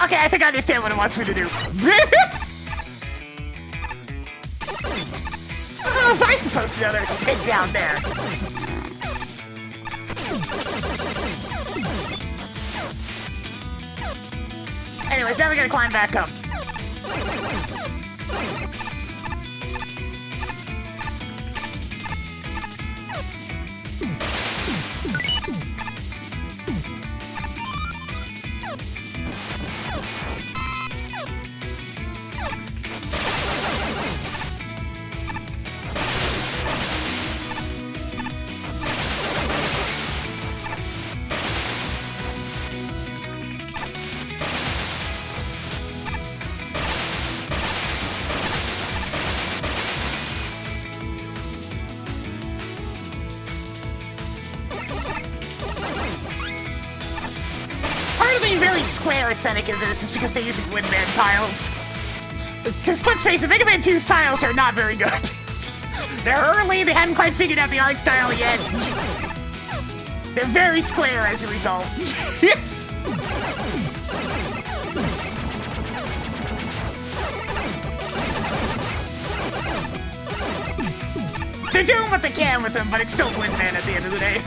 Okay, I think I understand what it wants me to do. How was I supposed to know there's a pig down there? Anyways, now we gotta climb back up. Very square aesthetic of this is because they're using Windman tiles. Because let's face it, Mega Man 2's tiles are not very good. They're early, they haven't quite figured out the art style yet. They're very square as a result. They're doing what they can with them, but it's still Windman at the end of the day.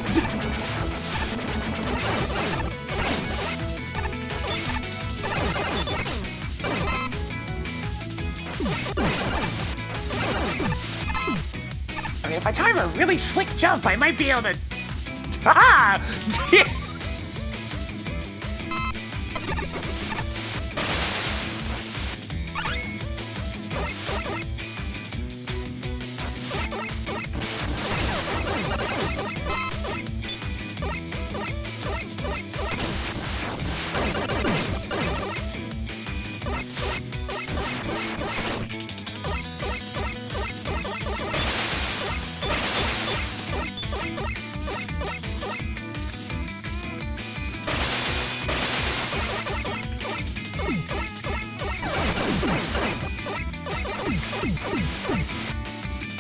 Okay, if I time a really slick jump, I might be able to... Ha-ha!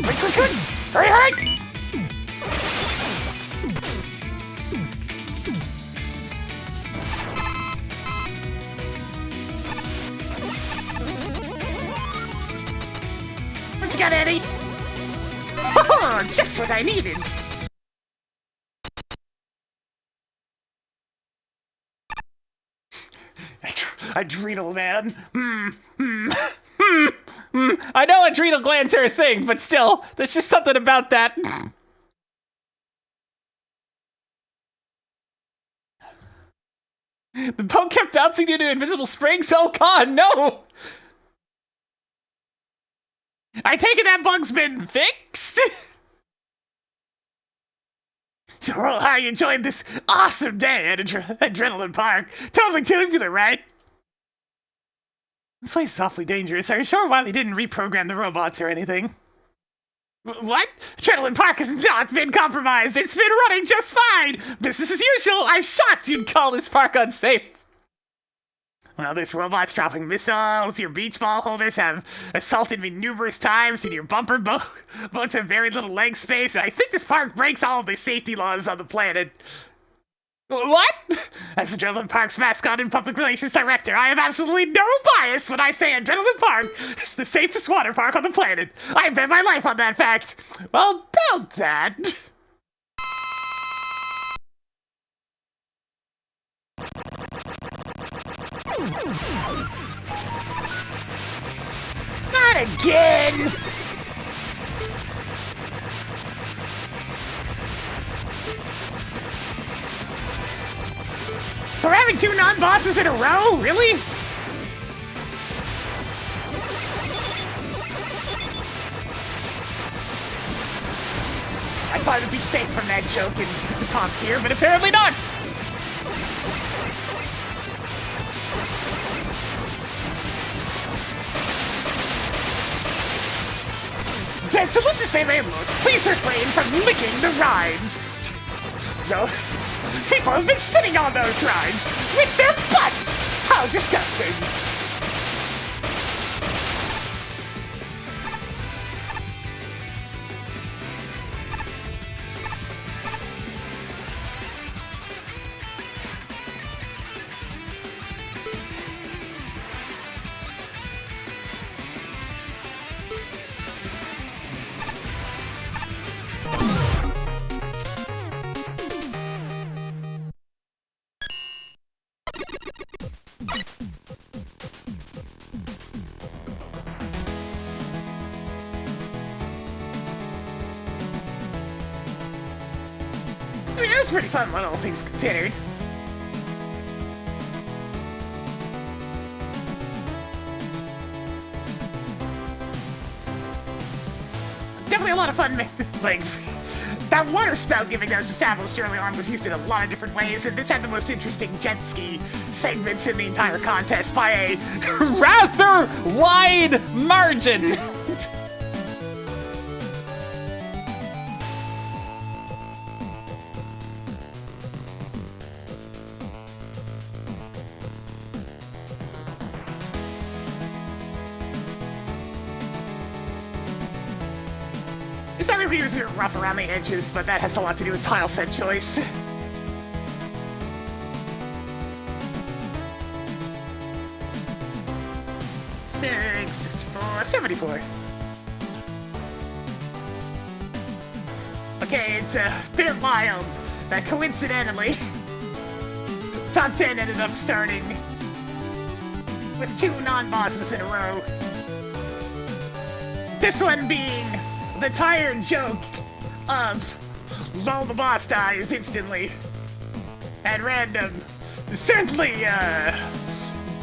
Quick! Hurry! What you got, Eddie? Oh, just what I needed. Adrenal, man.
I know adrenal glands are a thing, but still, there's just something about that. The boat kept bouncing due to invisible springs? Oh god, no!
I take it that bug's been
Fixed?
Well, how you enjoyed this awesome day at Adrenaline Park? Totally tubular, right? This place is awfully dangerous. Are you sure Wiley didn't reprogram the robots or anything? What? Adrenaline Park has not been compromised. It's been running just fine. Business as usual. I'm shocked you'd call this park unsafe. Well, there's robots dropping missiles, your beach ball holders have assaulted me numerous times, and your bumper boats have very little leg space. I think this park breaks all of the safety laws on the planet. What? As Adrenaline Park's mascot and public relations director, I have absolutely no bias when I say Adrenaline Park is the safest water park on the planet. I bet my life on that fact. Well, about that. Not again! So we're having 2 non-bosses in a row? Really? I thought it'd be safe from that joke in the top tier, but apparently not! As delicious they may look, please refrain from licking the rides. No, people have been sitting on those rides with their butts. How disgusting. I mean, it was pretty fun when all things considered. Definitely a lot of fun, like, that water spout giving that was established early on was used in a lot of different ways, and this had the most interesting jet ski segments in the entire contest by a
Rather wide margin!
It's not really was rough around the edges, but that has a lot to do with tile set choice. Six, 64, 74. Okay, it's a bit wild that coincidentally, top 10 ended up starting with 2 non-bosses in a row. This one being the tired joke of, lol, the boss dies instantly at random. Certainly,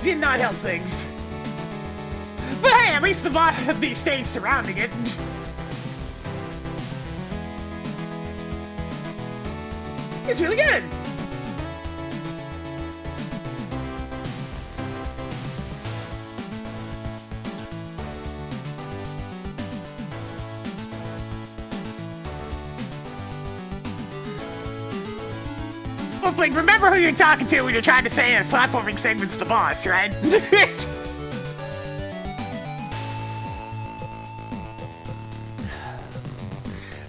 did not help things. But hey, at least the stage surrounding it. It's really good. Well, Blink, remember who you're talking to when you're trying to say a platforming segment's the boss, right?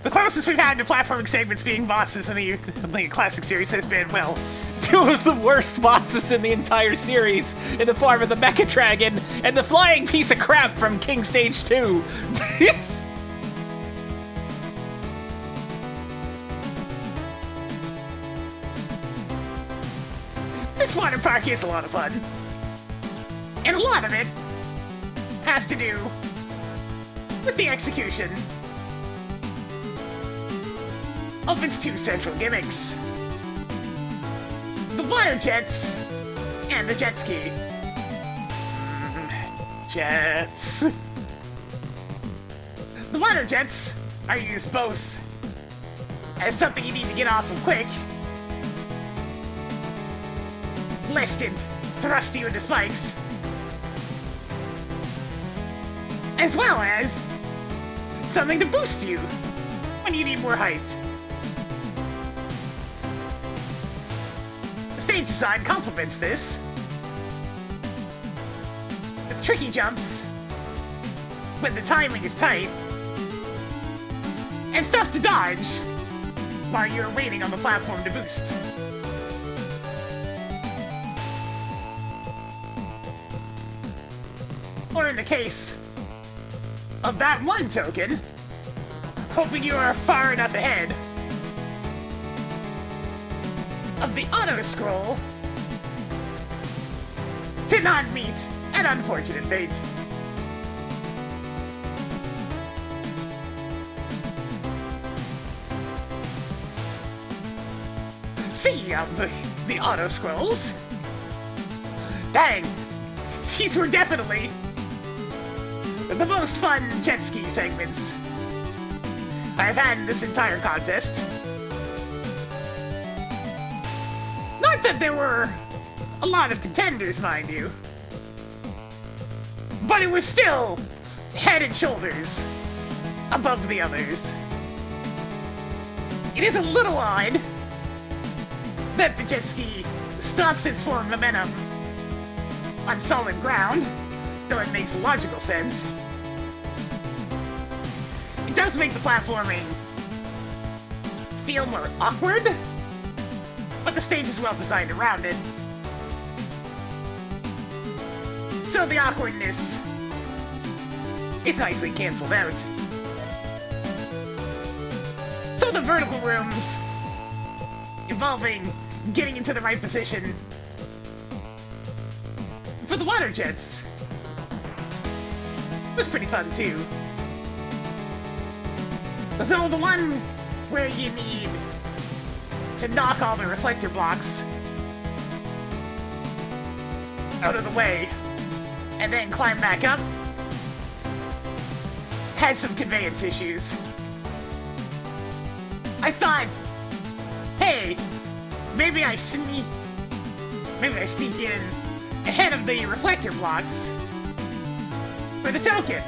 The closest we've had to platforming segments being bosses in the classic series has been, well,
two of the worst bosses in the entire series in the form of the Mecha Dragon and the flying piece of crap from King Stage 2.
this water park is a lot of fun. And a lot of it has to do with the execution of its two central gimmicks. The water jets and the jet ski. Jets. The water jets are used both as something you need to get off of quick, lest it thrust you into spikes, as well as something to boost you when you need more height. The stage design complements this with tricky jumps when the timing is tight, and stuff to dodge while you're waiting on the platform to boost. Or in the case of that one token, hoping you are far enough ahead of the auto-scroll to not meet an unfortunate fate. Speaking of the auto-scrolls, dang, these were definitely the most fun jet ski segments I've had in this entire contest. Not that there were a lot of contenders, mind you, but it was still head and shoulders above the others. It is a little odd that the jet ski stops its forward momentum on solid ground, though it makes logical sense. It does make the platforming feel more awkward, but the stage is well designed around it, so the awkwardness is nicely canceled out. So the vertical rooms involving getting into the right position for the water jets was pretty fun too. Though the one where you need to knock all the reflector blocks out of the way and then climb back up has some conveyance issues. I thought, hey, maybe I sneak in ahead of the reflector blocks for the token.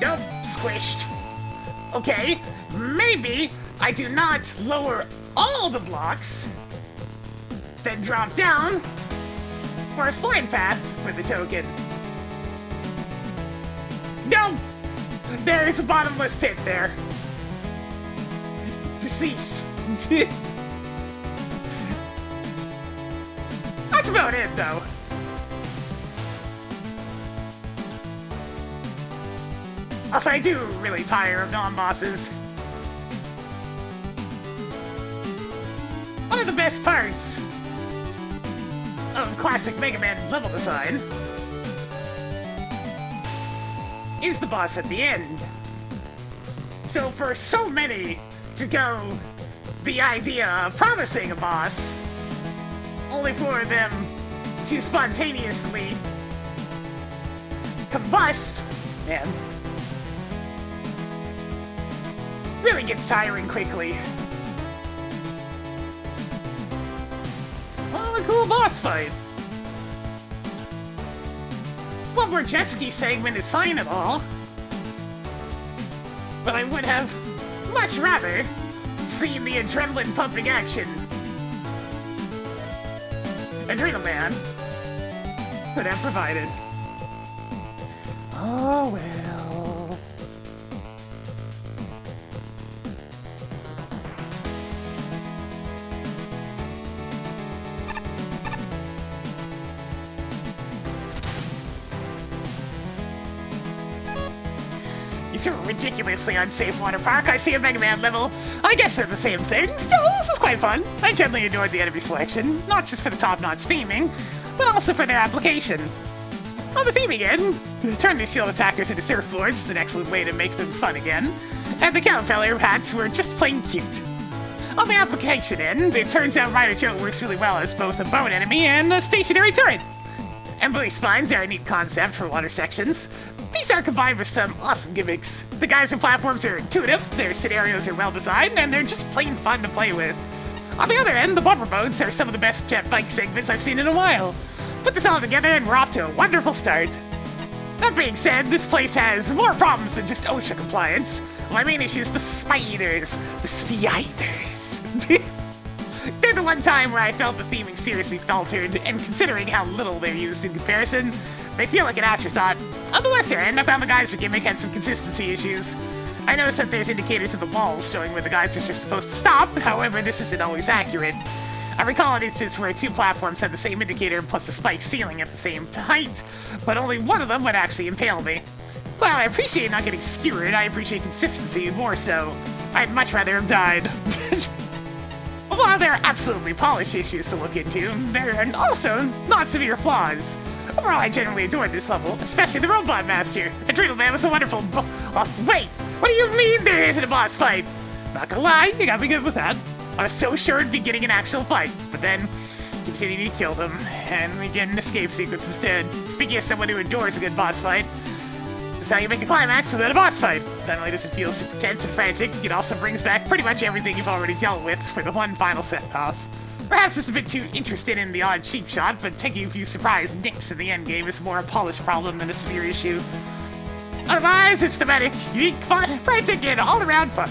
Nope, squished. Okay, maybe I do not lower all the blocks, then drop down for a slide path for the token. Nope, there's a bottomless pit there. Deceased. That's about it, though. Also, I do really tire of non-bosses. One of the best parts of classic Mega Man level design is the boss at the end. So for so many to go the idea of promising a boss, only for them to spontaneously combust, man, really gets tiring quickly. Well, a cool boss fight. One more jet ski segment is fine and all, but I would have much rather seen the adrenaline pumping action Adrenal Man could have provided. Oh well. It's a ridiculously unsafe water park. I see a Mega Man level. I guess they're the same thing. Still, this is quite fun. I generally enjoyed the enemy selection, not just for the top-notch theming, but also for their application. On the theming end, turn these shield attackers into surfboards is an excellent way to make them fun again, and the caterpillar hats were just plain cute. On the application end, it turns out Rider Joe works really well as both a bone enemy and a stationary turret. Emblem spines are a neat concept for water sections. These are combined with some awesome gimmicks. The guys and platforms are intuitive, their scenarios are well designed, and they're just plain fun to play with. On the other end, the bumper boats are some of the best jet bike segments I've seen in a while. Put this all together and we're off to a wonderful start. That being said, this place has more problems than just OSHA compliance. My main issue is the spiders. The spiders. They're the one time where I felt the theming seriously faltered, and considering how little they're used in comparison, they feel like an afterthought. On the lesser end, I found the geyser gimmick had some consistency issues. I noticed that there's indicators in the walls showing where the geysers are supposed to stop, however, this isn't always accurate. I recall an instance where two platforms had the same indicator plus a spike ceiling at the same height, but only one of them would actually impale me. While I appreciate not getting skewered, I appreciate consistency more so. I'd much rather have died. While there are absolutely polished issues to look into, there are also not severe flaws. Overall, I generally enjoyed this level, especially the Robot Master. Adrenal Man was a wonderful wait, what do you mean there isn't a boss fight? Not gonna lie, you got me good with that. I was so sure it'd be getting an actual fight, but then continued to kill them, and we get an escape sequence instead. Speaking as someone who adores a good boss fight, this is how you make a climax without a boss fight. Not only does it feel super tense and frantic, it also brings back pretty much everything you've already dealt with for the one final set-off. Perhaps it's a bit too interested in the odd cheap shot, but taking a few surprise nicks in the endgame is more a polished problem than a severe issue. Otherwise, it's thematic, unique, fun, frantic, and all-around fun.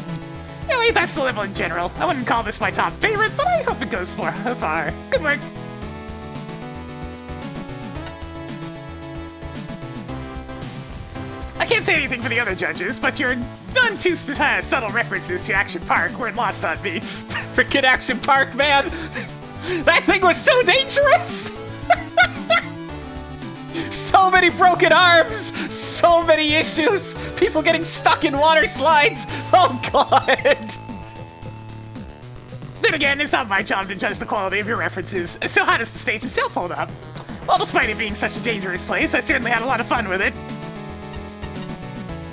Really, that's the level in general. I wouldn't call this my top favorite, but I hope it goes far. Good work. I can't say anything for the other judges, but your none too subtle references to Action Park weren't lost on me.
Freaking Action Park, man! That thing was so dangerous! So many broken arms! So many issues! People getting stuck in water slides! Oh god!
Then again, it's not my job to judge the quality of your references, so how does the stage itself hold up? Well, despite it being such a dangerous place, I certainly had a lot of fun with it.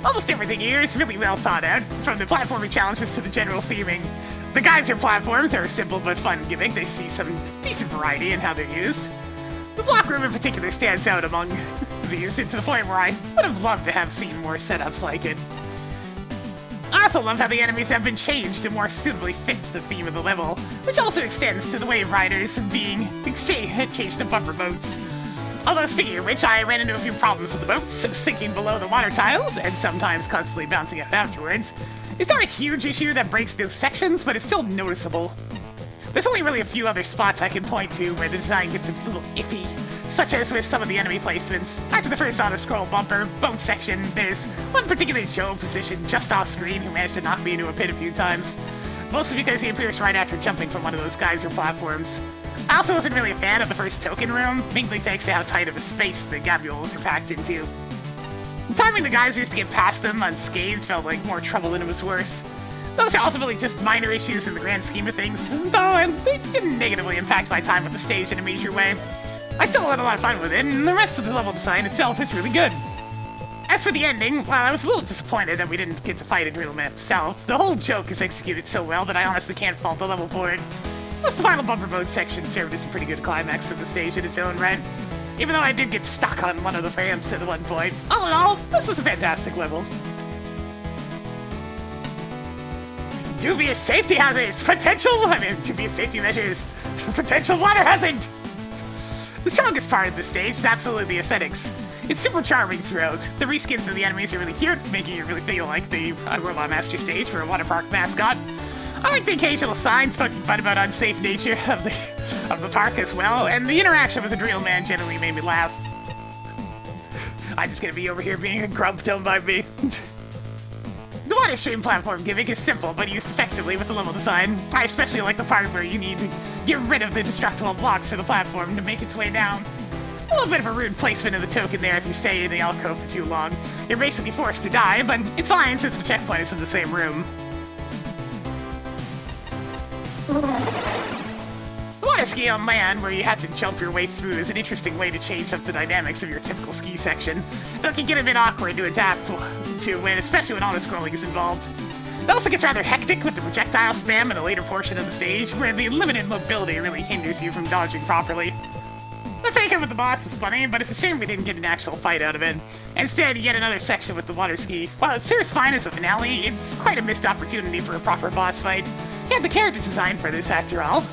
Almost everything here is really well thought out, from the platforming challenges to the general theming. The geyser platforms are a simple but fun gimmick. They see some decent variety in how they're used. The block room in particular stands out among these, to the point where I would have loved to have seen more setups like it. I also love how the enemies have been changed to more suitably fit the theme of the level, which also extends to the wave riders being changed to bumper boats. Although, speaking of which, I ran into a few problems with the boats, sinking below the water tiles, and sometimes constantly bouncing out afterwards. It's not a huge issue that breaks those sections, but it's still noticeable. There's only really a few other spots I can point to where the design gets a little iffy, such as with some of the enemy placements. After the first auto-scroll bumper boat section, there's one particular Joe positioned just off-screen who managed to knock me into a pit a few times, mostly because he appears right after jumping from one of those geyser platforms. I also wasn't really a fan of the first token room, mainly thanks to how tight of a space the gabules are packed into. Timing the geysers to get past them unscathed felt like more trouble than it was worth. Those are ultimately just minor issues in the grand scheme of things, though they didn't negatively impact my time with the stage in a major way. I still had a lot of fun with it, and the rest of the level design itself is really good. As for the ending, well, I was a little disappointed that we didn't get to fight Adrenal Man himself. The whole joke is executed so well that I honestly can't fault the level for it. Plus, the final bumper boat section served as a pretty good climax of the stage in its own right, even though I did get stuck on one of the ramps at one point. All in all, this was a fantastic level. Dubious safety hazards! Dubious safety measures! Potential water hazard! The strongest part of the stage is absolutely the aesthetics. It's super charming throughout. The reskins of the enemies are really cute, making it really feel like the Robot Master stage for a water park mascot. I like the occasional signs poking fun about unsafe nature of the park as well, and the interaction with Adrenal Man generally made me laugh. I'm just gonna be over here being a grump, don't mind me. The water stream platform gimmick is simple, but used effectively with the level design. I especially like the part where you need to get rid of the destructible blocks for the platform to make its way down. A little bit of a rude placement of the token there if you stay in the alcove for too long. You're basically forced to die, but it's fine since the checkpoint is in the same room. The water ski on land, where you have to jump your way through, is an interesting way to change up the dynamics of your typical ski section. Though it can get a bit awkward to adapt to when, especially when auto-scrolling is involved. It also gets rather hectic with the projectile spam in the later portion of the stage, where the limited mobility really hinders you from dodging properly. The fake-up with the boss was funny, but it's a shame we didn't get an actual fight out of it. Instead, yet another section with the water ski. While it serves fine as a finale, it's quite a missed opportunity for a proper boss fight. You had the characters designed for this, after all.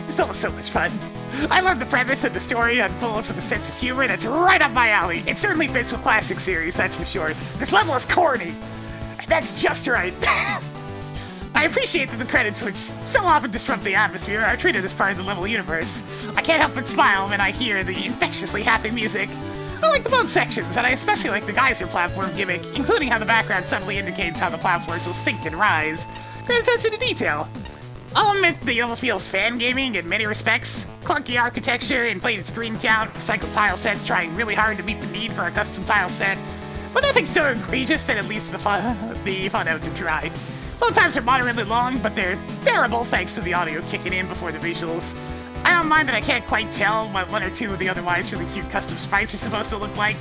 It's almost so much fun. I love the premise and the story unfolds with a sense of humor that's right up my alley. It certainly fits with classic series, that's for sure. This level is corny. And that's just right. I appreciate that the credits, which so often disrupt the atmosphere, are treated as part of the level universe. I can't help but smile when I hear the infectiously happy music. I like the boat sections, and I especially like the geyser platform gimmick, including how the background subtly indicates how the platforms will sink and rise. Great attention to detail. I'll admit the level feels fan-gaming in many respects. Clunky architecture, inflated screen count, recycled tile sets trying really hard to meet the need for a custom tile set. But nothing so egregious that it leaves the fun out to dry. Load times are moderately long, but they're bearable thanks to the audio kicking in before the visuals. I don't mind that I can't quite tell what one or two of the otherwise really cute custom sprites are supposed to look like.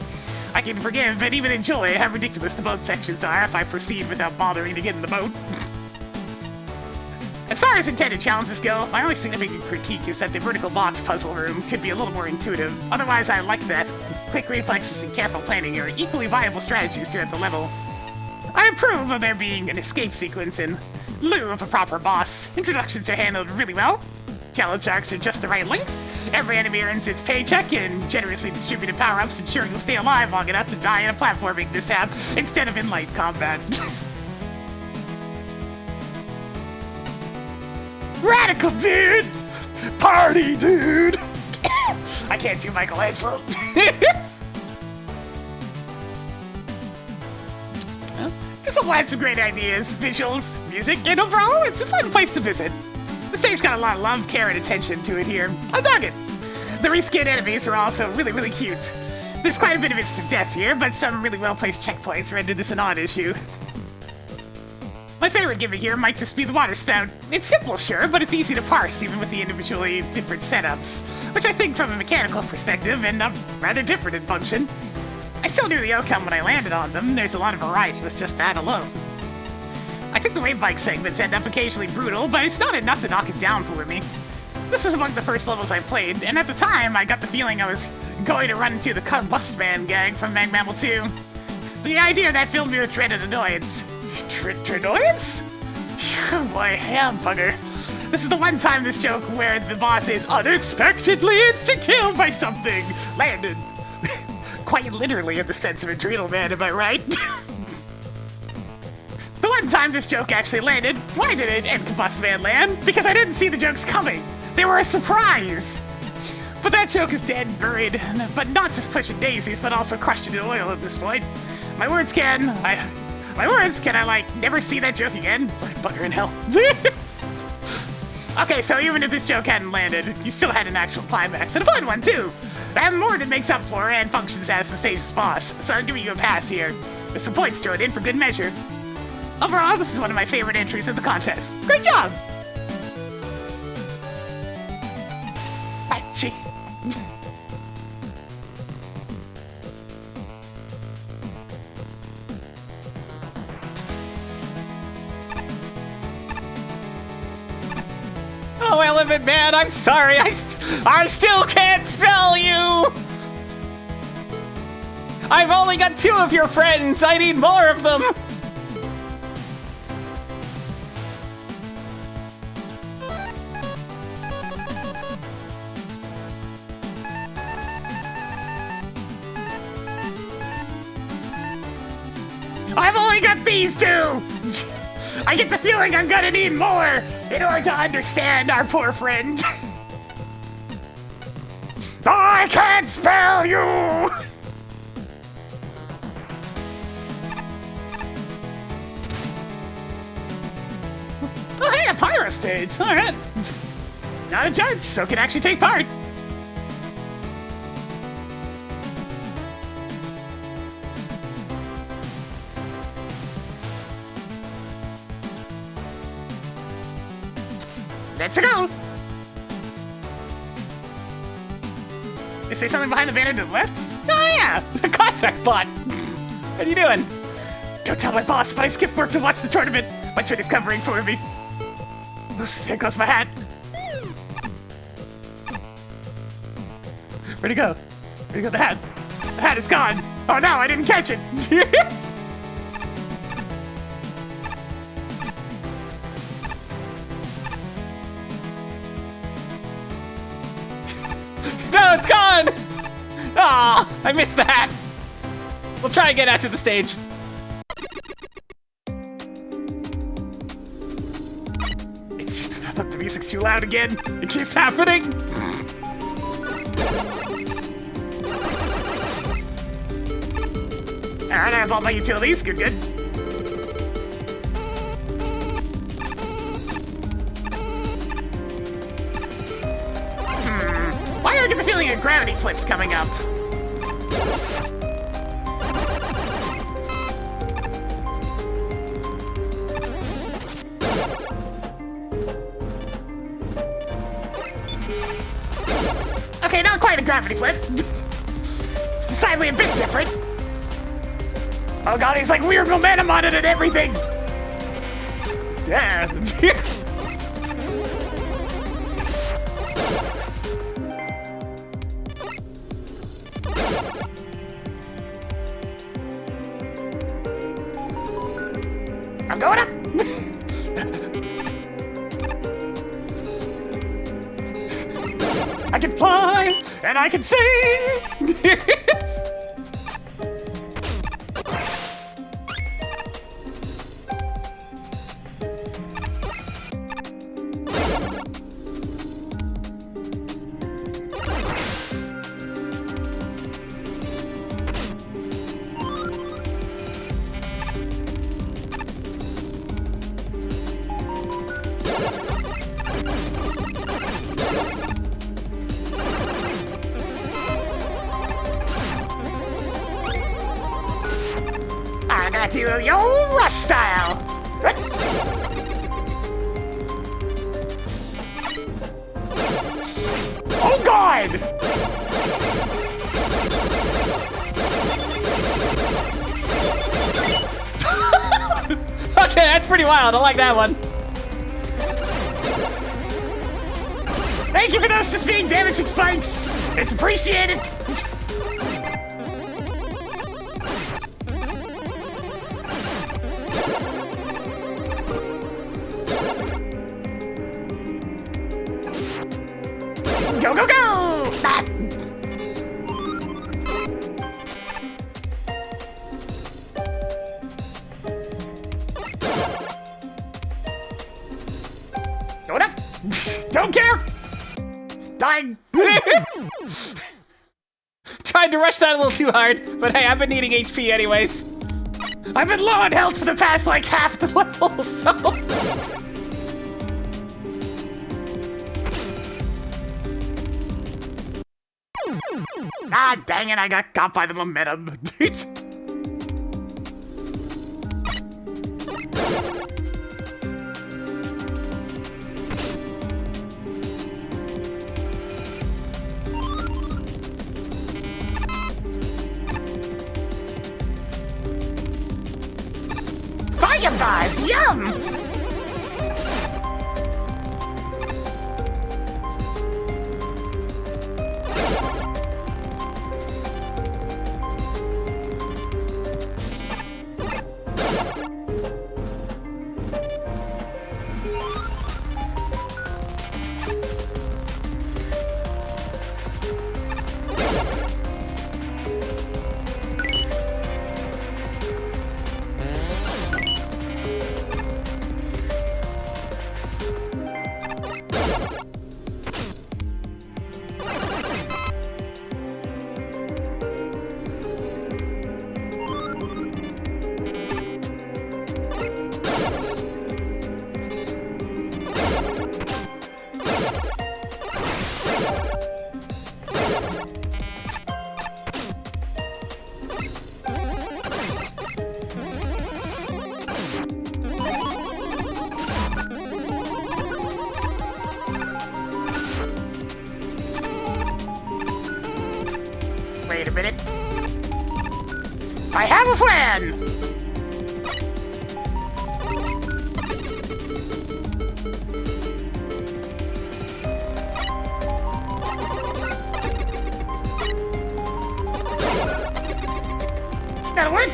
I can forgive and even enjoy how ridiculous the boat sections are if I proceed without bothering to get in the boat. As far as intended challenges go, my only significant critique is that the vertical box puzzle room could be a little more intuitive. Otherwise, I like that quick reflexes and careful planning are equally viable strategies throughout the level. I approve of there being an escape sequence in lieu of a proper boss. Introductions are handled really well. Challenge arcs are just the right length. Every enemy earns its paycheck, and generously distributed power-ups ensure you'll stay alive long enough to die in a platforming mishap instead of in light combat. Radical dude! Party dude! I can't do Michelangelo. This level has some great ideas, visuals, music, and overall, it's a fun place to visit. The stage got a lot of love, care, and attention to it here. I dug it. The reskinned enemies are also really, really cute. There's quite a bit of instant death here, but some really well-placed checkpoints render this an odd issue. My favorite gimmick here might just be the water spout. It's simple, sure, but it's easy to parse even with the individually different setups, which I think from a mechanical perspective end up rather different in function. I still knew the outcome when I landed on them. There's a lot of variety with just that alone. I think the wave bike segments end up occasionally brutal, but it's not enough to knock it down for me. This is among the first levels I played, and at the time I got the feeling I was going to run into the Combust Man gag from MAGMML3. The idea that filled me with dread and annoyance. Annoyance? Boy, hamburger. This is the one time this joke where the boss is unexpectedly insta-killed by something landed. Quite literally in the sense of Adrenal Man, am I right? The one time this joke actually landed, why did it and Combust Man land? Because I didn't see the jokes coming. They were a surprise. But that joke is dead and buried, but not just pushing daisies, but also crushed into oil at this point. My words, can I, like, never see that joke again? What a bugger in hell. Okay, so even if this joke hadn't landed, you still had an actual climax, and a fun one, too. And more than makes up for and functions as the stage's boss, so I'm giving you a pass here. With some points thrown in for good measure. Overall, this is one of my favorite entries in the contest. Great job! Gee.
Oh, Elephant Man, I'm sorry. I still can't spell you. I've only got 2 of your friends. I need more of them.
I've only got these 2! I get the feeling I'm gonna need more in order to understand our poor friend. I can't spell you! Oh, hey, a pyro stage! Alright. not a judge, so can actually take part. Let's go! Is there something behind the banner to the left?
Oh yeah, the Cossack bot. What are you doing?
Don't tell my boss if I skip work to watch the tournament. My twin is covering for me. Oops, there goes my hat. Where'd it go? Where'd it go, the hat? The hat is gone. Oh no, I didn't catch it.
No, it's gone! Aw, I missed the hat. We'll try and get out to the stage.
The music's too loud again. It keeps happening. Alright, I have all my utilities. Good, good. Why do I get the feeling a gravity flip's coming up? Okay, not quite a gravity flip. It's decidedly a bit different. Oh god, he's like weird momentum on it and everything. Yeah. I'm going up. I can fly and I can sing. I got you, your rush style. Oh god!
Okay, that's pretty wild. I like that one.
Thank you for those just being damaging spikes. It's appreciated. Go, go, go! Ah. Going up! Don't care! Dying!
Tried to rush that a little too hard, but hey, I've been needing HP anyways.
I've been low on health for the past, like, half the level, so... Ah, dang it, I got caught by the momentum. Fire bars, yum! Wait a minute. I have a plan! That'll work!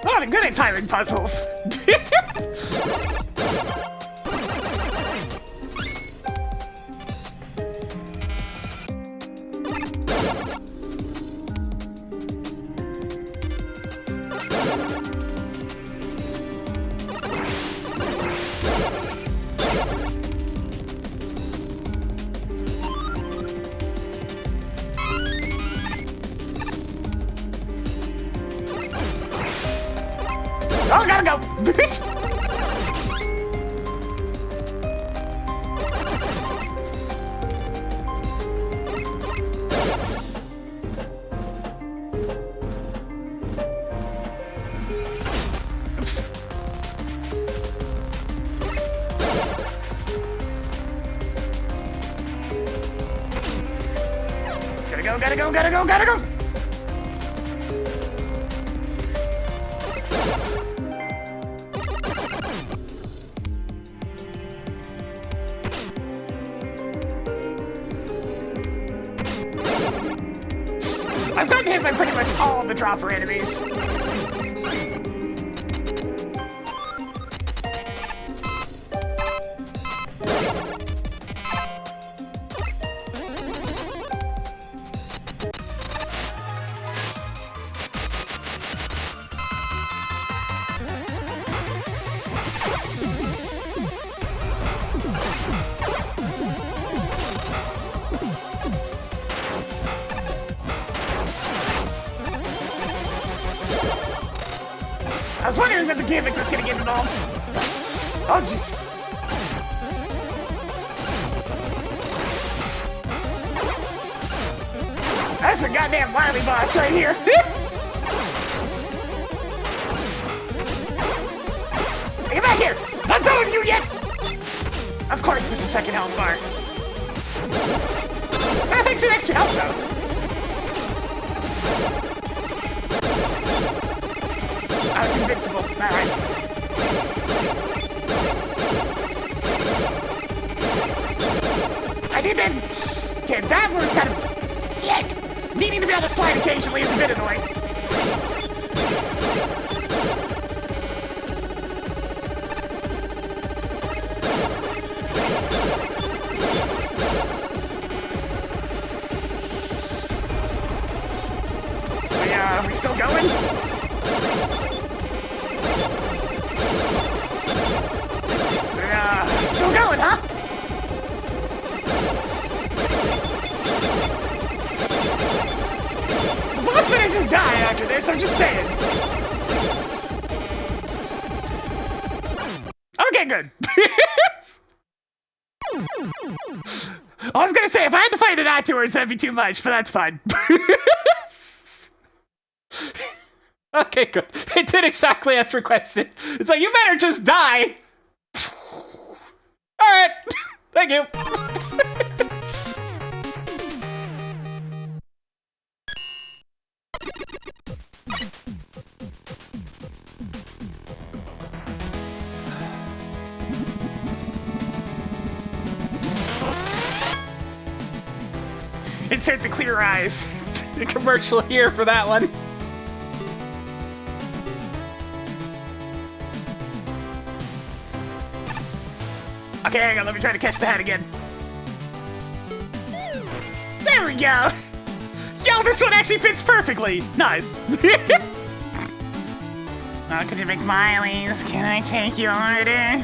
Oh, I'm good at timing puzzles. Oh, gotta go! Gotta go! I've gotten hit by pretty much all the dropper enemies. I was wondering when the gimmick was gonna get involved. Oh, jeez. That's a goddamn wily boss right here. Get back here! Not done with you yet! Of course, this is second health bar. Ah, thanks for the extra health, though. I was invincible. Alright. I did that. Okay, that was kind of. Yuck! Needing to be able to slide occasionally is a bit annoying. Are we still going? Still going, huh? The boss better just die after this, I'm just saying. Okay, good. I was gonna say, if I had to fight it afterwards, that'd be too much, but that's fine.
Okay, good. It did exactly as requested. It's like, you better just die. Alright. Thank you.
Insert the clear eyes.
The commercial here for that one.
Okay, hang on, let me try to catch the hat again. There we go! Yo, this one actually fits perfectly! Nice! Welcome to McMiley's. Can I take your order?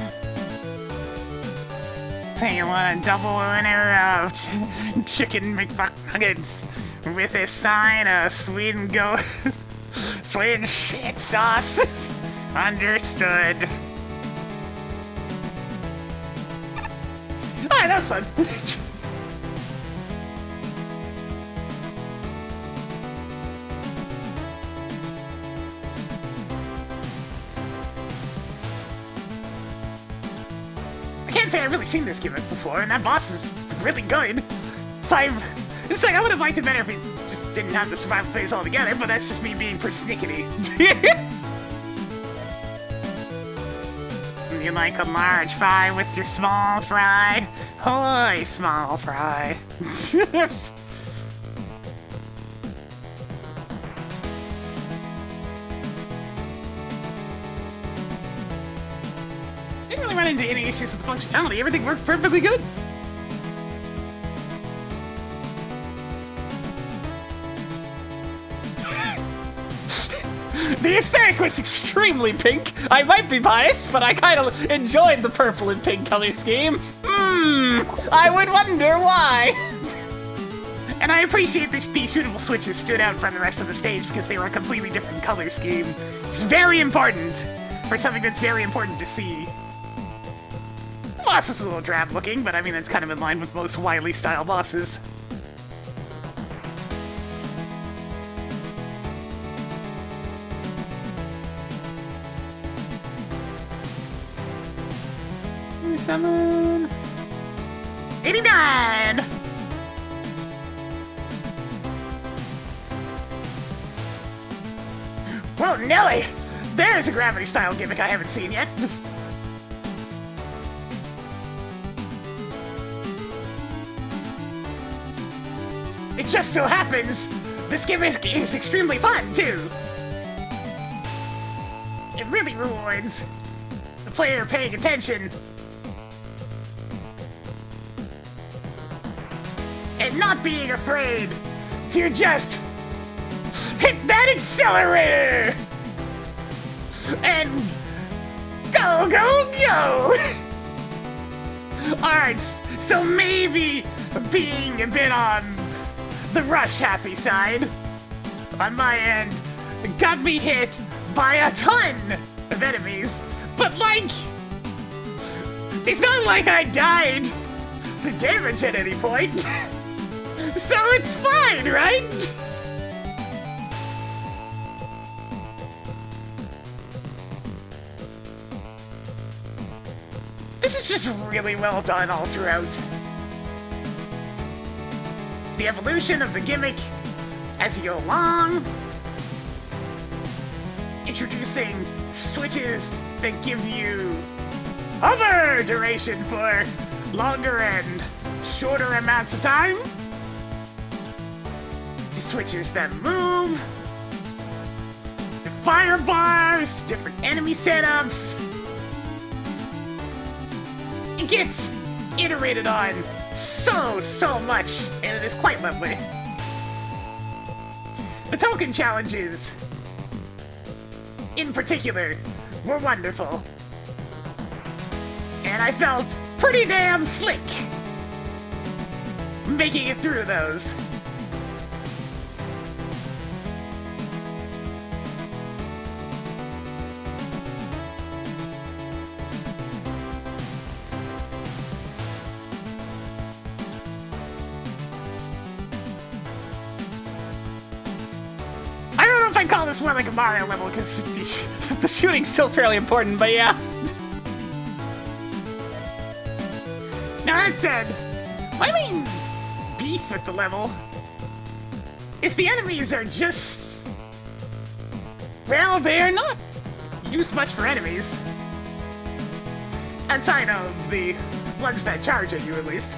Say you want a double order of chicken McNuggets with a side of sweet and shit sauce. Understood. Alright, that was fun. I can't say I've really seen this gimmick before, and that boss is really good. So it's like I would have liked it better if he just didn't have the survival phase altogether, but that's just me being persnickety. You like a large fry with your small fry? Hoy, small fry. Didn't really run into any issues with the functionality. Everything worked perfectly good.
The aesthetic was extremely pink. I might be biased, but I kind of enjoyed the purple and pink color scheme. I would wonder why.
And I appreciate the shootable switches stood out from the rest of the stage because they were a completely different color scheme. It's very important for something that's very important to see. The boss was a little drab looking, but I mean, that's kind of in line with most Wily style bosses.
Someone.
89! Whoa, Nelly! There's a gravity-style gimmick I haven't seen yet. It just so happens this gimmick is extremely fun, too. It really rewards the player paying attention and not being afraid to just hit that accelerator and go, go, go! Alright, so maybe being a bit on the rush happy side on my end got me hit by a ton of enemies, but like, it's not like I died to damage at any point. So it's fine, right? This is just really well done all throughout. The evolution of the gimmick as you go along. Introducing switches that give you other duration for longer and shorter amounts of time. Switches that move, the fire bars, different enemy setups. It gets iterated on so much, and it is quite lovely. The token challenges, in particular, were wonderful. And I felt pretty damn slick making it through those. I call this more like a Mario level because
The shooting's still fairly important, but yeah.
now that said, my main beef with the level is the enemies are just, well, they're not used much for enemies outside of the ones that charge at you, at least.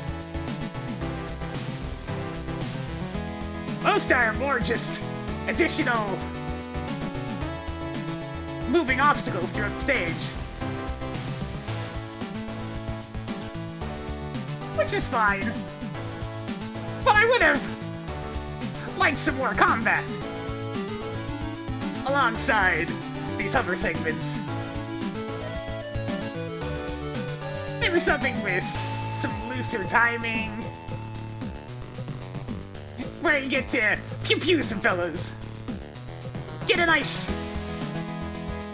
Most are more just additional moving obstacles throughout the stage. Which is fine. But I would have liked some more combat alongside these other segments. Maybe something with some looser timing, where you get to pew pew some fellas. Get a nice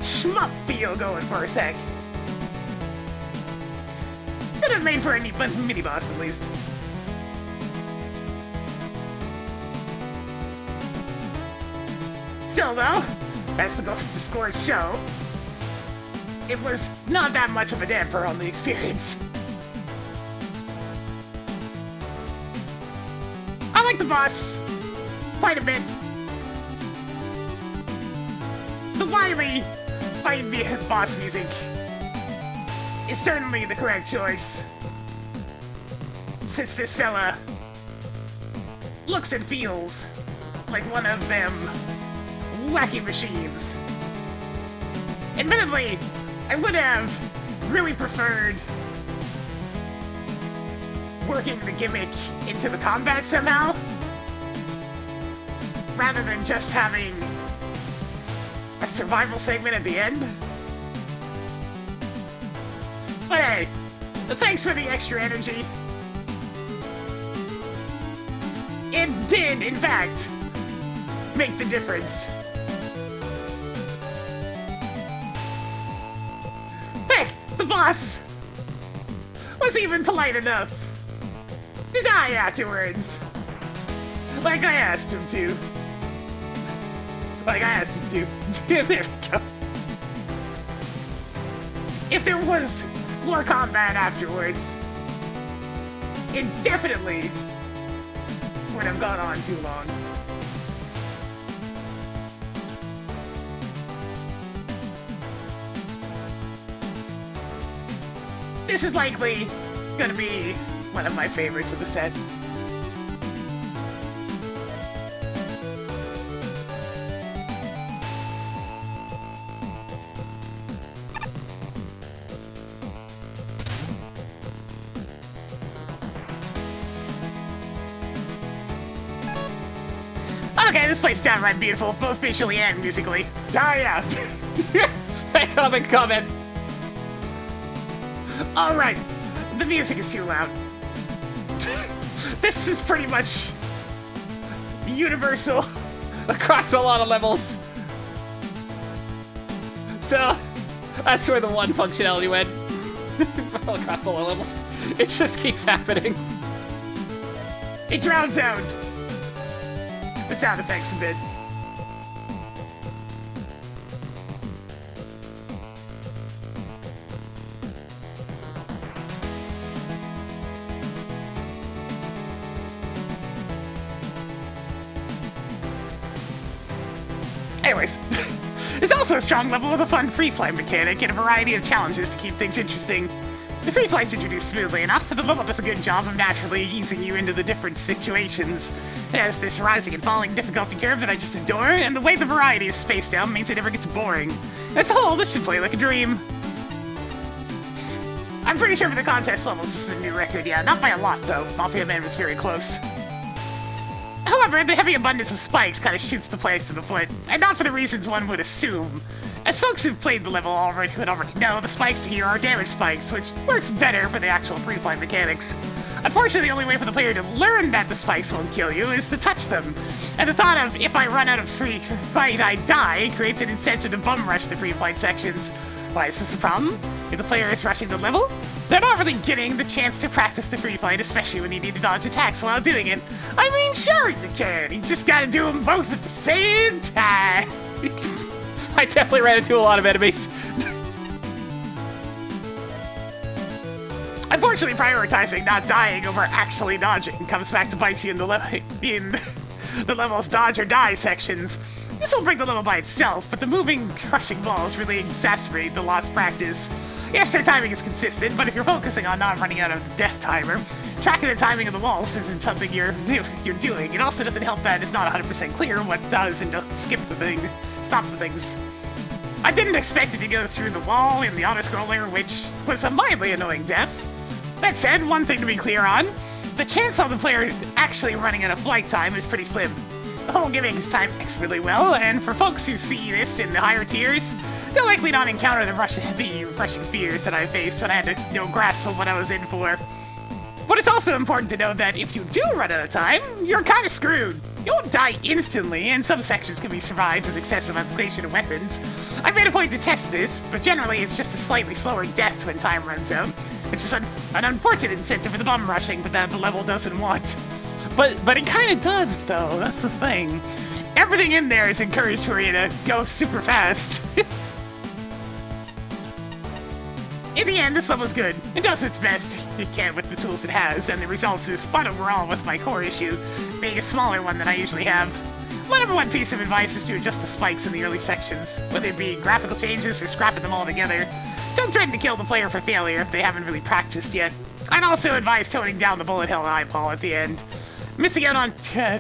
shmup feel going for a sec. Could have made for a neat mini boss at least. Still though, as the scores show, it was not that much of a damper on the experience. I like the boss quite a bit. The wily boss music is certainly the correct choice, since this fella looks and feels like one of them wacky machines. Admittedly, I would have really preferred working the gimmick into the combat somehow, rather than just having a survival segment at the end. But hey, thanks for the extra energy. It did, in fact, make the difference. Heck, the boss was even polite enough to die afterwards. Like I asked him to. Like I asked him to. There we go. If there was more combat afterwards, it definitely would have gone on too long. This is likely gonna be one of my favorites of the set. Okay, this place is downright beautiful, both visually and musically. Oh yeah. comment. Alright, the music is too loud. This is pretty much universal across a lot of levels. So, that's where the one functionality went. Across a lot of levels. It just keeps happening. It drowns out the sound effects a bit. Anyways, there's also a strong level with a fun free flight mechanic and a variety of challenges to keep things interesting. The free flight's introduced smoothly enough, and the level does a good job of naturally easing you into the different situations. It has this rising and falling difficulty curve that I just adore, and the way the variety is spaced out means it never gets boring. As a whole, this should play like a dream. I'm pretty sure for the contest levels this is a new record, yeah, not by a lot though. Mafia Man was very close. However, the heavy abundance of spikes kind of shoots the players to the foot, and not for the reasons one would assume. As folks who've played the level would already know, the spikes here are damage spikes, which works better for the actual free flight mechanics. Unfortunately, the only way for the player to learn that the spikes won't kill you is to touch them. And the thought of, if I run out of free flight, I die, creates an incentive to bum rush the free flight sections. Why is this a problem? If the player is rushing the level, they're not really getting the chance to practice the free flight, especially when you need to dodge attacks while doing it. I mean, sure you can, you just gotta do them both at the same time. I definitely ran into a lot of enemies. Unfortunately, prioritizing not dying over actually dodging comes back to bite you in the level's dodge or die sections. This will break the level by itself, but the moving, crushing balls really exacerbate the lost practice. Yes, their timing is consistent, but if you're focusing on not running out of the death timer, tracking the timing of the walls isn't something you're doing. It also doesn't help that it's not 100% clear what does and doesn't stop the things. I didn't expect it to go through the wall in the auto-scroller, which was a mildly annoying death. That said, one thing to be clear on, the chance of the player actually running out of flight time is pretty slim. The whole gimmick is timed expertly well, and for folks who see this in the higher tiers, they'll likely not encounter the rushing fears that I faced when I had to, grasp of what I was in for. But it's also important to note that if you do run out of time, you're kind of screwed. You won't die instantly, and some sections can be survived with excessive application of weapons. I've made a point to test this, but generally it's just a slightly slower death when time runs out, which is an unfortunate incentive for the bum rushing, but that the level doesn't want. But it kind of does, though. That's the thing. Everything in there is encouraged for you to go super fast. In the end, this level's good. It does its best it can with the tools it has, and the result is fun overall with my core issue being a smaller one than I usually have. My number one piece of advice is to adjust the spikes in the early sections, whether it be graphical changes or scrapping them all together. Don't threaten to kill the player for failure if they haven't really practiced yet. I'd also advise toning down the bullet hell eyeball at the end. Missing out on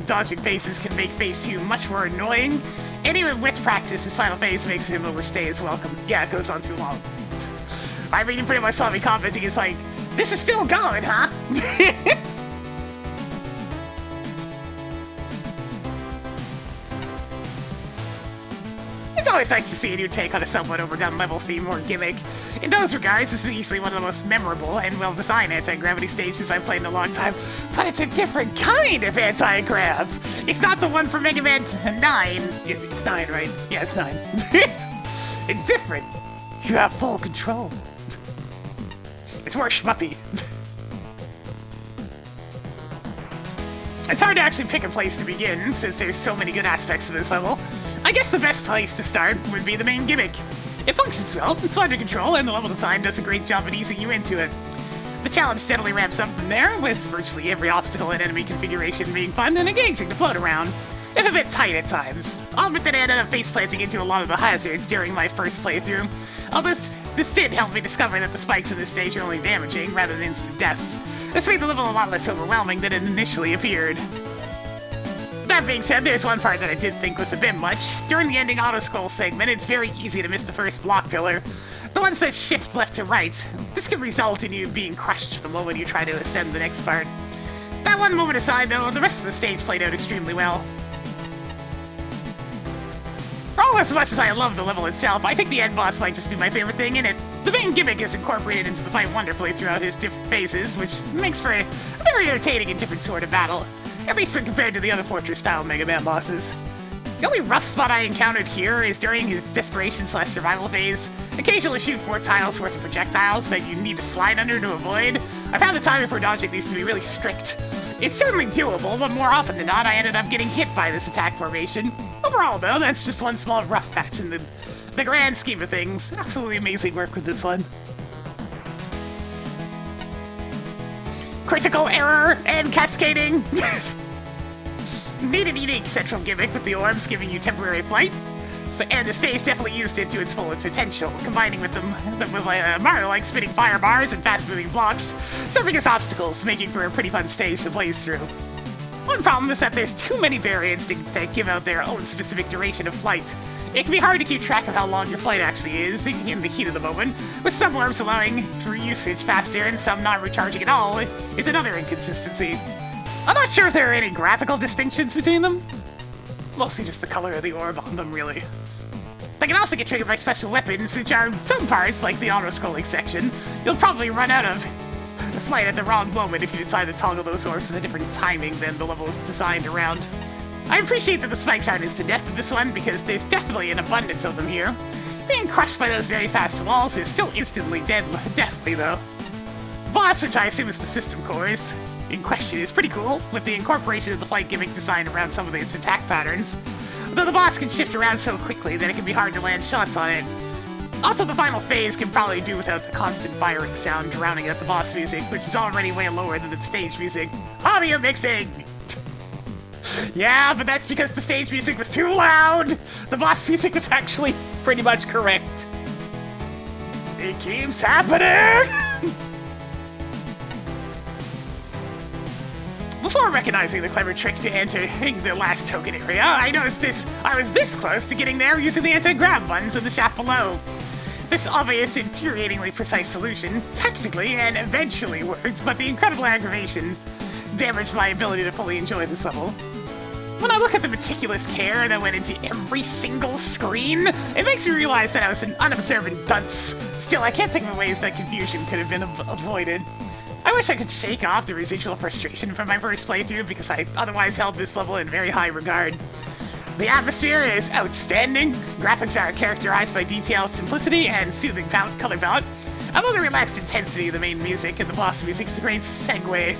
dodging faces can make phase 2 much more annoying, and even with practice, this final phase makes him overstay his welcome. Yeah, it goes on too long. I mean, you pretty much saw me commenting, it's like, this is still going, huh? It's always nice to see a new take on a somewhat overdone level theme or gimmick. In those regards, this is easily one of the most memorable and well-designed anti-gravity stages I've played in a long time, but it's a different kind of anti-grav. It's not the one from Mega Man 9. It's 9, right? Yeah, it's 9. It's different. You have full control. It's more schmuppy. It's hard to actually pick a place to begin, since there's so many good aspects to this level. I guess the best place to start would be the main gimmick. It functions well, it's under control, and the level design does a great job at easing you into it. The challenge steadily ramps up from there, with virtually every obstacle and enemy configuration being fun and engaging to float around, if a bit tight at times. I'll admit that I ended up face-planting into a lot of the hazards during my first playthrough, although this did help me discover that the spikes in this stage are only damaging rather than instant death. This made the level a lot less overwhelming than it initially appeared. That being said, there's one part that I did think was a bit much. During the ending auto-scroll segment, it's very easy to miss the first block pillar, the ones that shift left to right. This can result in you being crushed the moment you try to ascend the next part. That one moment aside, though, the rest of the stage played out extremely well. For all as much as I love the level itself, I think the end boss might just be my favorite thing in it. The main gimmick is incorporated into the fight wonderfully throughout his different phases, which makes for a very entertaining and different sort of battle, at least when compared to the other Fortress-style Mega Man bosses. The only rough spot I encountered here is during his desperation/survival phase. Occasionally shoot 4 tiles worth of projectiles that you need to slide under to avoid. I found the timing for dodging these to be really strict. It's certainly doable, but more often than not, I ended up getting hit by this attack formation. Overall, though, that's just one small rough patch in the grand scheme of things. Absolutely amazing work with this one. Critical error and cascading. Neat and unique central gimmick with the orbs giving you temporary flight. And the stage definitely used it to its full potential, combining with them with Mario-like spinning fire bars and fast-moving blocks, serving as obstacles, making for a pretty fun stage to blaze through. One problem is that there's too many variants that give out their own specific duration of flight. It can be hard to keep track of how long your flight actually is in the heat of the moment, with some orbs allowing for usage faster and some not recharging at all is another inconsistency. I'm not sure if there are any graphical distinctions between them. Mostly just the color of the orb on them, really. They can also get triggered by special weapons, which are some parts, like the auto-scrolling section. You'll probably run out of the flight at the wrong moment if you decide to toggle those orbs with a different timing than the level is designed around. I appreciate that the spikes aren't instant death in this one, because there's definitely an abundance of them here. Being crushed by those very fast walls is still instantly deathly, though. The boss, which I assume is the system cores in question, is pretty cool, with the incorporation of the flight gimmick designed around some of its attack patterns. Though the boss can shift around so quickly that it can be hard to land shots on it. Also, the final phase can probably do without the constant firing sound drowning out the boss music, which is already way lower than the stage music. Audio mixing! Yeah, but that's because the stage music was too loud! The boss music was actually pretty much correct. It keeps happening! Before recognizing the clever trick to entering the last token area, I noticed I was this close to getting there using the anti-grab buttons in the shaft below. This obvious, infuriatingly precise solution technically and eventually worked, but the incredible aggravation damaged my ability to fully enjoy this level. When I look at the meticulous care that went into every single screen, it makes me realize that I was an unobservant dunce. Still, I can't think of ways that confusion could have been avoided. I wish I could shake off the residual frustration from my first playthrough because I otherwise held this level in very high regard. The atmosphere is outstanding, graphics are characterized by detail, simplicity, and soothing color palette. Although the relaxed intensity of the main music and the boss music is a great segue.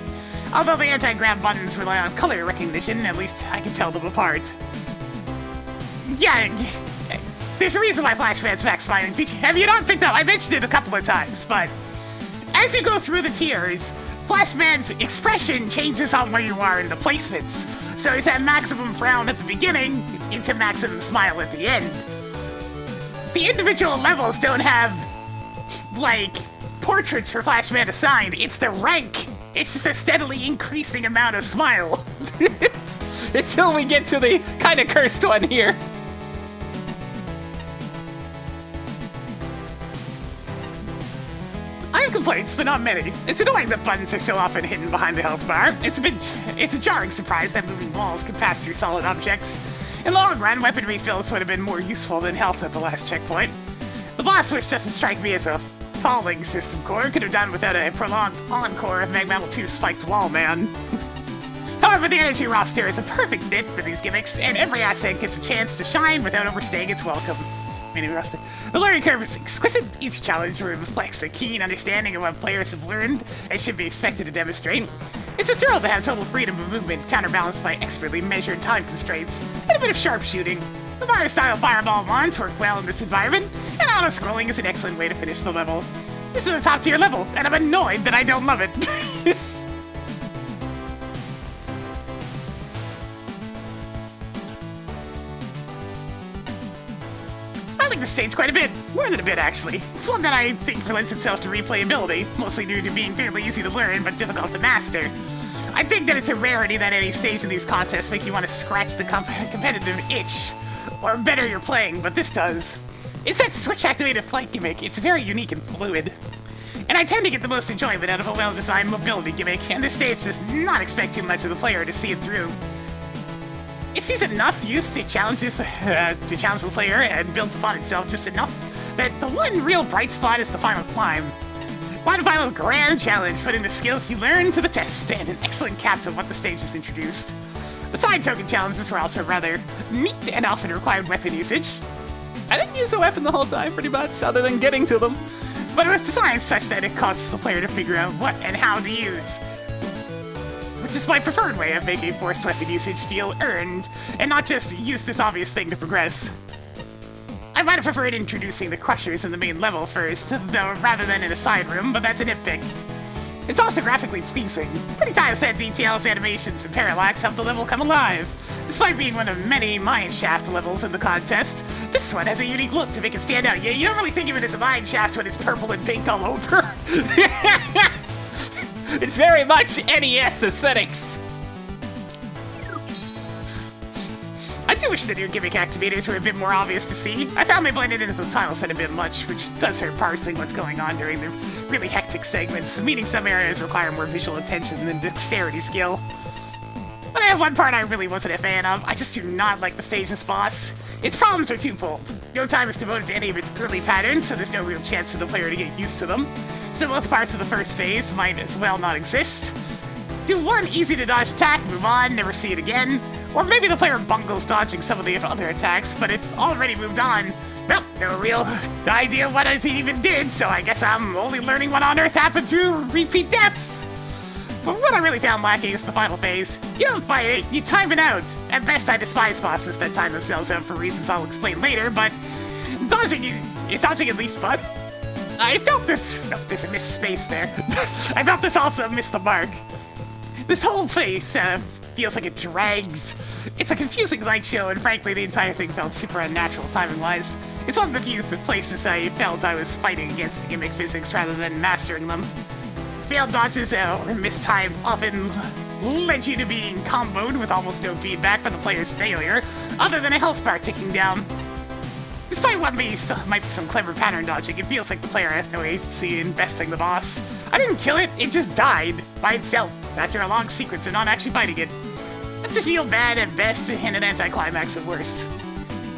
Although the anti-grav buttons rely on color recognition, at least I can tell them apart. Yeah, there's a reason why Flash fans back smiling. Have you not picked up? I mentioned it a couple of times, but as you go through the tiers, Flashman's expression changes on where you are in the placements. So he's at maximum frown at the beginning into maximum smile at the end. The individual levels don't have, like, portraits for Flashman assigned. It's the rank. It's just a steadily increasing amount of smile.
Until we get to the kind of cursed one here.
I have complaints, but not many. It's annoying that buttons are so often hidden behind the health bar. It's a jarring surprise that moving walls can pass through solid objects. In the long run, weapon refills would have been more useful than health at the last checkpoint. The boss, which doesn't strike me as a falling system core, could have done without a prolonged encore of MAGMML3 spiked wall man. However, the energy roster is a perfect fit for these gimmicks, and every asset gets a chance to shine without overstaying its welcome. Roster. The learning curve is exquisite. Each challenge reflects a keen understanding of what players have learned and should be expected to demonstrate. It's a thrill to have total freedom of movement counterbalanced by expertly measured time constraints and a bit of sharpshooting. The Mario-style fireball wands work well in this environment, and auto-scrolling is an excellent way to finish the level. This is a top-tier level, and I'm annoyed that I don't love it. I like this stage quite a bit. More than a bit, actually. It's one that I think lends itself to replayability, mostly due to being fairly easy to learn but difficult to master. I think that it's a rarity that any stage in these contests make you want to scratch the competitive itch, or better you're playing, but this does. It's that switch-activated flight gimmick. It's very unique and fluid. And I tend to get the most enjoyment out of a well-designed mobility gimmick, and this stage does not expect too much of the player to see it through. It sees enough use to challenge the player and builds upon itself just enough that the one real bright spot is the final climb. One final grand challenge, putting the skills you learn to the test, and an excellent cap to what the stage has introduced. The side token challenges were also rather neat and often required weapon usage. I didn't use the weapon the whole time, pretty much, other than getting to them. But it was designed such that it causes the player to figure out what and how to use, which is my preferred way of making forced weapon usage feel earned, and not just use this obvious thing to progress. I might have preferred introducing the crushers in the main level first, though rather than in a side room, but that's a nitpick. It's also graphically pleasing. Pretty tile-set details, animations, and parallax help the level come alive. Despite being one of many mine shaft levels in the contest, this one has a unique look to make it stand out. Yeah, you don't really think of it as a mine shaft when it's purple and pink all over.
It's very much NES aesthetics.
I do wish the new gimmick activators were a bit more obvious to see. I found they blended into the tile set a bit much, which does hurt parsing what's going on during the really hectic segments, meaning some areas require more visual attention than dexterity skill. But I have one part I really wasn't a fan of. I just do not like the stage's boss. Its problems are twofold. No time is devoted to any of its early patterns, so there's no real chance for the player to get used to them. So both parts of the first phase might as well not exist. Do one easy-to-dodge attack, move on, never see it again. Or maybe the player bungles dodging some of the other attacks, but it's already moved on. Well, no real idea what it even did, so I guess I'm only learning what on earth happened through repeat deaths. But what I really found lacking is the final phase. You don't fight it, you time it out. At best, I despise bosses that time themselves out for reasons I'll explain later, but dodging is dodging at least fun. I felt this... Oh, there's a missed space there. I felt this also missed the mark. This whole phase feels like it drags. It's a confusing light show, and frankly, the entire thing felt super unnatural timing-wise. It's one of the few places I felt I was fighting against the gimmick physics rather than mastering them. Failed dodges or missed time often led you to being comboed with almost no feedback from the player's failure, other than a health bar ticking down. Despite what might be some clever pattern dodging, it feels like the player has no agency in besting the boss. I didn't kill it, it just died by itself after a long sequence of not actually fighting it. That's a feel bad at best and an anticlimax at worst.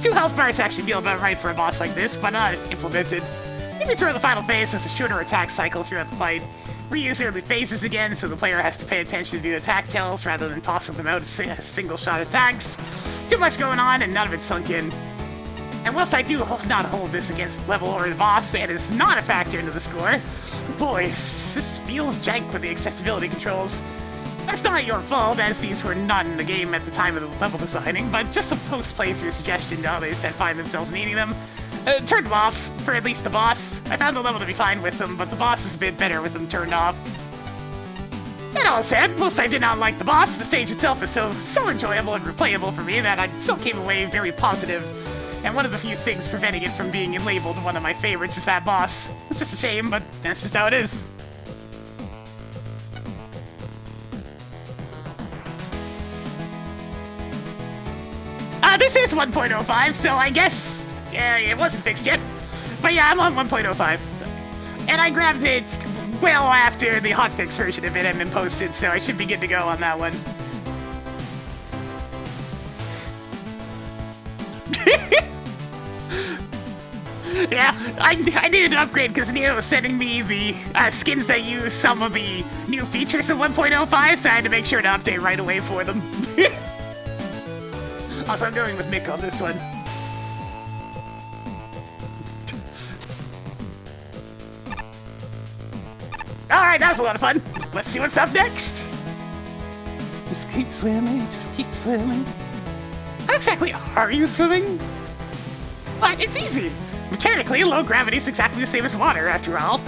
2 health bars actually feel about right for a boss like this, but not as implemented. Maybe throw the final phase as a shorter attack cycle throughout the fight. Reuse early phases again, so the player has to pay attention to the attack tails rather than tossing them out as single-shot attacks. Too much going on and none of it sunk in. And whilst I do not hold this against level or the boss, and is not a factor into the score, boy, this feels jank with the accessibility controls. That's not your fault, as these were not in the game at the time of the level designing, but just a post-playthrough suggestion to others that find themselves needing them. Turn them off, for at least the boss. I found the level to be fine with them, but the boss is a bit better with them turned off. That all said, whilst I did not like the boss, the stage itself is so enjoyable and replayable for me that I still came away very positive. And one of the few things preventing it from being labeled one of my favorites is that boss. It's just a shame, but that's just how it is. This is 1.05, so I guess it wasn't fixed yet. But yeah, I'm on 1.05. And I grabbed it well after the hotfix version of it had been posted, so I should be good to go on that one. Yeah, I needed an upgrade because Neo was sending me the skins that use some of the new features of 1.05, so I had to make sure to update right away for them. Also, I'm going with Mick on this one. Alright, that was a lot of fun. Let's see what's up next. Just keep swimming, just keep swimming. How exactly are you swimming? But it's easy. Mechanically, low gravity is exactly the same as water, after all.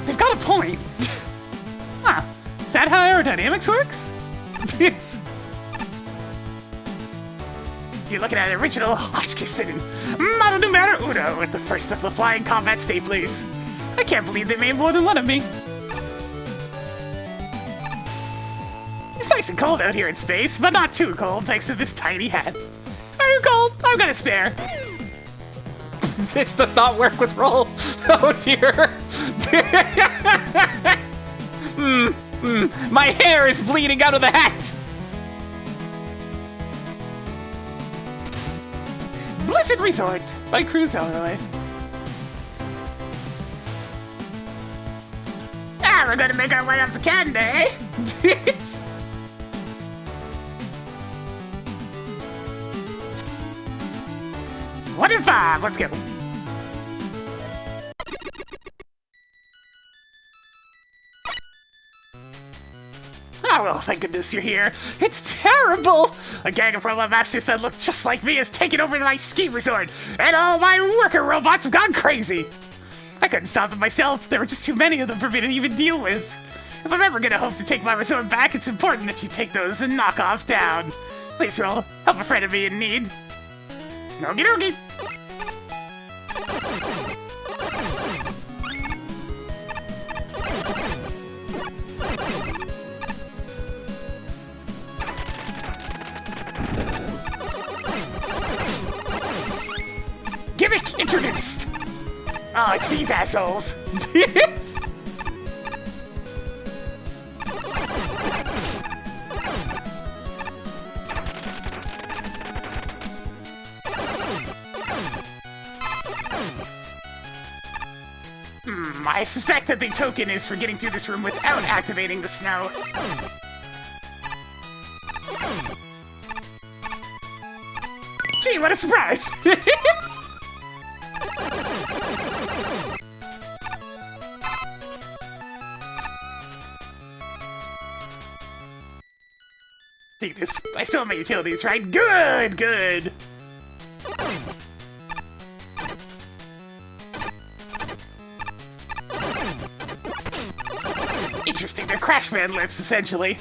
They've got a point. Huh. Is that how aerodynamics works? You're looking at the original Hodgkinson Model Numero Uno with the first of the flying combat staplers. I can't believe they made more than one of me. It's nice and cold out here in space, but not too cold thanks to this tiny hat. Are you cold? I've got a spare.
This does not work with roll. Oh dear. My hair is bleeding out of the hat.
Blizzard Resort by Cruz Elroy. We're gonna make our way up to Canada, eh? One in 5, let's go. Oh, well, thank goodness you're here. It's terrible! A gang of robot masters that look just like me has taken over my ski resort, and all my worker robots have gone crazy. I couldn't stop them myself. There were just too many of them for me to even deal with. If I'm ever gonna hope to take my resort back, it's important that you take those knockoffs down. Please roll. Help a friend of me in need. Okie dokie. Gimmick introduced! Oh, it's these assholes. I suspect that the token is for getting through this room without activating the snow. Gee, what a surprise! See this? I still have my utilities, right? Good, good. Interesting, they're crash band lips, essentially.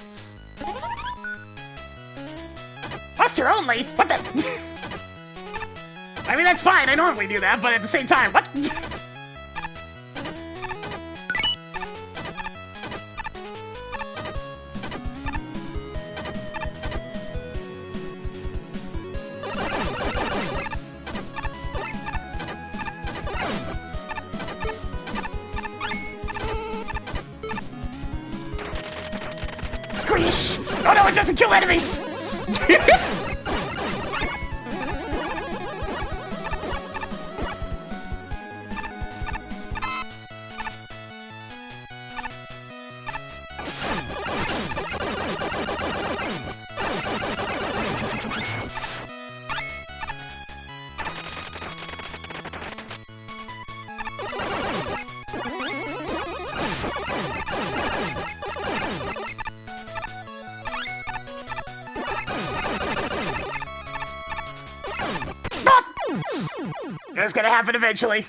Buster only? What the? I mean, that's fine, I normally do that, but at the same time, what? That doesn't kill enemies! It's gonna happen eventually.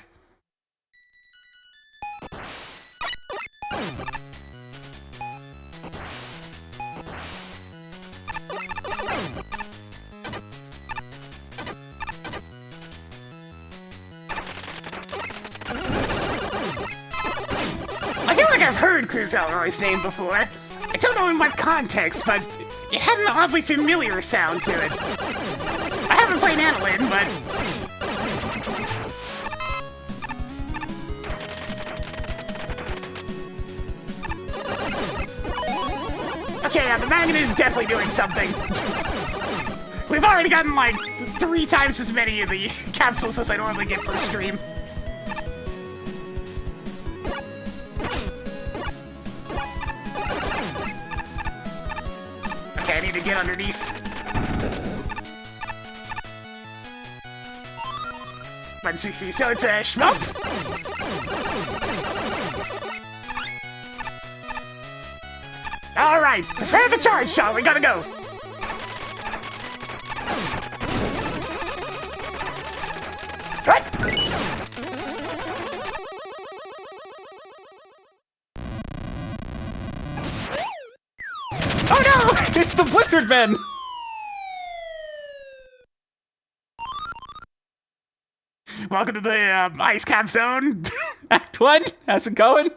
I feel like I've heard Cruz Elroy's name before. I don't know in what context, but it had an oddly familiar sound to it. I haven't played Annalyn, but... Okay, yeah, the magnet is definitely doing something. We've already gotten like 3 times as many of the capsules as I normally get per stream. Okay, I need to get underneath. Let's see, so it's a shmup. Alright, prepare the charge shot, we gotta go! What? Oh no!
It's the Blizzard Men!
Welcome to the ice cap zone.
Act 1, how's it going?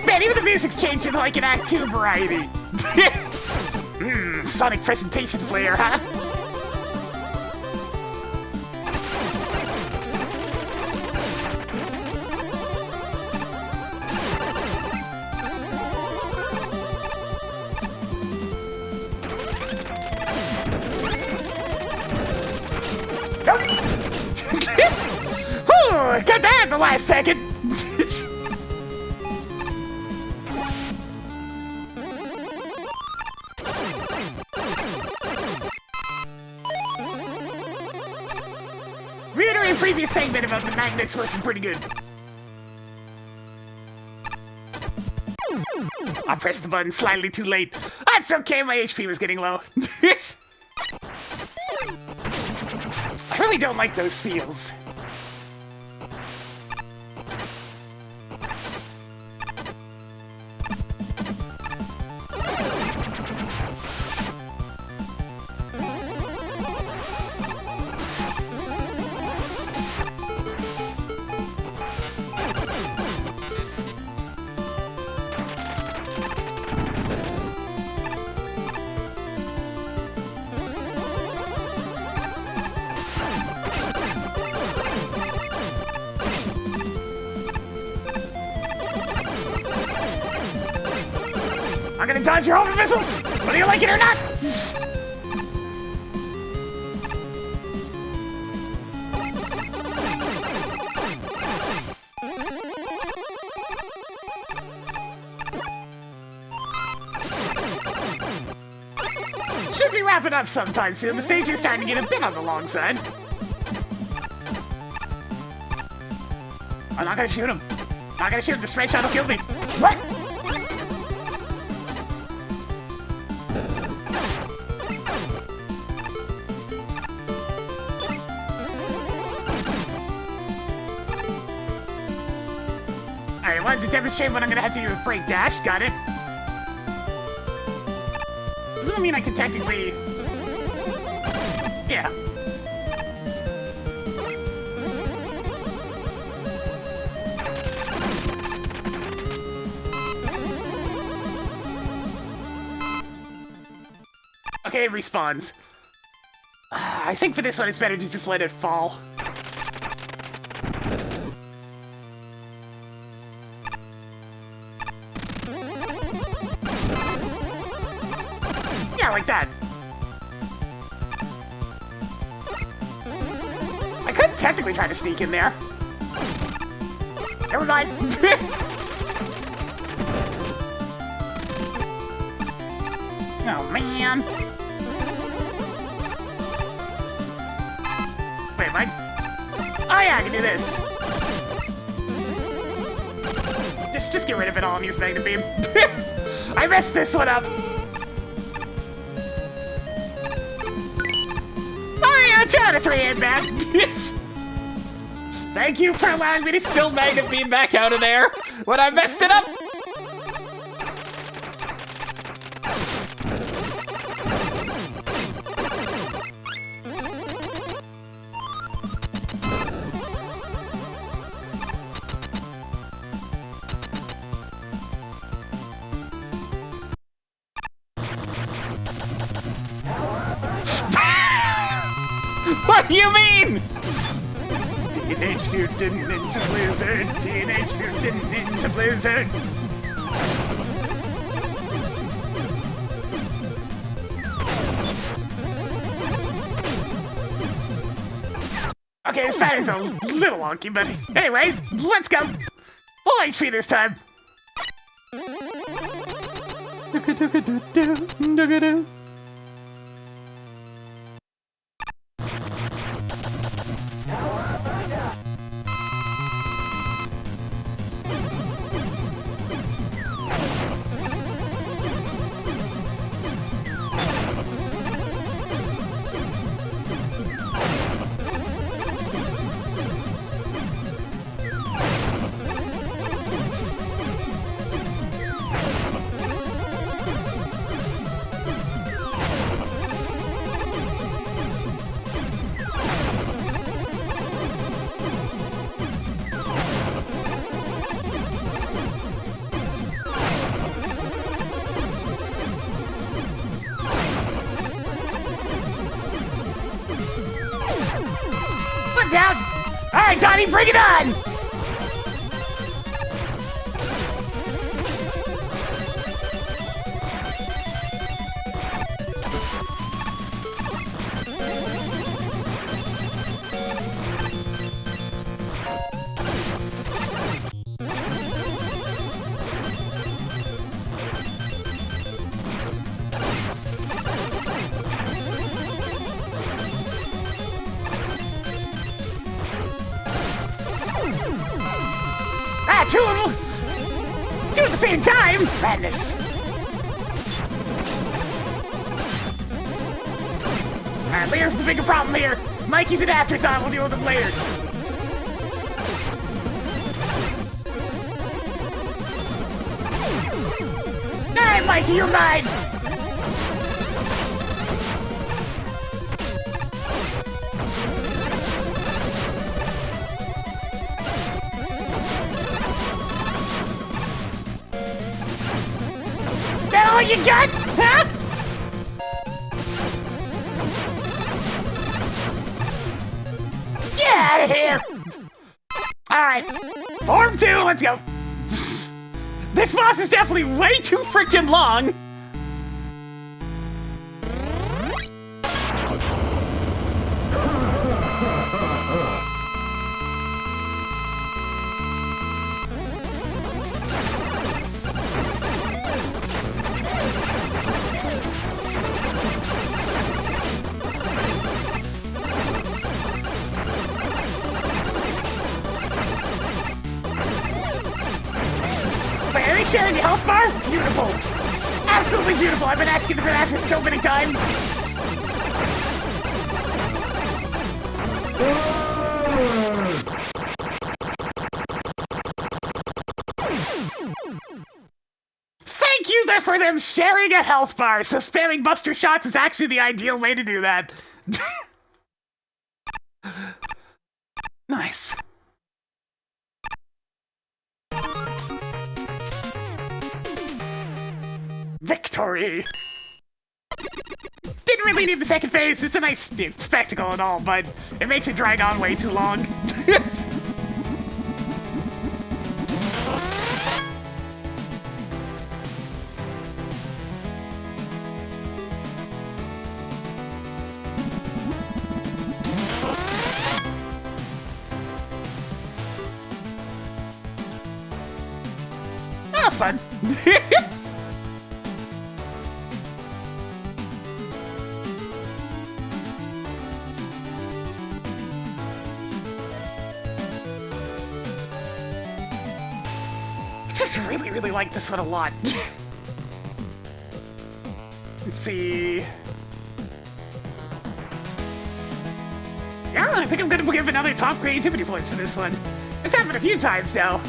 Man, even the music's changed to like an Act 2 variety. Sonic presentation player, huh? Whew, got that at the last second. Reiterating previous segment about the magnets working pretty good. I pressed the button slightly too late. That's okay, my HP was getting low. I really don't like those seals. I'm gonna dodge your hover missiles, whether you like it or not! Should be wrapping up sometime soon. The stage is starting to get a bit on the long side. I'm not gonna shoot him. Not gonna shoot him. The spray shot will kill me. What? Alright, I wanted to demonstrate what I'm gonna have to do with break dash. Got it. doesn't mean I can technically... Yeah. Okay, it respawns. I think for this one it's better to just let it fall. Yeah, like that. I could technically try to sneak in there. Never mind. Oh, man. Wait, am I... Oh, yeah, I can do this. Just get rid of it all and use Magnet Beam. I messed this one up. Oh, yeah, try to 3-hit back. Thank you for allowing me to
Still Magnet Beam back out of there when I messed it up. What do you mean?
Teenage Mutant Ninja Blizzard. Teenage Mutant Ninja Blizzard. Okay, this pattern's a little wonky, but anyways, let's go. Full HP this time. Down! Alright, Donnie, bring it on! Ah, two of them! Two at the same time! Madness! Alright, Lear's the bigger problem here. Mikey's an afterthought, we'll deal with him later. Alright, Mikey, you're mine! That all you got? Huh? Get out of here! Alright, Form 2, let's go! This boss is definitely way too freaking long! Wait, are they sharing the health bar? Beautiful. Absolutely beautiful. I've been asking for that for so many times. Thank you there for for them sharing a health bar, so spamming Buster Shots is actually the ideal way to do that. Nice. Victory! Didn't really need the second phase. It's a nice spectacle and all, but it makes it drag on way too long. That was fun. I just really like this one a lot. Let's see. Yeah, I think I'm gonna give another top creativity points for this one. It's happened a few times now.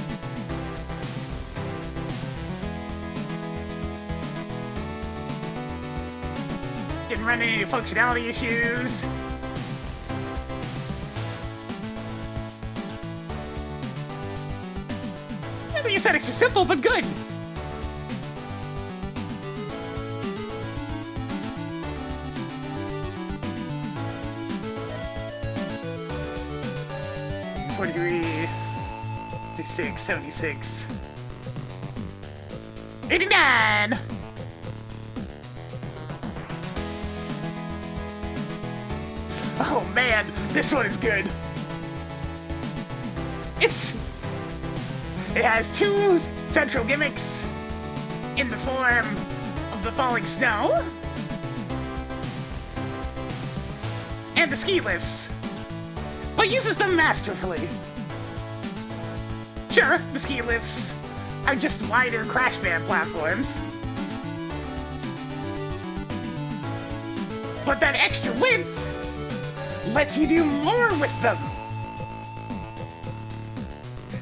Didn't run into any functionality issues. The aesthetics are simple, but good. $43, 66, 76, 89. Oh man, this one is good. It has two central gimmicks in the form of the falling snow and the ski lifts, but uses them masterfully. Sure, the ski lifts are just wider Crash Band platforms, but that extra width lets you do more with them.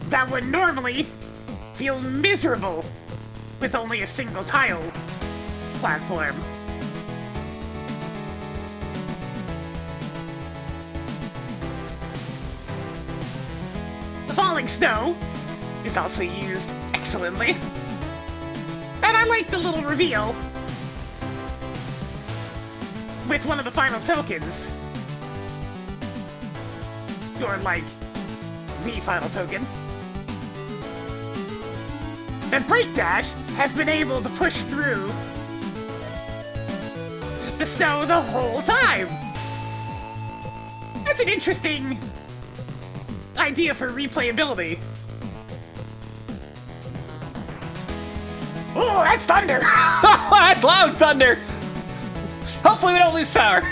That would normally feel miserable with only a single tile platform. The falling snow is also used excellently. And I like the little reveal with one of the final tokens. Or like, the final token. That Break Dash has been able to push through the snow the whole time. That's an interesting idea for replayability. Oh, that's thunder!
That's loud thunder! Hopefully we don't lose power.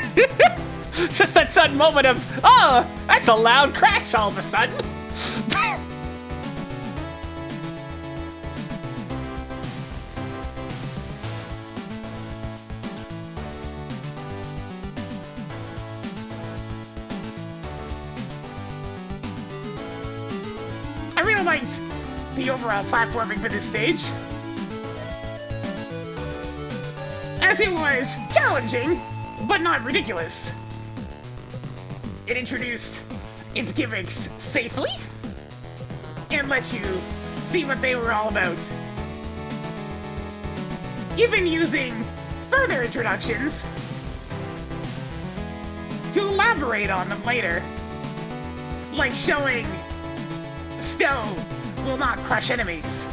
Just that sudden moment of, oh, that's a loud crash all of a sudden.
I really liked the overall platforming for this stage, as it was challenging, but not ridiculous. It introduced its gimmicks safely, and let you see what they were all about. Even using further introductions to elaborate on them later, like showing snow will not crush enemies.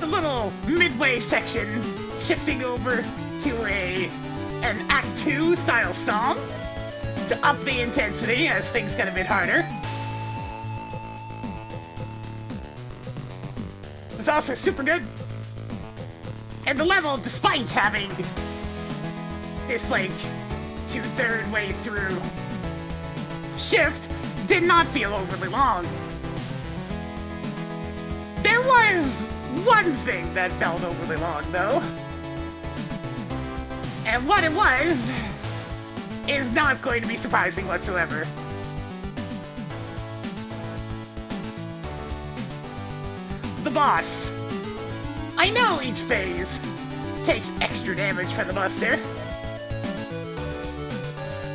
The little midway section shifting over to an Act 2 style song to up the intensity as things get a bit harder. It was also super good. And the level, despite having this like 2/3 way through shift, did not feel overly long. There was one thing that felt overly long though. And what it was is not going to be surprising whatsoever. the boss. I know each phase takes extra damage from the Buster,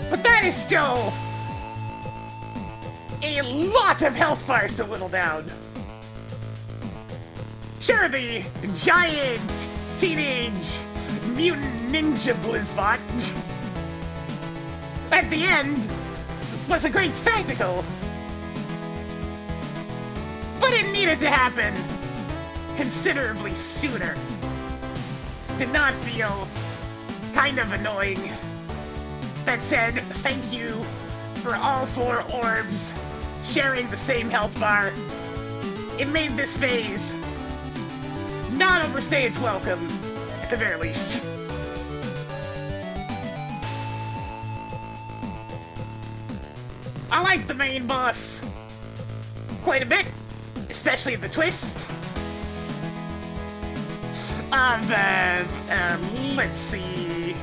but that is still a lot of health bars to whittle down. Sure, the giant teenage mutant ninja Blizzbot at the end was a great spectacle, but it needed to happen considerably sooner. Did not feel kind of annoying. That said, thank you for all 4 orbs sharing the same health bar. It made this phase not overstay its welcome, at the very least. I like the main boss quite a bit, especially the twist. Let's see.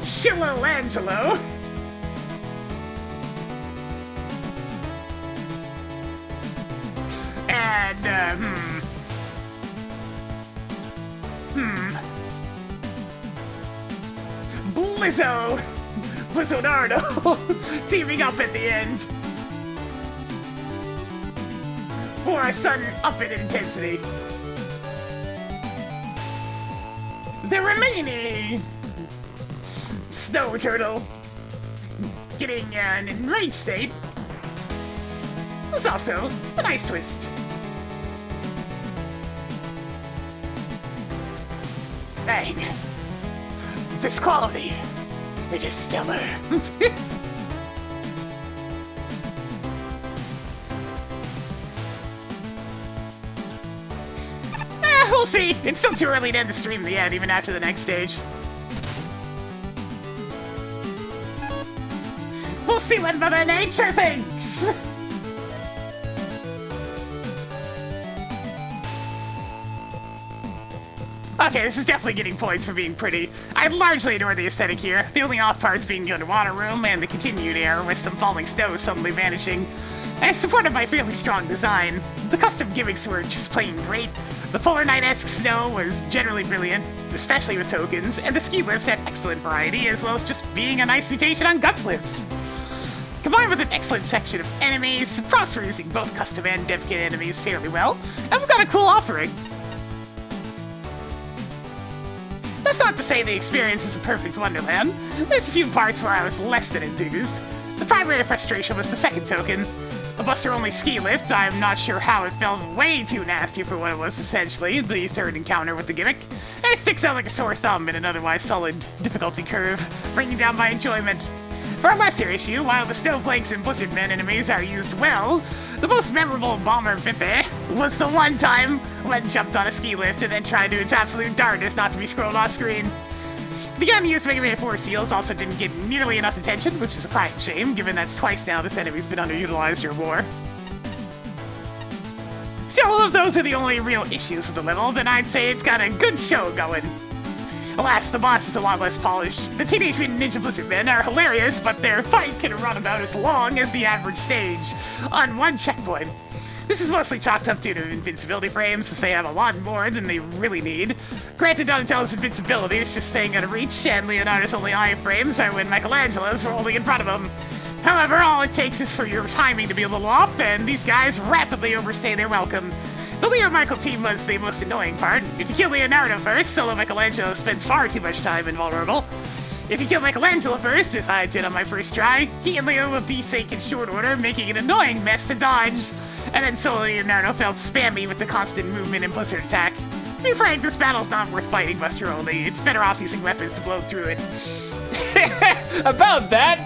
Chillolangelo. And, Blizzonardo teaming up at the end for a sudden up in intensity. The remaining Snow Turtle getting an enraged state was also a nice twist. Bang. This quality, it is stellar. We'll see. It's still too early to end the stream yet, even after the next stage. We'll see what Mother Nature thinks. Okay, this is definitely getting points for being pretty. I largely adore the aesthetic here. The only off parts being the underwater room and the continued air with some falling snow suddenly vanishing. And it's supported by fairly strong design. The custom gimmicks were just plain great. The Polar Night-esque snow was generally brilliant, especially with tokens, and the ski lifts had excellent variety, as well as just being a nice mutation on Guts lifts. Combined with an excellent section of enemies, props for using both custom and dev kit enemies fairly well, and we've got a cool offering. That's not to say the experience is a perfect wonderland. There's a few parts where I was less than enthused. The primary frustration was the second token. A Buster-only ski lift, I'm not sure how it felt way too nasty for what it was essentially, the third encounter with the gimmick, and it sticks out like a sore thumb in an otherwise solid difficulty curve, bringing down my enjoyment. For a lesser issue, while the Snowflakes and Blizzardmen enemies are used well, the most memorable Bomber Bippe was the one time when jumped on a ski lift and then tried to do its absolute darndest not to be scrolled off screen. The unused Mega Man 4 seals also didn't get nearly enough attention, which is a crying shame, given that's twice now this enemy's been underutilized or more. So if those are the only real issues with the level, then I'd say it's got a good show going. Alas, the boss is a lot less polished. The Teenage Mutant Ninja Blizzardmen are hilarious, but their fight can run about as long as the average stage on one checkpoint. This is mostly chalked up due to invincibility frames, since they have a lot more than they really need. Granted, Donatello's invincibility is just staying out of reach, and Leonardo's only iframes are when Michelangelo's were holding in front of him. However, all it takes is for your timing to be a little off, and these guys rapidly overstay their welcome. The Leo Michael team was the most annoying part. If you kill Leonardo first, solo Michelangelo spends far too much time invulnerable. If you kill Michelangelo first, as I did on my first try, he and Leo will desync in short order, making an annoying mess to dodge. And then solo Leonardo felt spammy with the constant movement and blizzard attack. To be frank, this battle's not worth fighting Buster only. It's better off using weapons to blow through it.
About that!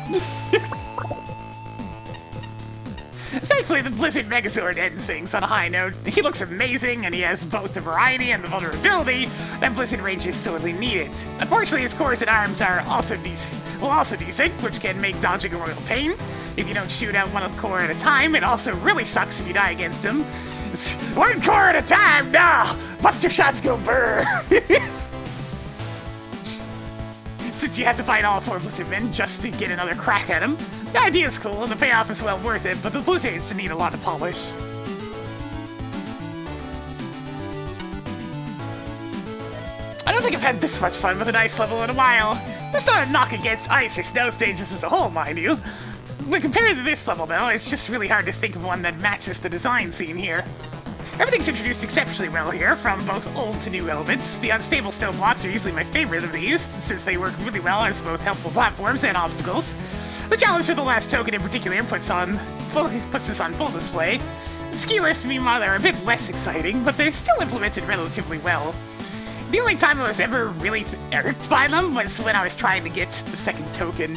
Thankfully, the Blizzard Megazord ends things on a high note. He looks amazing, and he has both the variety and the vulnerability that Blizzard Rangers sorely needed. Unfortunately, his cores and arms are also decent, which can make dodging a royal pain. If you don't shoot out one core at a time, it also really sucks if you die against him. It's one core at a time, nah! Buster shots go burr! Since you have to fight all 4 Blizzardmen just to get another crack at him. The idea is cool and the payoff is well worth it, but the Blizzards need a lot of polish. don't think I've had this much fun with an ice level in a while. That's not a knock against ice or snow stages as a whole, mind you. When compared to this level, though, it's just really hard to think of one that matches the design seen here. Everything's introduced exceptionally well here, from both old to new elements. The unstable stone blocks are usually my favorite of these, since they work really well as both helpful platforms and obstacles. The challenge for the last token in particular puts this on full display. The ski lifts, meanwhile, are a bit less exciting, but they're still implemented relatively well. The only time I was ever really irked by them was when I was trying to get the second token.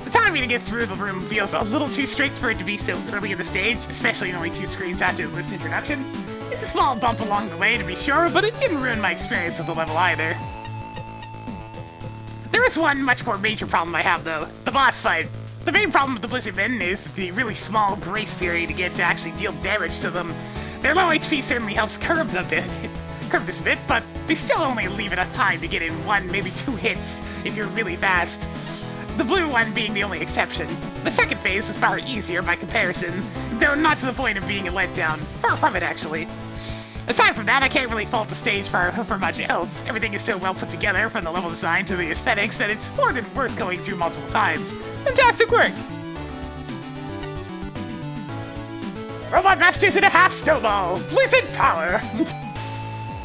The time to get through the room feels a little too strict for it to be so early in the stage, especially only 2 screens after the lift's introduction. It's a small bump along the way to be sure, but it didn't ruin my experience with the level either. There is one much more major problem I have though, the boss fight. The main problem with the Blizzard Men is the really small grace period to get to actually deal damage to them. Their low HP certainly helps curb this a bit, but they still only leave enough time to get in 1, maybe 2 hits if you're really fast. The blue one being the only exception. The second phase was far easier by comparison, though not to the point of being a letdown. Far from it, actually. Aside from that, I can't really fault the stage for much else. Everything is so well put together, from the level design to the aesthetics, that it's more than worth going through multiple times. Fantastic work! Robot Masters in a half snowball! Blizzard power!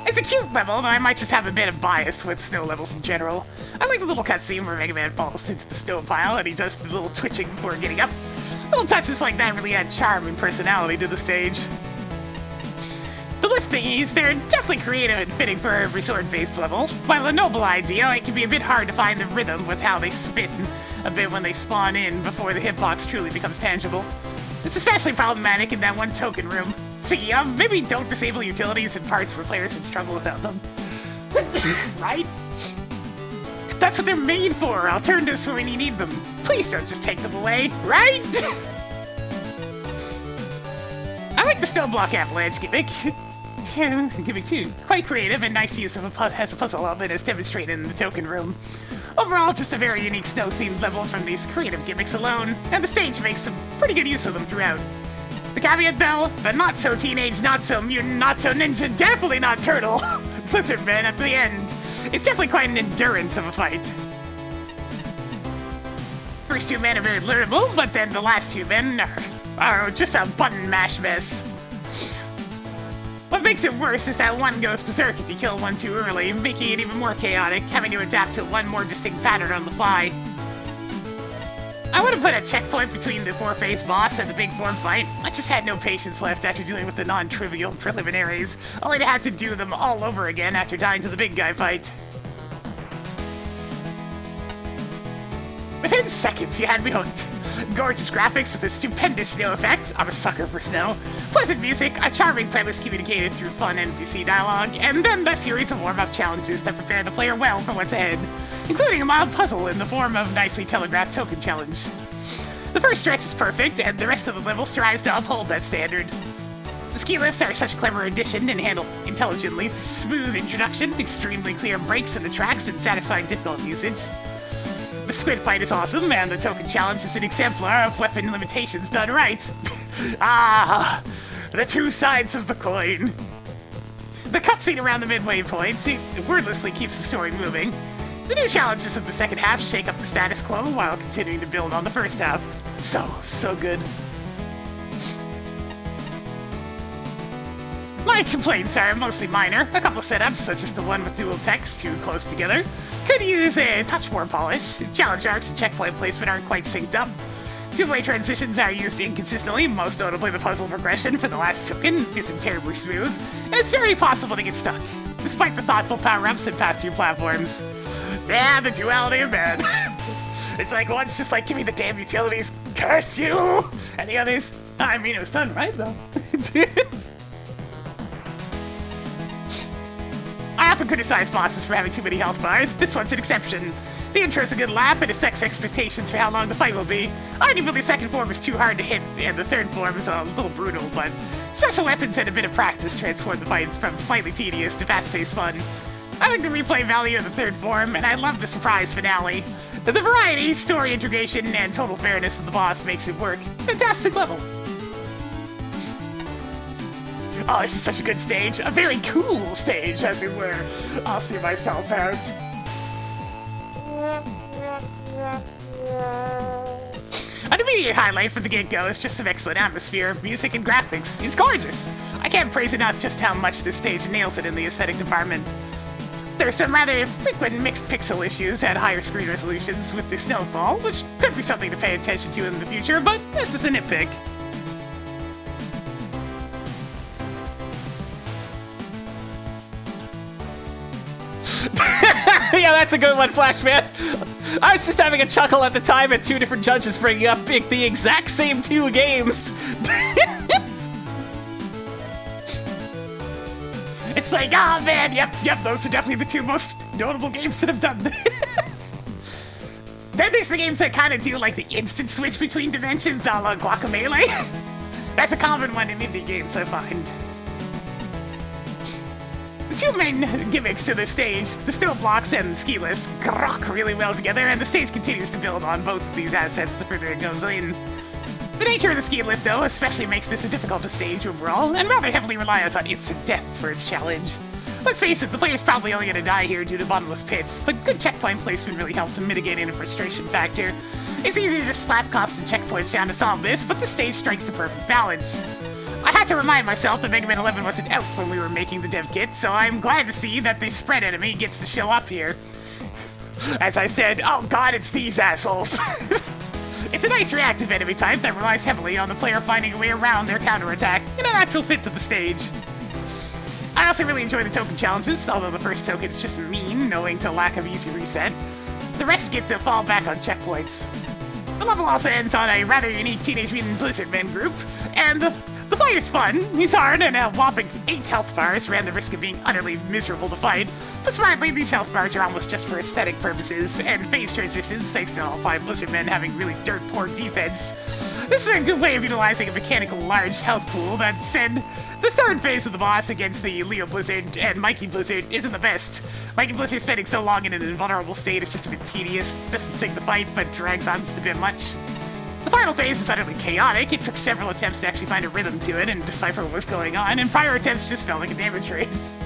It's a cute level, though I might just have a bit of bias with snow levels in general. I like the little cutscene where Mega Man falls into the snow pile and he does the little twitching before getting up. Little touches like that really add charm and personality to the stage. The lift thingies, they're definitely creative and fitting for a resort-based level. While a noble idea, it can be a bit hard to find the rhythm with how they spin a bit when they spawn in before the hitbox truly becomes tangible. It's especially problematic in that one token room. Speaking of, maybe don't disable utilities in parts where players would struggle without them. Right? That's what they're made for, alternatives for when you need them. Please don't just take them away, right? I like the stone block avalanche gimmick. Gimmick too. Quite creative and nice use of as a puzzle element as demonstrated in the token room. Overall, just a very unique snow-themed level from these creative gimmicks alone, and the stage makes some pretty good use of them throughout. The caveat though, the not-so-teenage, not-so-mutant, not-so-ninja, definitely not turtle, Blizzard Man at the end. It's definitely quite an endurance of a fight. First 2 men are very learnable, but then the last 2 men are just a button mash mess. What makes it worse is that one goes berserk if you kill one too early, making it even more chaotic, having to adapt to one more distinct pattern on the fly. I would have put a checkpoint between the 4-phase boss and the big form fight. I just had no patience left after dealing with the non-trivial preliminaries, only to have to do them all over again after dying to the big guy fight. Within seconds, you had me hooked. Gorgeous graphics with a stupendous snow effect. I'm a sucker for snow. Pleasant music, a charming premise communicated through fun NPC dialogue, and then the series of warm-up challenges that prepare the player well for what's ahead, including a mild puzzle in the form of nicely telegraphed token challenge. The first stretch is perfect, and the rest of the level strives to uphold that standard. The ski lifts are such a clever addition and handled intelligently. Smooth introduction, extremely clear breaks in the tracks, and satisfying difficult usage. The squid fight is awesome, and the token challenge is an exemplar of weapon limitations done right. Ah, the 2 sides of the coin. The cutscene around the midway point wordlessly keeps the story moving. The new challenges of the second half shake up the status quo while continuing to build on the first half. So good. My complaints are mostly minor. A couple setups, such as the one with dual text too close together, could use a touch more polish. Challenge arcs and checkpoint placement aren't quite synced up. 2-way transitions are used inconsistently, most notably the puzzle progression for the last token isn't terribly smooth, and it's very possible to get stuck, despite the thoughtful power-ups and pass-through platforms. Yeah, the duality of man. It's like one's just like, give me the damn utilities, curse you! And the others, I mean, it was done right, though. I often criticize bosses for having too many health bars. This one's an exception. The intro's a good laugh, and it sets expectations for how long the fight will be. Arguably, the second form is too hard to hit, and the third form is a little brutal, but special weapons and a bit of practice transform the fight from slightly tedious to fast-paced fun. I like the replay value of the third form, and I love the surprise finale. The variety, story integration, and total fairness of the boss makes it work. Fantastic level. Oh, this is such a good stage. A very cool stage, as it were. I'll see myself as. An immediate highlight for the get-go is just some excellent atmosphere, music, and graphics. It's gorgeous. I can't praise enough just how much this stage nails it in the aesthetic department. There's some rather frequent mixed pixel issues at higher screen resolutions with the snowfall, which could be something to pay attention to in the future, but this is a nitpick.
Yeah, that's a good one, Flashman. I was just having a chuckle at the time at 2 different judges bringing up the exact same 2 games.
It's like, oh man, yep, those are definitely the 2 most notable games that have done this. Then there's the games that kind of do like the instant switch between dimensions a la Guacamelee. That's a common one in indie games, I find. The 2 main gimmicks to this stage, the snow blocks and ski lifts, grok really well together, and the stage continues to build on both of these assets the further it goes in. The nature of the ski lift, though, especially makes this a difficult stage overall, and rather heavily reliant on instant death for its challenge. Let's face it, the player's probably only gonna die here due to bottomless pits, but good checkpoint placement really helps in mitigating the frustration factor. It's easy to just slap constant checkpoints down to solve this, but the stage strikes the perfect balance. I had to remind myself that Mega Man 11 wasn't out when we were making the dev kit, so I'm glad to see that the spread enemy gets to show up here. As I said, oh god, it's these assholes. It's a nice reactive enemy type that relies heavily on the player finding a way around their counterattack, in a natural fit to the stage. I also really enjoy the token challenges, although the first token's just mean, owing to lack of easy reset. The rest get to fall back on checkpoints. The level also ends on a rather unique Teenage Mutant Blizzard Men group, and the fight is fun. He's hard, and a whopping 8 health bars ran the risk of being utterly miserable to fight. But smartly, these health bars are almost just for aesthetic purposes, and phase transitions, thanks to all 5 Blizzard Men having really dirt poor defense. This is a good way of utilizing a mechanical large health pool. That said, the third phase of the boss against the Leo Blizzard and Mikey Blizzard isn't the best. Mikey Blizzard spending so long in an invulnerable state is just a bit tedious, doesn't sink the fight, but drags on just a bit much. The final phase is utterly chaotic. It took several attempts to actually find a rhythm to it and decipher what was going on, and prior attempts just felt like a damage race.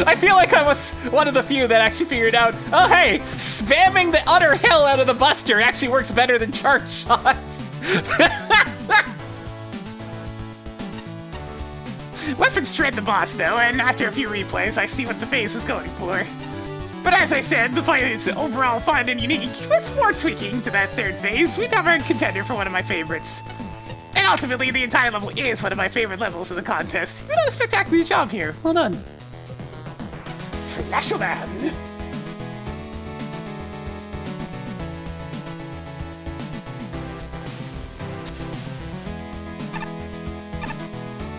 I feel like I was one of the few that actually figured out, oh hey, spamming the utter hell out of the Buster actually works better than charge shots.
Weapons shred the boss though, and after a few replays, I see what the phase was going for. But as I said, the fight is overall fun and unique. With more tweaking to that third phase, we have a contender for one of my favorites. And ultimately, the entire level is one of my favorite levels of the contest. You did a spectacular job here. Well done. Flashman!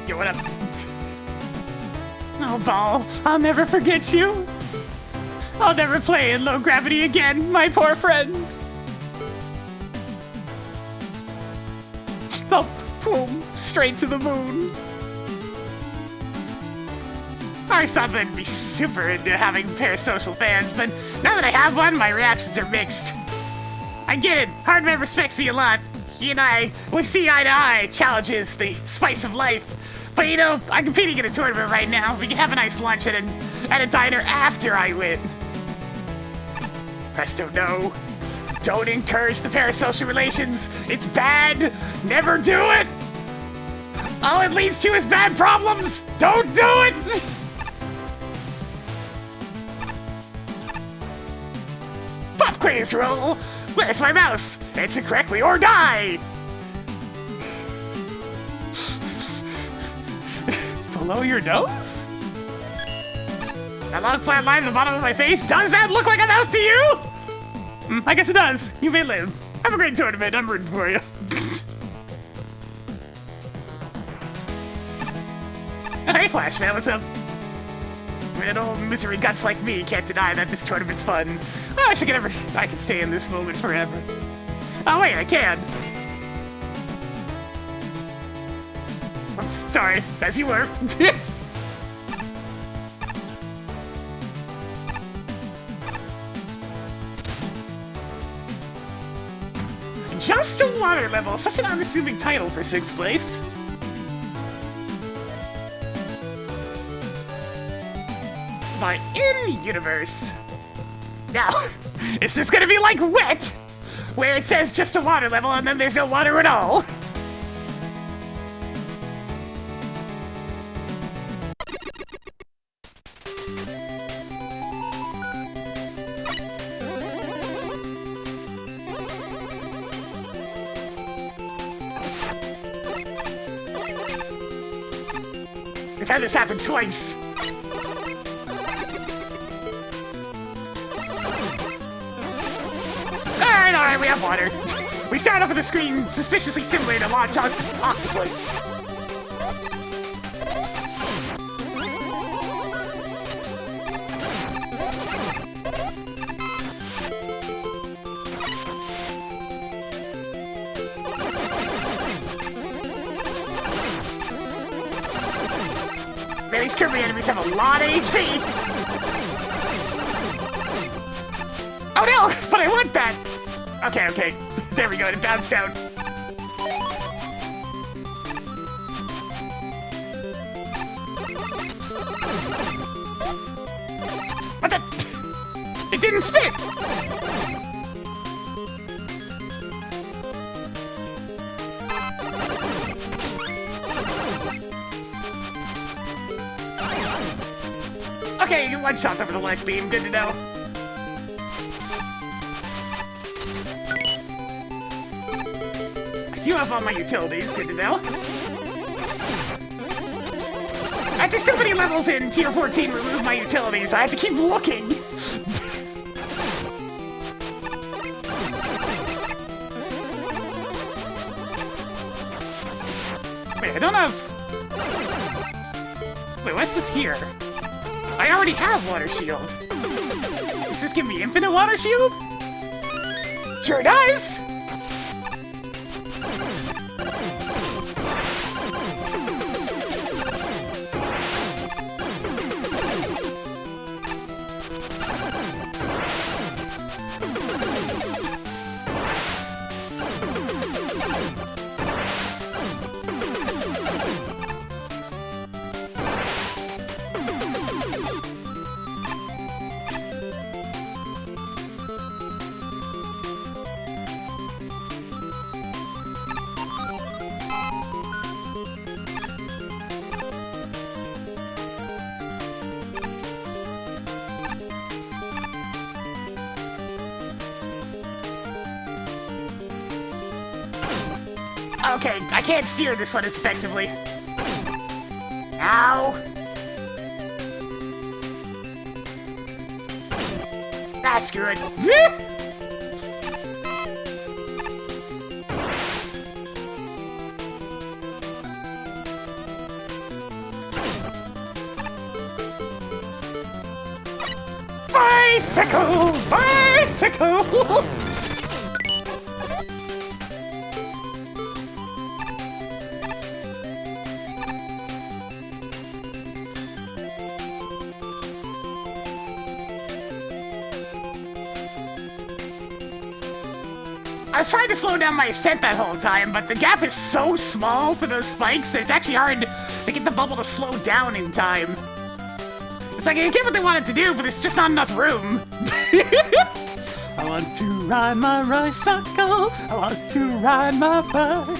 Yo, what up? Oh, Ball, I'll never forget you. I'll never play in low gravity again, my poor friend. Thump, boom, straight to the moon. I always thought I'd be super into having parasocial fans, but now that I have one, my reactions are mixed. I get it, Hardman respects me a lot. He and I, we see eye to eye, challenges the spice of life. But you know, I'm competing in a tournament right now. We can have a nice lunch at a diner after I win. Presto, no. Don't encourage the parasocial relations. It's bad. Never do it. All it leads to is bad problems. Don't do it. Pop quiz roll. Where's my mouth? Answer correctly or die. Below your nose? That long flat line at the bottom of my face, does that look like a mouth to you? I guess it does. You may live. Have a great tournament. I'm rooting for you. Hey, Flashman, what's up? An old misery guts like me can't deny that this tournament's fun. Oh, I can stay in this moment forever. Oh, wait, I can. I'm sorry, as you were. Just a water level, such an unassuming title for 6th place. but in universe. Now, is this gonna be like wet, where it says just a water level and then there's no water at all? We've had this happen twice. Alright, we have water. We start off with a screen suspiciously similar to Launch Octopus. Man, these curvy enemies have a lot of HP. Oh no, but I want that. Okay. There we go, it bounced out. What the? It didn't spit! Okay, you one shot over the leg beam, good to know. I do have all my utilities, good to know. After so many levels in Tier 14 remove my utilities, I have to keep looking. Wait, I don't have... Wait, what's this here? I already have Water Shield. Does this give me infinite Water Shield? Sure does! Okay, I can't steer this one as effectively. Ow! Ah, screw it. Bicycle! Bicycle! I was trying to slow down my ascent that whole time, but the gap is so small for those spikes that it's actually hard to get the bubble to slow down in time. It's like, I get what they wanted to do, but it's just not enough room. I want to ride my bicycle. I want to ride my bike.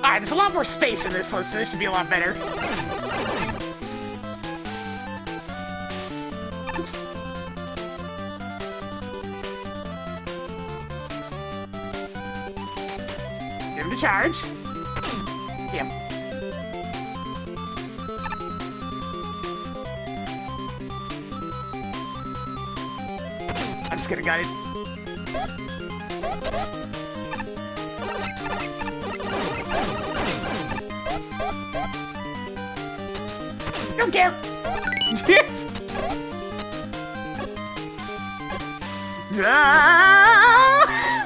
Alright, there's a lot more space in this one, so this should be a lot better. charge. Damn. I'm just gonna gut it. Don't care.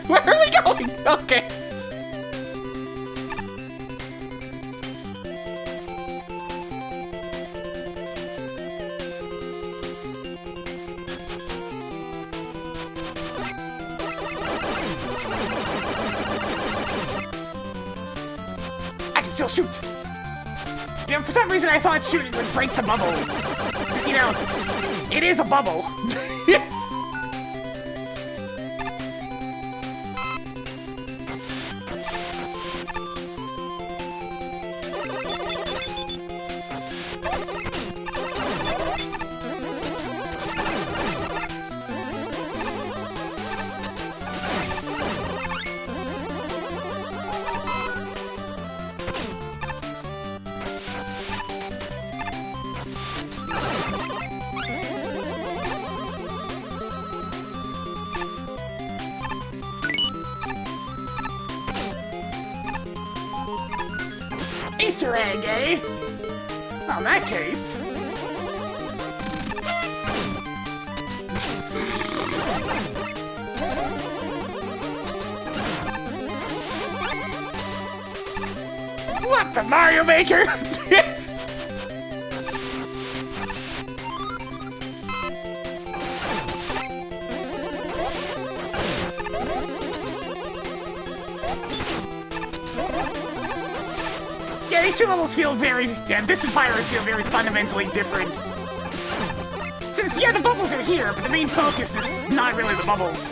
Where are we going? Okay.
I can still shoot. You know, for some reason I thought shooting would break the bubble. 'Cause, you know, it is a bubble. Easter egg, eh? Well, in that case... What the Mario Maker? Yeah, these two levels feel very... Yeah, this and Pyros feel very fundamentally different. Since, yeah, the bubbles are here, but the main focus is not really the bubbles.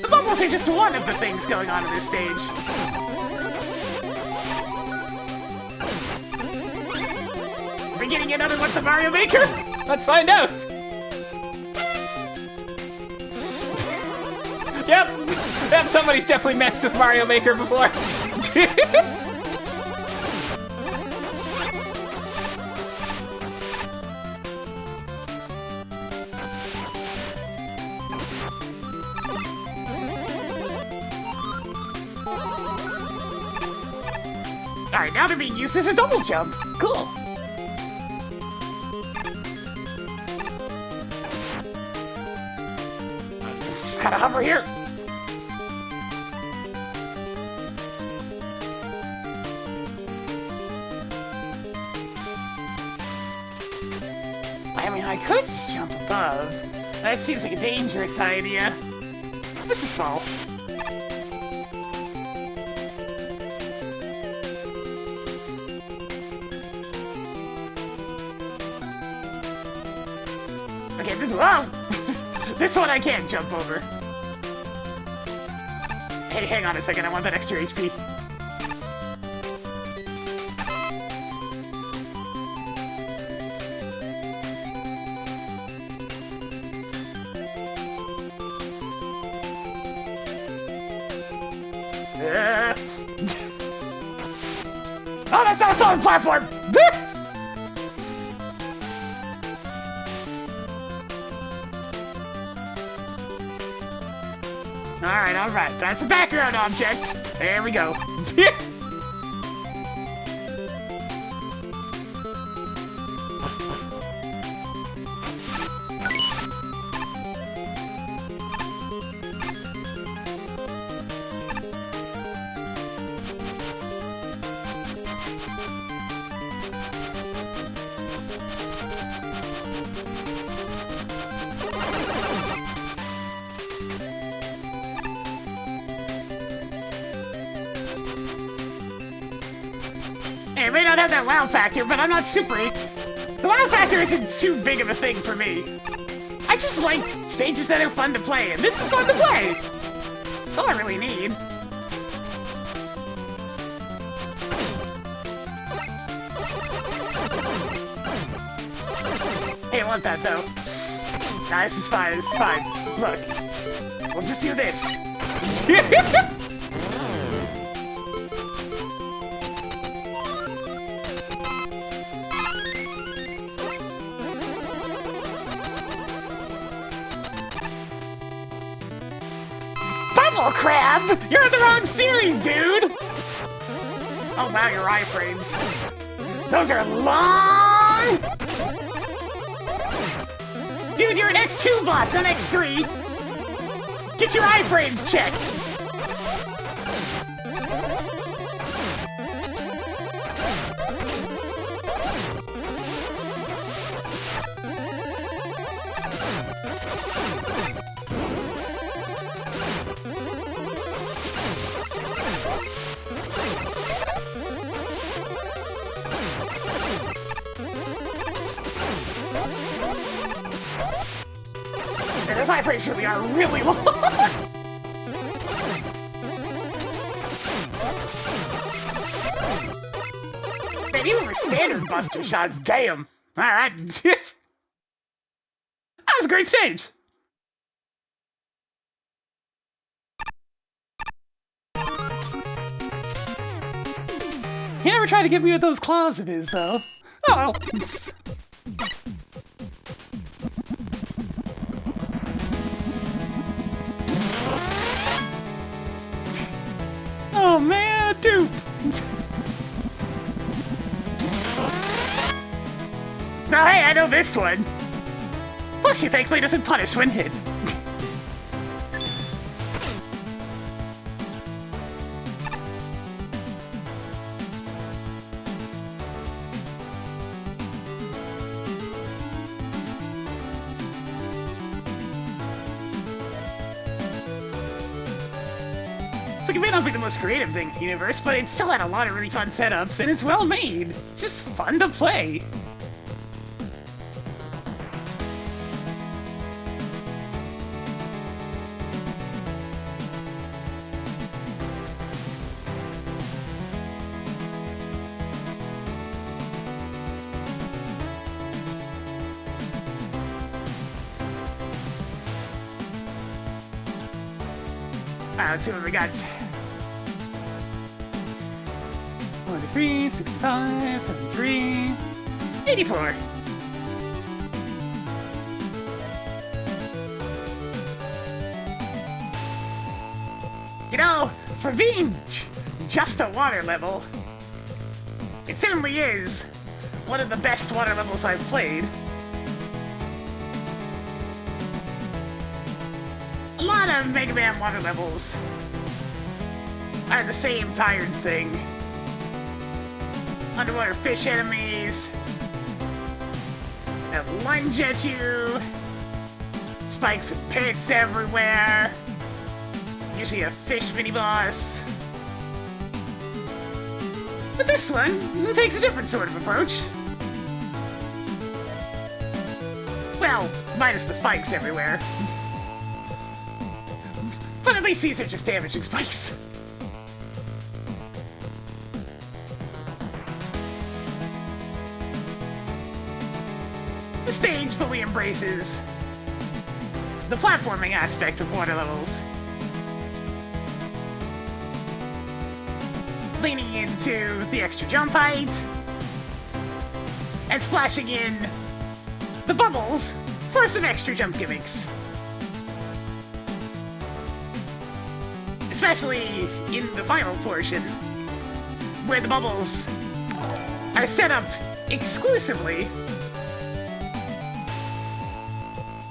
The bubbles are just one of the things going on in this stage. Are we getting another What the Mario Maker?
Let's find out. Yep, somebody's definitely messed with Mario Maker before.
Alright, now they're being used as a double jump. Cool. Just gotta hover here. I mean, I could just jump above. That seems like a dangerous idea. Let's just fall. Okay, this one I can't jump over. Hey, hang on a second, I want that extra HP. Oh, that's not a solid platform! Alright, that's a background object. There we go. It may not have that wow factor, but I'm not super... The wow factor isn't too big of a thing for me. I just like stages that are fun to play, and this is fun to play! That's all I really need. Hey, I want that, though. Nah, this is fine, this is fine. Look, we'll just do this. tab! You're in the wrong series, dude! Oh wow, your iframes. Those are long! Dude, you're an X2 boss, not X3! Get your iframes checked! Those iframes really are really long. Man, even with standard buster shots, damn. Alright. That was a great stage. He never tried to get me with those claws of his, though. Oh well. Oh man, dupe! Now hey, I know this one! Plus, she thankfully doesn't punish when hit. Like, it may not be the most creative thing in the universe, but it still had a lot of really fun setups, and it's well made. It's just fun to play. Let's see what we got. 43, 65, 73, 84. You know, for being just a water level, it certainly is one of the best water levels I've played. A lot of Mega Man water levels are the same tired thing. Underwater fish enemies that lunge at you, spikes and pits everywhere, usually a fish mini-boss. But this one takes a different sort of approach. Well, minus the spikes everywhere. But at least these are just damaging spikes. The stage fully embraces the platforming aspect of water levels, leaning into the extra jump height and splashing in the bubbles for some extra jump gimmicks. Especially in the final portion, where the bubbles are set up exclusively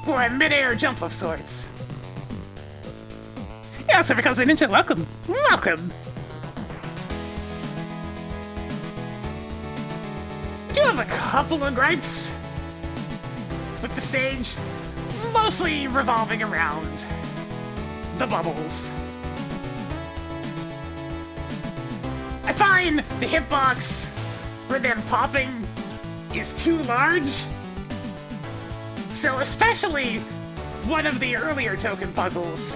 for a mid-air jump of sorts. Yeah, so because the ninja, welcome. Welcome! I do have a couple of gripes with the stage, mostly revolving around the bubbles. I find the hitbox for them popping is too large. So especially one of the earlier token puzzles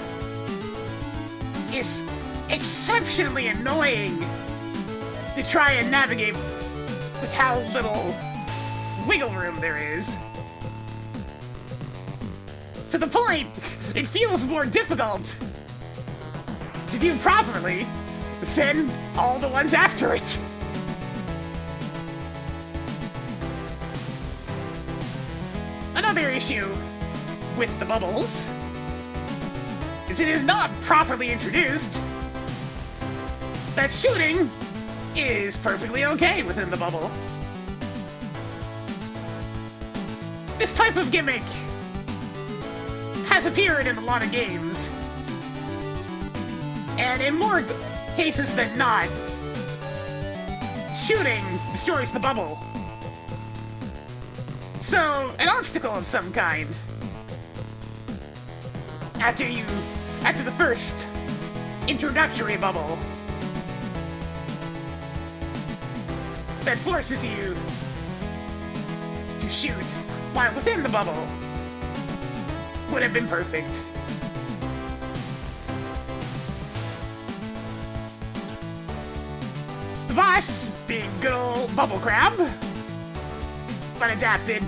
is exceptionally annoying to try and navigate with how little wiggle room there is. To the point, it feels more difficult to do properly than all the ones after it. Another issue with the bubbles is it is not properly introduced that shooting is perfectly okay within the bubble. This type of gimmick has appeared in a lot of games, and in more cases than not, shooting destroys the bubble. So, an obstacle of some kind. After the first introductory bubble that forces you to shoot while within the bubble would have been perfect. The boss, being good old Bubble Crab, but adapted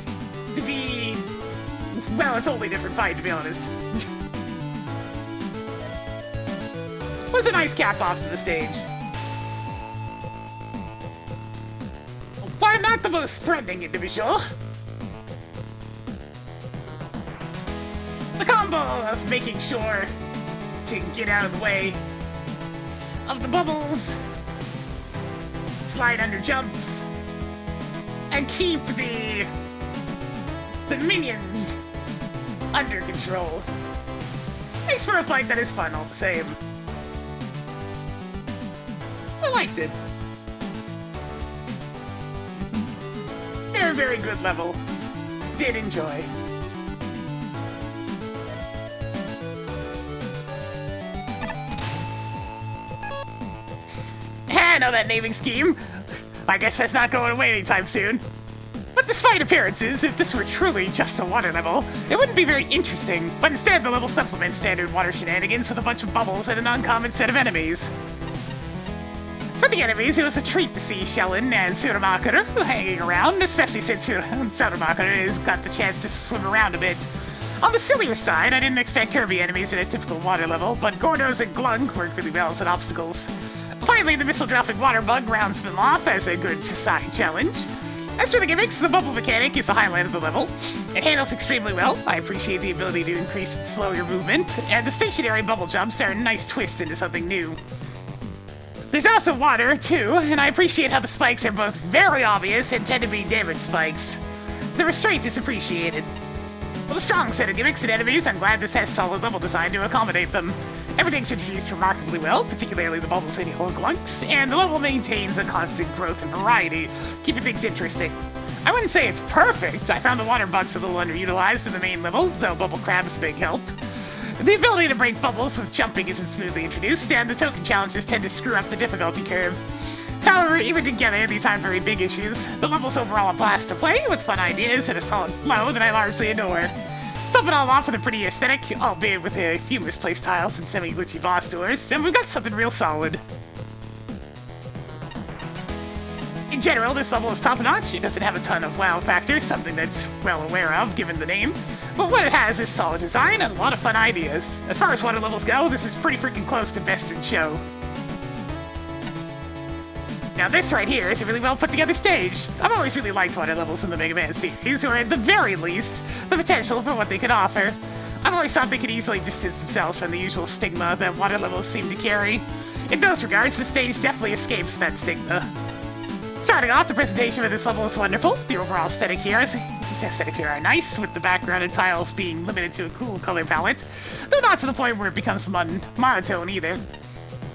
to be, well, a totally different fight, to be honest. Was a nice cap off to the stage. While not the most threatening individual, the combo of making sure to get out of the way of the bubbles, slide under jumps, and keep the minions under control makes for a fight that is fun all the same. I liked it. Very, very good level. Did enjoy. I know that naming scheme. I guess that's not going away anytime soon. But despite appearances, if this were truly just a water level, it wouldn't be very interesting. But instead, the level supplements standard water shenanigans with a bunch of bubbles and an uncommon set of enemies. For the enemies, it was a treat to see Shellin and Suramaker hanging around, especially since Suramaker has got the chance to swim around a bit. On the sillier side, I didn't expect Kirby enemies in a typical water level, but Gordos and Glunk worked really well as an obstacles. Finally, the missile-dropping water bug rounds them off as a good side challenge. As for the gimmicks, the bubble mechanic is the highlight of the level. It handles extremely well. I appreciate the ability to increase and slow your movement, and the stationary bubble jumps are a nice twist into something new. There's also water, too, and I appreciate how the spikes are both very obvious and tend to be damage spikes. The restraint is appreciated. With a strong set of gimmicks and enemies, I'm glad this has solid level design to accommodate them. Everything's introduced remarkably well, particularly the bubbles and glunks, and the level maintains a constant growth and variety, keeping things interesting. I wouldn't say it's perfect. I found the water bugs a little underutilized in the main level, though Bubble Crab is a big help. The ability to break bubbles with jumping isn't smoothly introduced, and the token challenges tend to screw up the difficulty curve. However, even together, these aren't very big issues. The level's overall a blast to play, with fun ideas and a solid flow that I largely adore. Top it all off with a pretty aesthetic, albeit with a few misplaced tiles and semi-glitchy boss doors, and we've got something real solid. In general, this level is top-notch. It doesn't have a ton of wow factor, something that's well aware of, given the name. But what it has is solid design and a lot of fun ideas. As far as water levels go, this is pretty freaking close to best in show. Now this right here is a really well put together stage. I've always really liked water levels in the Mega Man series, or at the very least, the potential for what they could offer. I've always thought they could easily distance themselves from the usual stigma that water levels seem to carry. In those regards, the stage definitely escapes that stigma. Starting off, the presentation of this level is wonderful. The overall aesthetics here are nice, with the background and tiles being limited to a cool color palette, though not to the point where it becomes monotone either.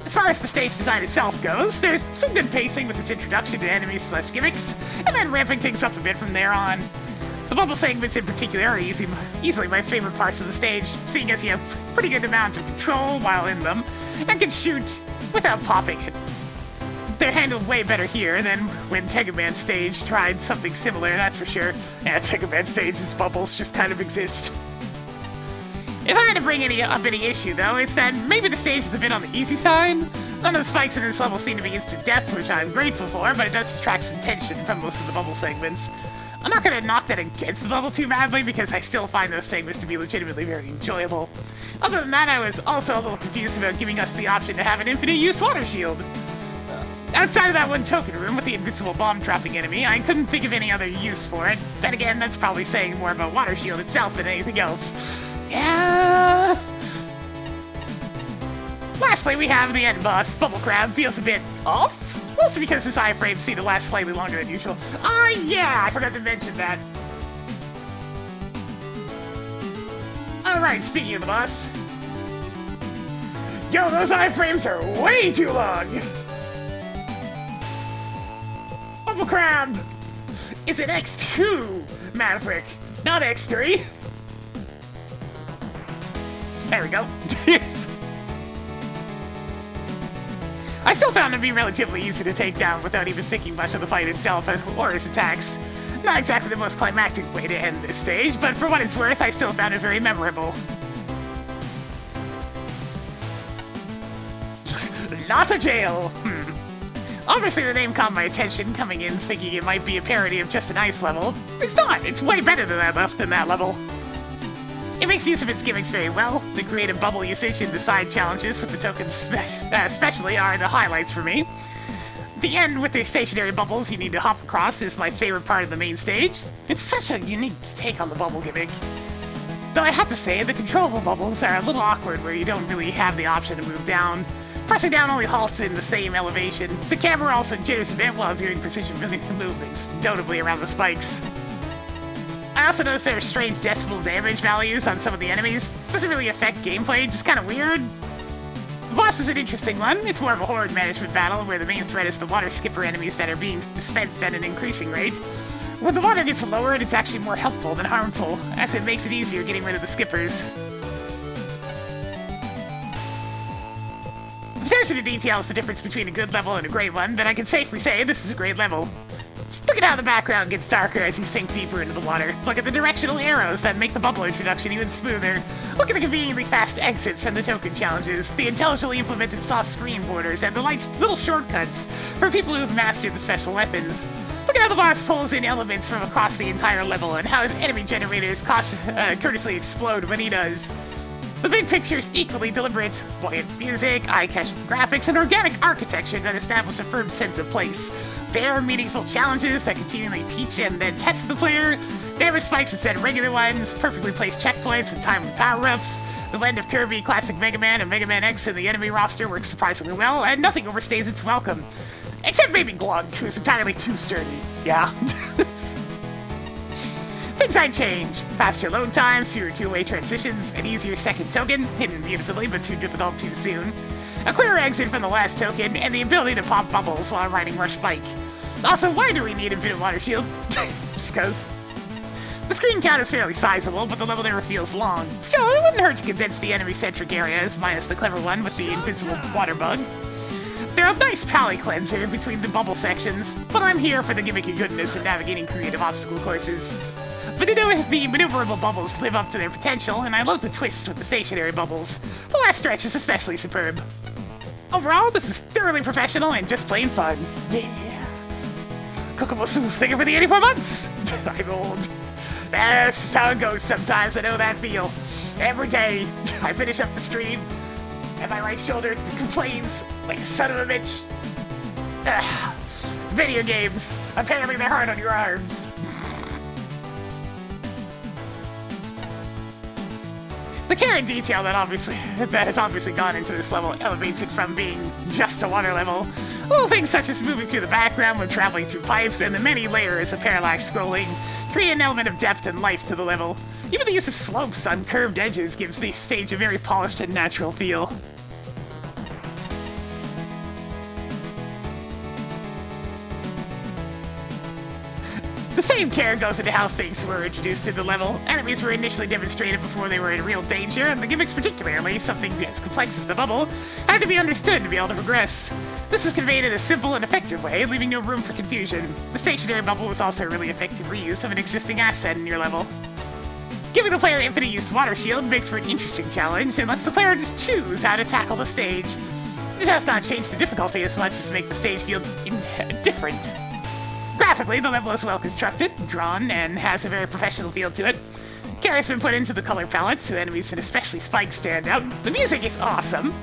As far as the stage design itself goes, there's some good pacing with its introduction to enemies/gimmicks, and then ramping things up a bit from there on. The bubble segments in particular are easily my favorite parts of the stage, seeing as you have pretty good amounts of control while in them, and can shoot without popping it. They're handled way better here than when Mega Man Stage tried something similar, that's for sure. Yeah, Mega Man Stage's bubbles just kind of exist. If I had to bring up any issue, though, it's that maybe the stage is a bit on the easy side. None of the spikes in this level seem to be instant death, which I'm grateful for, but it does detract some tension from most of the bubble segments. I'm not going to knock that against the level too badly, because I still find those segments to be legitimately very enjoyable. Other than that, I was also a little confused about giving us the option to have an infinite use water shield. Outside of that one token room with the invincible bomb-dropping enemy, I couldn't think of any other use for it. Then again, that's probably saying more about Water Shield itself than anything else. Yeah. Lastly, we have the end boss. Bubble Crab feels a bit off, mostly because his iframes seem to last slightly longer than usual. Yeah, I forgot to mention that. Alright, speaking of the boss. Yo, those iframes are way too long! Bubble Crab! Is it X2, Maverick? Not X3? There we go. I still found him to be relatively easy to take down without even thinking much of the fight itself or his attacks. Not exactly the most climactic way to end this stage, but for what it's worth, I still found it very memorable. Not a jail! Obviously the name caught my attention, coming in thinking it might be a parody of Just an Ice level. It's not! It's way better than that level. It makes use of its gimmicks very well. The creative bubble usage and the side challenges with the tokens especially are the highlights for me. The end with the stationary bubbles you need to hop across is my favorite part of the main stage. It's such a unique take on the bubble gimmick. Though I have to say, the controllable bubbles are a little awkward where you don't really have the option to move down. Pressing down only halts in the same elevation. The camera also jitters a bit while doing precision movements, notably around the spikes. I also noticed there are strange decibel damage values on some of the enemies. Doesn't really affect gameplay, just kind of weird. The boss is an interesting one. It's more of a horde management battle where the main threat is the water skipper enemies that are being dispensed at an increasing rate. When the water gets lowered, it's actually more helpful than harmful, as it makes it easier getting rid of the skippers. Attention to detail is the difference between a good level and a great one, but I can safely say this is a great level. Look at how the background gets darker as you sink deeper into the water. Look at the directional arrows that make the bubble introduction even smoother. Look at the conveniently fast exits from the token challenges, the intelligently implemented soft screen borders, and the little shortcuts for people who have mastered the special weapons. Look at how the boss pulls in elements from across the entire level and how his enemy generators courteously explode when he does. The big picture is equally deliberate. Buoyant music, eye-catching graphics, and organic architecture that establish a firm sense of place. Fair, meaningful challenges that continually teach and then test the player. Damage spikes instead of regular ones. Perfectly placed checkpoints and timely power-ups. The blend of Kirby, classic Mega Man, and Mega Man X in the enemy roster works surprisingly well, and nothing overstays its welcome. Except maybe Glug, who's entirely too sturdy. Yeah. Things I'd change. Faster load times, fewer two-way transitions, an easier second token, hidden beautifully but too difficult too soon. A clearer exit from the last token, and the ability to pop bubbles while riding Rush Bike. Also, why do we need Infinite Water Shield? Just cause. The screen count is fairly sizable, but the level never feels long. Still, it wouldn't hurt to condense the enemy-centric areas, minus the clever one with the invincible water bug. They're a nice palate cleanser between the bubble sections, but I'm here for the gimmicky goodness of navigating creative obstacle courses. But the maneuverable bubbles live up to their potential, and I love the twist with the stationary bubbles. The last stretch is especially superb. Overall, this is thoroughly professional and just plain fun. Yeah. Kokomosu, thank you for the 84 months! I'm old. That's just how it goes sometimes, I know that feel. Every day, I finish up the stream, and my right shoulder complains like a son of a bitch. Video games. Apparently they're hard on your arms. The care and detail that has obviously gone into this level elevates it from being just a water level. Little things such as moving through the background when traveling through pipes and the many layers of parallax scrolling create an element of depth and life to the level. Even the use of slopes on curved edges gives the stage a very polished and natural feel. The same care goes into how things were introduced to the level. Enemies were initially demonstrated before they were in real danger, and the gimmicks particularly, something as complex as the bubble, had to be understood to be able to progress. This is conveyed in a simple and effective way, leaving no room for confusion. The stationary bubble was also a really effective reuse of an existing asset in your level. Giving the player infinite use water shield makes for an interesting challenge, and lets the player just choose how to tackle the stage. It does not change the difficulty as much as to make the stage feel different. Graphically, the level is well constructed, drawn, and has a very professional feel to it. Care has been put into the color palettes so enemies and especially spikes stand out. The music is awesome.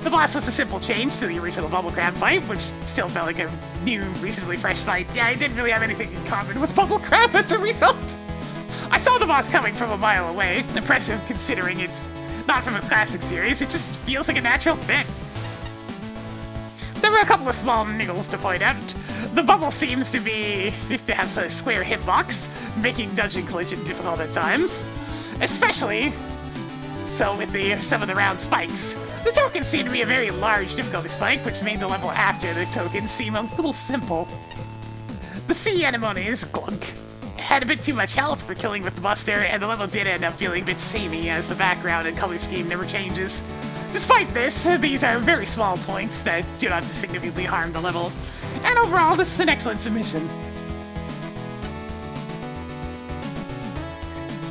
The boss was a simple change to the original Bubble Crab fight, which still felt like a new, reasonably fresh fight. Yeah, it didn't really have anything in common with Bubble Crab as a result. I saw the boss coming from a mile away. Impressive considering it's not from a classic series, it just feels like a natural fit. there were a couple of small niggles to point out. The bubble seems to have a square hitbox, making dodging collision difficult at times. Especially so with some of the round spikes. The tokens seemed to be a very large difficulty spike, which made the level after the tokens seem a little simple. The sea anemones, glunk, had a bit too much health for killing with the Buster, and the level did end up feeling a bit samey as the background and color scheme never changes. Despite this, these are very small points that do not significantly harm the level, and overall this is an excellent submission.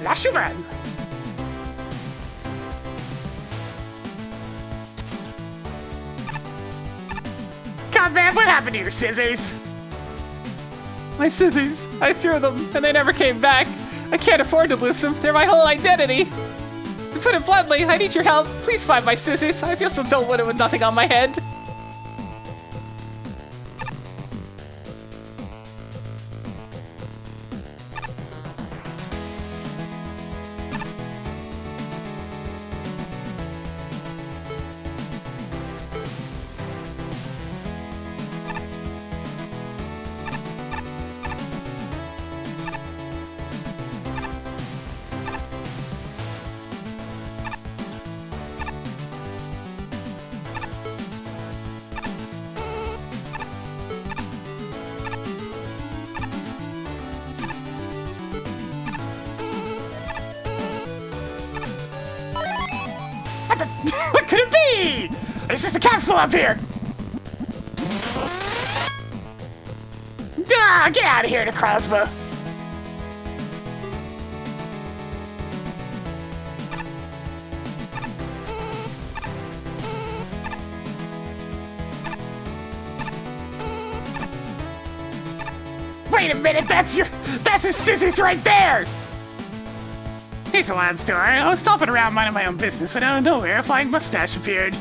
La Schumann! God man, what happened to your scissors?
My scissors. I threw them, and they never came back. I can't afford to lose them. They're my whole identity. To put it bluntly, I need your help. Please find my scissors. I feel so dull-witted with nothing on my head.
What could it be? There's just a capsule up here! Ah, get out of here, the crossbow! Wait a minute, that's his scissors right there! Here's a wild story. I was stomping around minding my own business when out of nowhere a flying mustache appeared.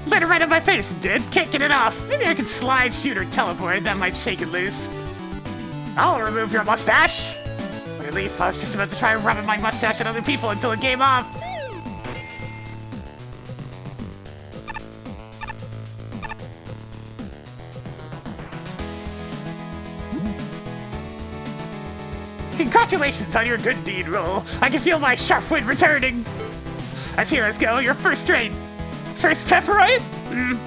Lit it right on my face, it did. Can't get it off. Maybe I could slide, shoot, or teleport. That might shake it loose. I'll remove your mustache. What relief, I was just about to try rubbing my mustache at other people until it came off. Congratulations on your good deed roll. I can feel my sharp wit returning. As heroes go, your first straight. First pepperite?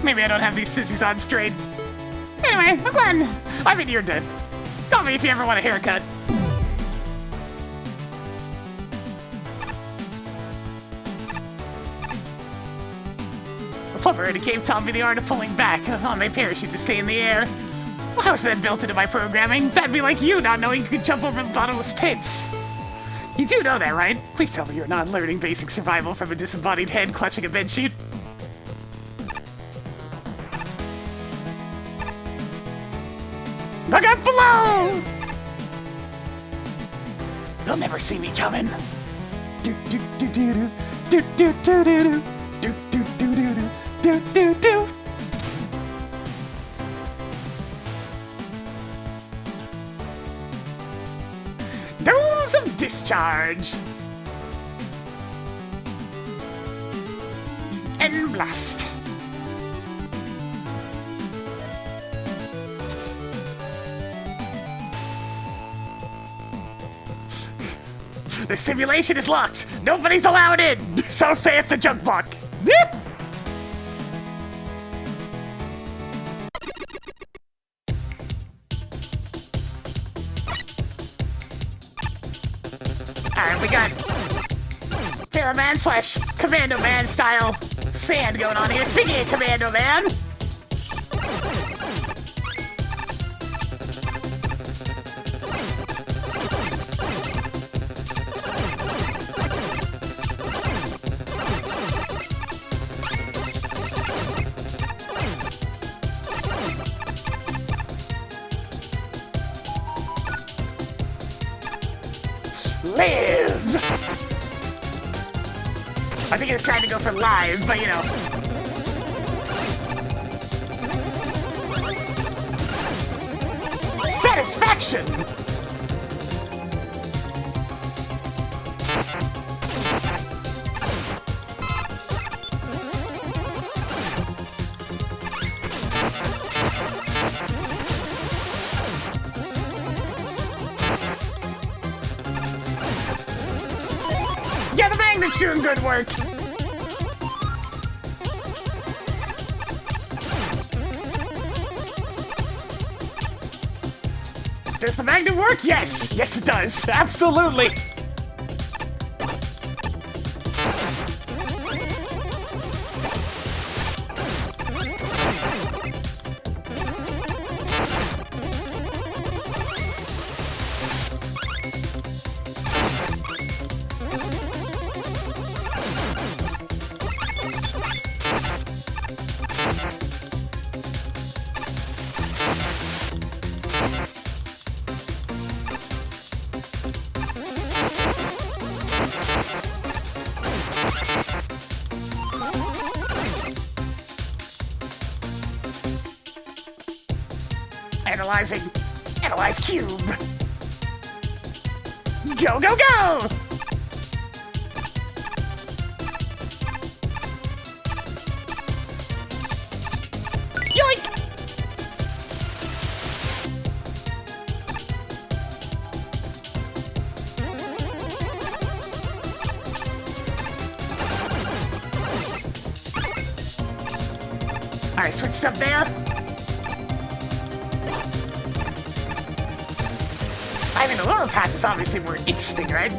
Maybe I don't have these scissors on straight. Anyway, Glenn, I'm in your debt. Call me if you ever want a haircut. The plumber in the cave taught me the art of pulling back on my parachute to stay in the air. How was that built into my programming? That'd be like you not knowing you could jump over the bottomless pits. You do know that, right? Please tell me you're not learning basic survival from a disembodied head clutching a bedsheet. Look out below! They'll never see me coming. Do do do do do do do do do do do do do do do do. Dose of discharge. And blast. The simulation is locked. Nobody's allowed in. So saith the junk block. Alright, we got Paraman / Commando Man style sand going on here. Speaking of Commando Man, live! I think he was trying to go for live, but you know. Satisfaction! Magnet's doing good work. Does the magnet work? Yes. Yes, it does.
Absolutely.
Analyzing. Analyze cube. Go, go, go! Yoink! Alright, switch up there. I mean, the lower path is obviously more interesting, right?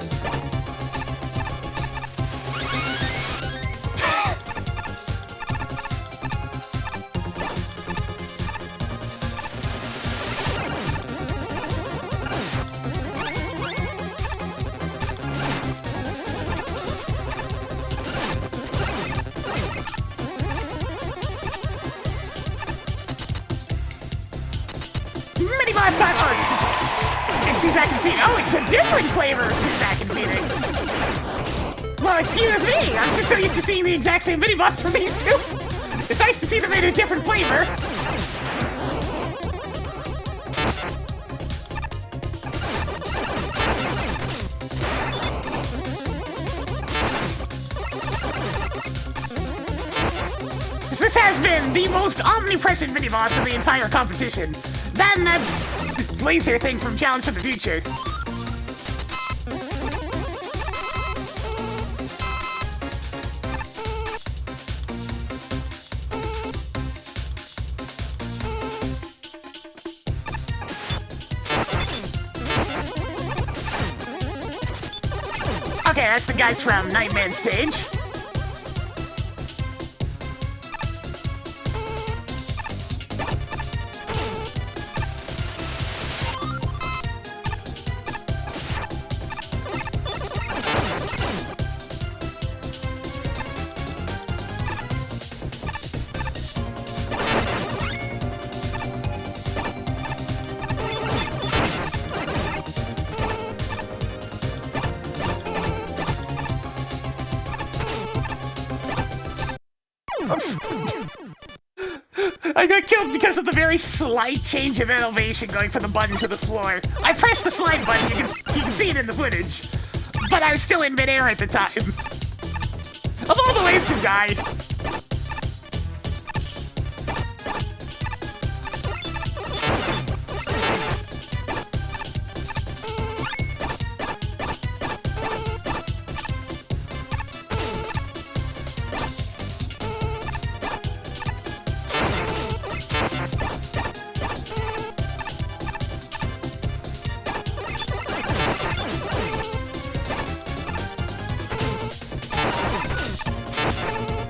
Mini boss time! It's Suzak and Phoenix. Oh, it's a different flavor of Suzak and Phoenix. Well, excuse me. I'm just so used to seeing the exact same mini boss from these two. It's nice to see them in a different flavor. This has been the most omnipresent mini boss of the entire competition. Then that laser thing from Challenge for the Future. Okay, that's the guys from Nightman stage. I got killed because of the very slight change of elevation going from the button to the floor. I pressed the slide button, you can see it in the footage. But I was still in midair at the time. Of all the ways to die.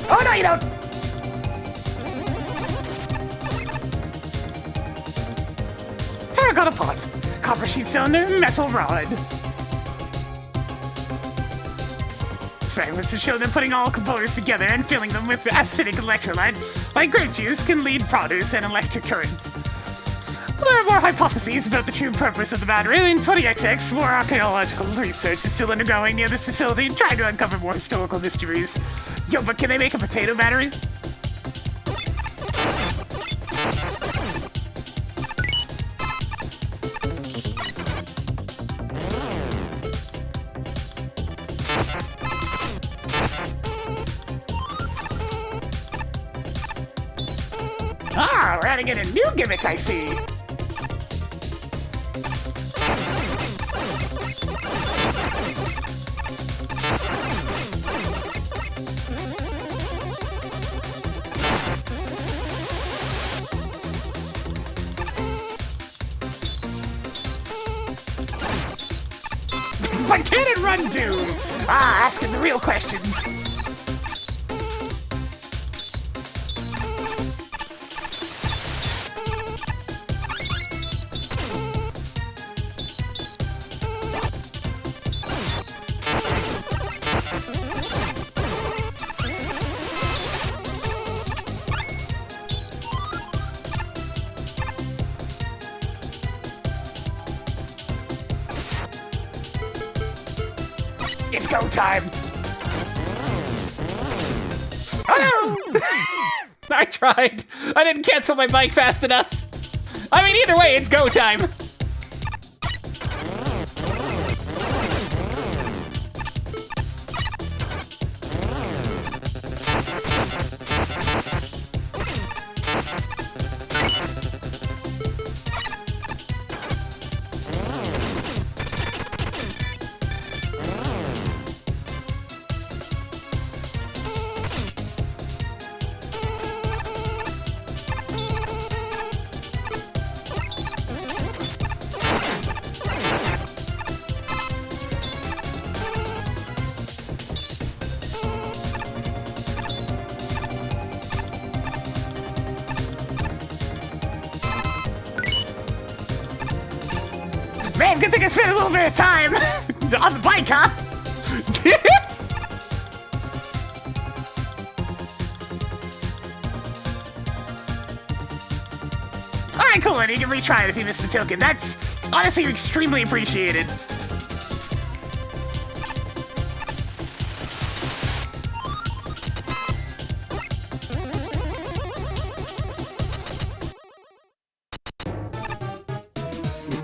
Oh no, you don't! Terracotta pots, copper sheet cylinder, metal rod. Spray was to show them putting all components together and filling them with acidic electrolyte, like grape juice, can lead produce and electric current. There are more hypotheses about the true purpose of the battery. In 20XX, more archaeological research is still undergoing near this facility, trying to uncover more historical mysteries. Yo, but can they make a potato battery? Ah, we're adding in a new gimmick, I see. but can it run to? Ah, asking the real questions. It's go time! Oh no!
I tried. I didn't cancel my bike fast enough. I mean, either way, it's go time.
Man, good thing I spent a little bit of time on the bike, huh? Alright, cool, and you can retry it if you missed the token. That's honestly extremely appreciated.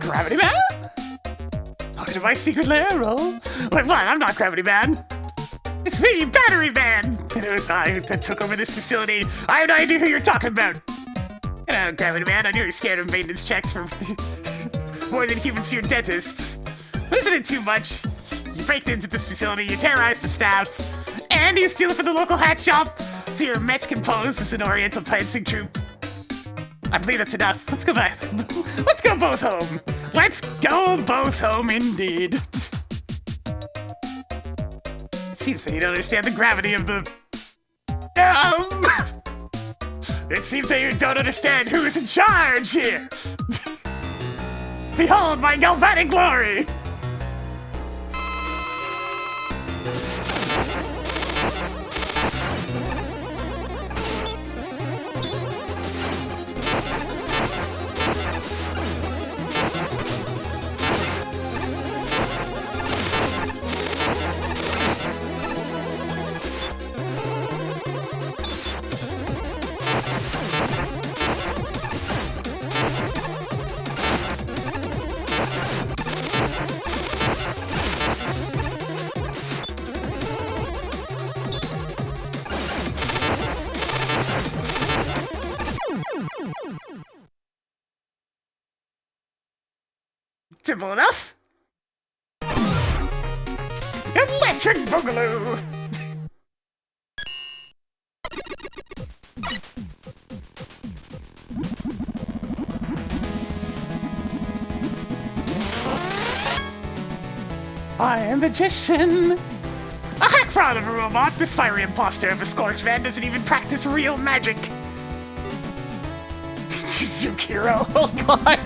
Gravity Man? Welcome to my secret lair, roll. Wait, what? I'm not Gravity Man. It's me, Battery Man! It was I that took over this facility. I have no idea who you're talking about. You know, Gravity Man, I knew you're scared of maintenance checks from more than humans fear dentists. But isn't it too much? You break into this facility, you terrorize the staff, and you steal it from the local hat shop, so your Mexican pose is an Oriental dancing troupe. I believe that's enough. Let's go back. Let's go both home. Let's go both home, indeed. It seems that you don't understand the gravity of the... It seems that you don't understand who's in charge here. Behold my galvanic glory. Simple enough. Electric Boogaloo! I am Magician! A hack fraud of a robot, this fiery imposter of a scorched man doesn't even practice real magic! Zukiro,
Oh god.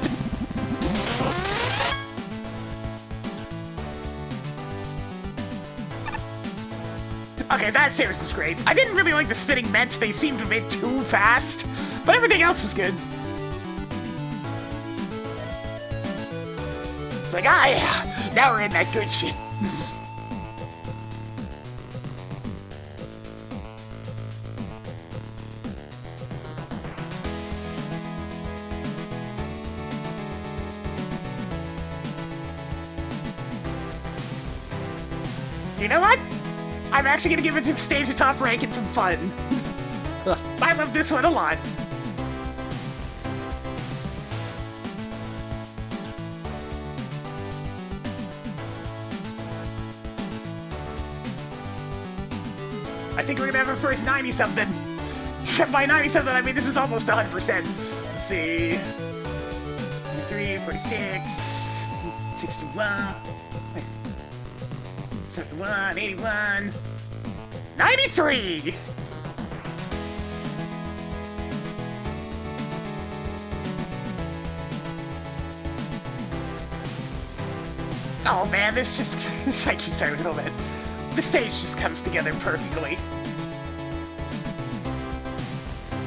Okay, that series is great. I didn't really like the spinning ments, they seemed a bit too fast, but everything else was good. It's like, ah, yeah, now we're in that good shit. You know what? I'm actually gonna give it to stage a top rank and some fun. I love this one a lot. I think we're gonna have our first 90-something. By 90-something, I mean this is almost 100%. Let's see. 43, 46, 61. 71, 81, 93! Oh man, this just... I keep starting with all that. The stage just comes together perfectly.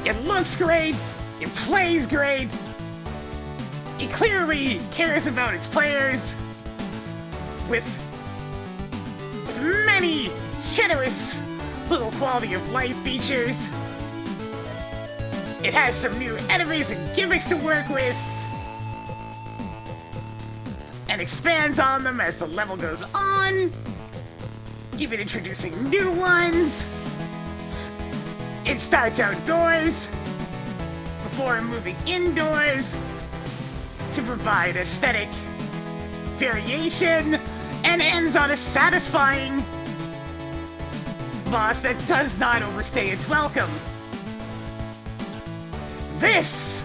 It looks great, it plays great, it clearly cares about its players, with many generous little quality of life features. It has some new enemies and gimmicks to work with, and expands on them as the level goes on, even introducing new ones. It starts outdoors before moving indoors to provide aesthetic variation, and ends on a satisfying boss that does not overstay its welcome. This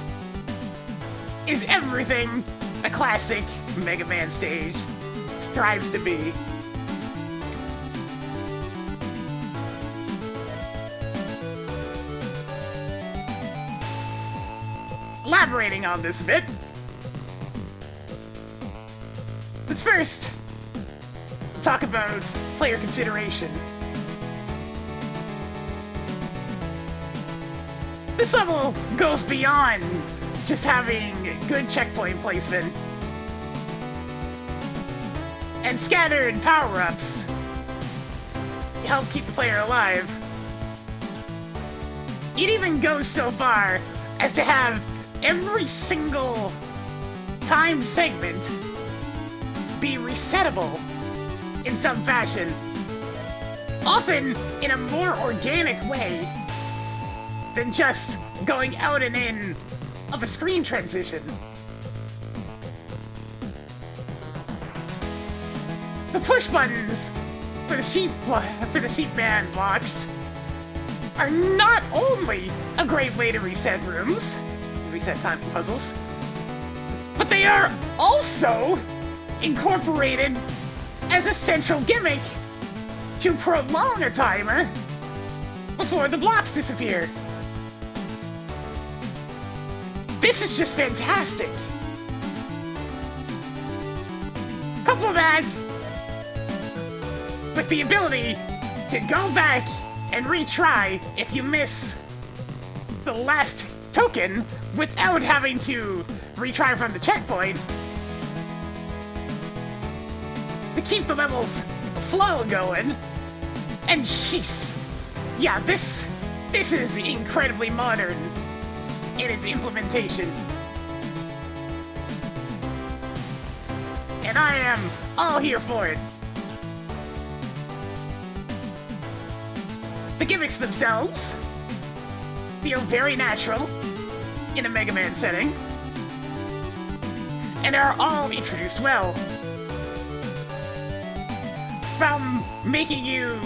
is everything a classic Mega Man stage strives to be. Elaborating on this a bit, let's first talk about player consideration. This level goes beyond just having good checkpoint placement and scattered power-ups to help keep the player alive. It even goes so far as to have every single time segment be resettable in some fashion, often in a more organic way than just going out and in of a screen transition. The push buttons for the sheep man blocks are not only a great way to reset rooms, reset timing puzzles, but they are also incorporated as a central gimmick to prolong a timer before the blocks disappear. This is just fantastic. Couple that with the ability to go back and retry if you miss the last token without having to retry from the checkpoint, to keep the level's flow going. And jeez, yeah, this is incredibly modern in its implementation. And I am all here for it. The gimmicks themselves feel very natural in a Mega Man setting, and are all introduced well. From making you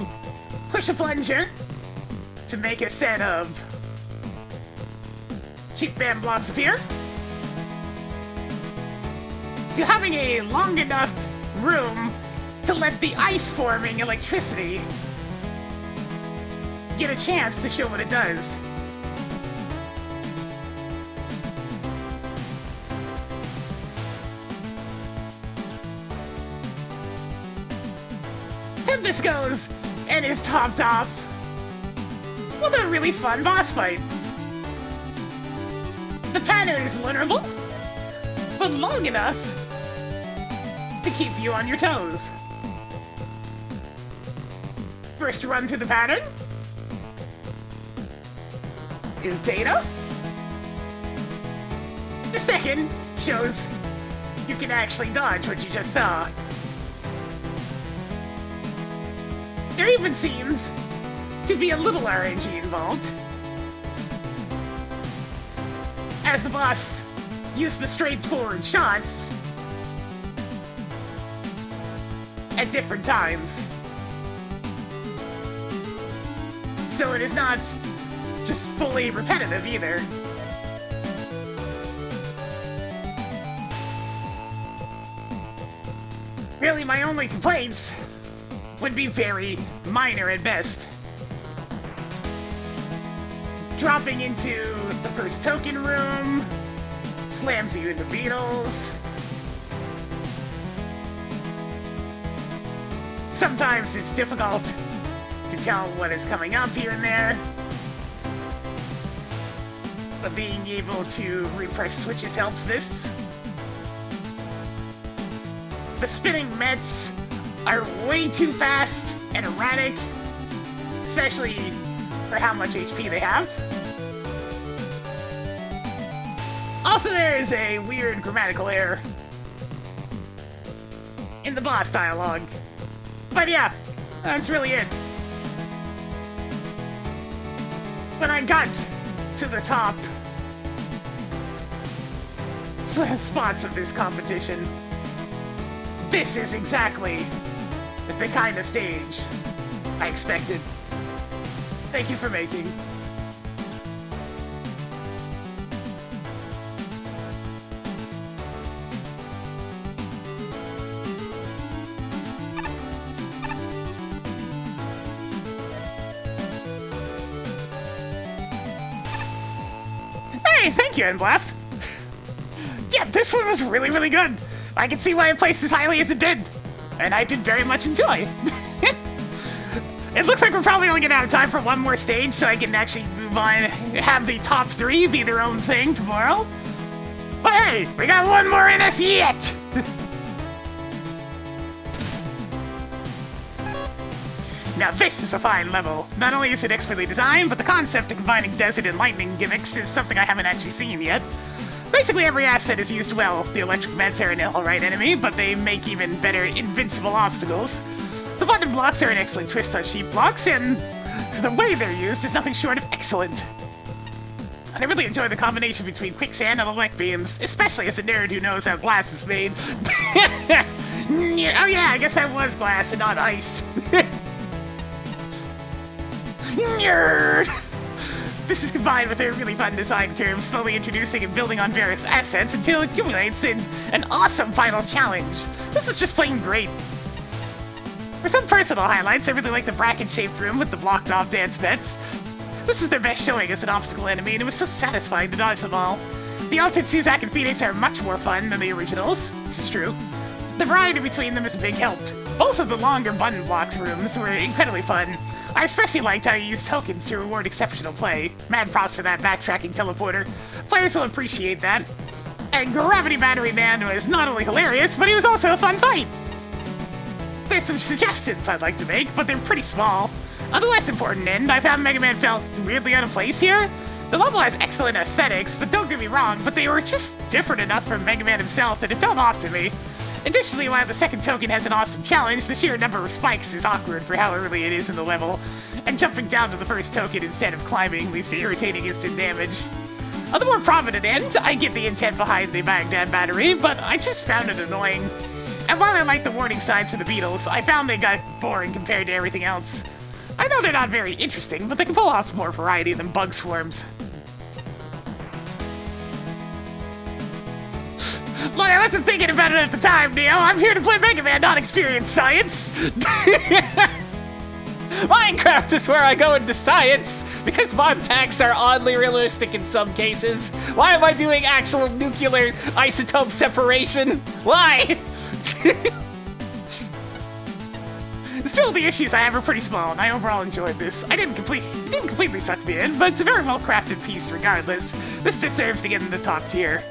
push a plunger to make a set of sheep man blocks appear, to having a long enough room to let the ice-forming electricity get a chance to show what it does. Then this goes and is topped off with a really fun boss fight. The pattern is learnable, but long enough to keep you on your toes. First run through the pattern is data. The second shows you can actually dodge what you just saw. There even seems to be a little RNG involved, as the boss used the straightforward shots at different times. So it is not just fully repetitive either. Really, my only complaints would be very minor at best. Dropping into the first token room slams you into beetles. Sometimes it's difficult to tell what is coming up here and there, but being able to repress switches helps this. The spinning Mets are way too fast and erratic, especially for how much HP they have. Also, there is a weird grammatical error in the boss dialogue. But yeah, that's really it. When I got to the top spots of this competition, this is exactly the kind of stage I expected. Thank you for making. Hey, thank you, Blast. Yeah, this one was really, really good. I can see why it placed as highly as it did, and I did very much enjoy. It looks like we're probably only gonna have time for one more stage, so I can actually move on, have the top 3 be their own thing tomorrow. But hey, we got one more in us yet! Now this is a fine level. Not only is it expertly designed, but the concept of combining desert and lightning gimmicks is something I haven't actually seen yet. Basically every asset is used well. The electric Mets are an alright enemy, but they make even better invincible obstacles. The button blocks are an excellent twist on sheep blocks, and the way they're used is nothing short of excellent. And I really enjoy the combination between quicksand and elect beams, especially as a nerd who knows how glass is made. Oh yeah, I guess that was glass and not ice. Nerd! This is combined with a really fun design curve, slowly introducing and building on various assets until it accumulates in an awesome final challenge. This is just plain great. For some personal highlights, I really like the bracket-shaped room with the blocked-off dance bets. This is their best showing as an obstacle enemy, and it was so satisfying to dodge them all. The alternate Suzak and Phoenix are much more fun than the originals. This is true. The variety between them is a big help. Both of the longer button blocks rooms were incredibly fun. I especially liked how you used tokens to reward exceptional play. Mad props for that backtracking teleporter. Players will appreciate that. And Gravity Battery Man was not only hilarious, but he was also a fun fight. There's some suggestions I'd like to make, but they're pretty small. On the less important end, I found Mega Man felt weirdly out of place here. The level has excellent aesthetics, but don't get me wrong, but they were just different enough from Mega Man himself that it felt off to me. Additionally, while the second token has an awesome challenge, the sheer number of spikes is awkward for how early it is in the level, and jumping down to the first token instead of climbing leads to irritating instant damage. On the more prominent end, I get the intent behind the Baghdad battery, but I just found it annoying. And while I like the warning signs for the beetles, I found they got boring compared to everything else. I know they're not very interesting, but they can pull off more variety than bug swarms. Look, I wasn't thinking about it at the time, Neo. I'm here to play Mega Man, not experience science.
Minecraft is where I go into science, because mod packs are oddly realistic in some cases. Why am I doing actual nuclear isotope separation? Why?
Still, the issues I have are pretty small, and I overall enjoyed this. It didn't completely suck me in, but it's a very well-crafted piece regardless. This deserves to get in the top tier.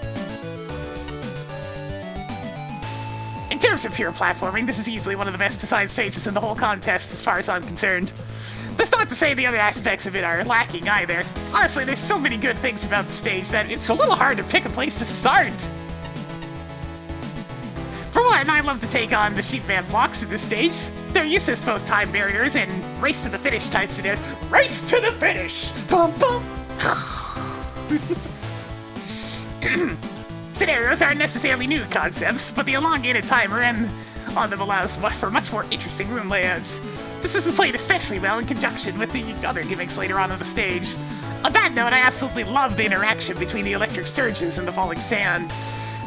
In terms of pure platforming, this is easily one of the best designed stages in the whole contest as far as I'm concerned. That's not to say the other aspects of it are lacking either. Honestly, there's so many good things about the stage that it's a little hard to pick a place to start. For one, I love to take on the sheepman blocks at this stage. They're used as both time barriers and race to the finish type scenarios. Race to the finish! Bum, bum. Scenarios aren't necessarily new concepts, but the elongated timer and on them allows for much more interesting room layouts. This is played especially well in conjunction with the other gimmicks later on in the stage. On that note, I absolutely love the interaction between the electric surges and the falling sand.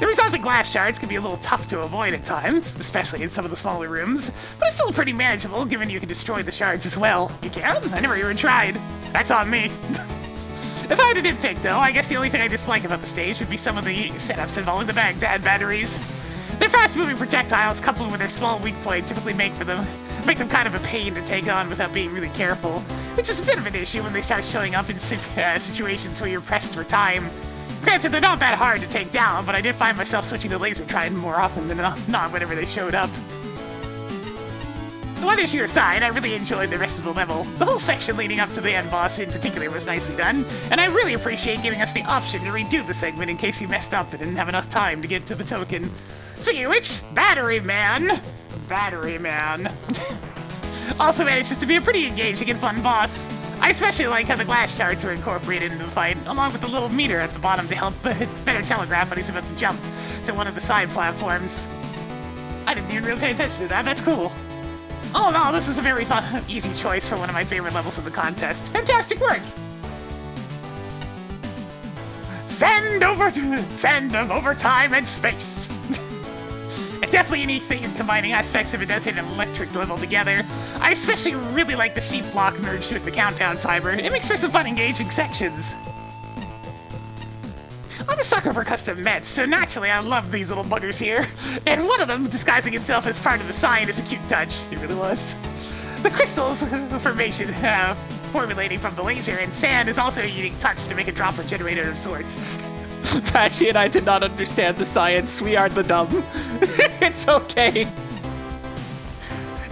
The resulting glass shards can be a little tough to avoid at times, especially in some of the smaller rooms, but it's still pretty manageable given you can destroy the shards as well. You can? I never even tried. That's on me. If I had to nitpick, though, I guess the only thing I dislike about the stage would be some of the setups involving the Baghdad batteries. Their fast-moving projectiles, coupled with their small weak point, typically make them kind of a pain to take on without being really careful, which is a bit of an issue when they start showing up in situations where you're pressed for time. Granted, they're not that hard to take down, but I did find myself switching to laser trident more often than not whenever they showed up. One issue aside, I really enjoyed the rest of the level. The whole section leading up to the end boss in particular was nicely done, and I really appreciate giving us the option to redo the segment in case you messed up and didn't have enough time to get to the token. Speaking of which, Battery Man also manages to be a pretty engaging and fun boss. I especially like how the glass shards were incorporated into the fight, along with the little meter at the bottom to help better telegraph when he's about to jump to one of the side platforms. I didn't even really pay attention to that, that's cool. Oh no, this is a very fun, easy choice for one of my favorite levels of the contest. Fantastic work! Send of over time and space. It's definitely a unique thing in combining aspects of a desert and electric level together. I especially really like the sheep block merged with the countdown timer. It makes for some fun, engaging sections. I'm a sucker for custom mets, so naturally I love these little buggers here. And one of them, disguising itself as part of the sign, is a cute touch. It really was. The crystals formation formulating from the laser and sand is also a unique touch to make a dropper generator of sorts.
Patchy and I did not understand the science. We are the dumb. It's okay.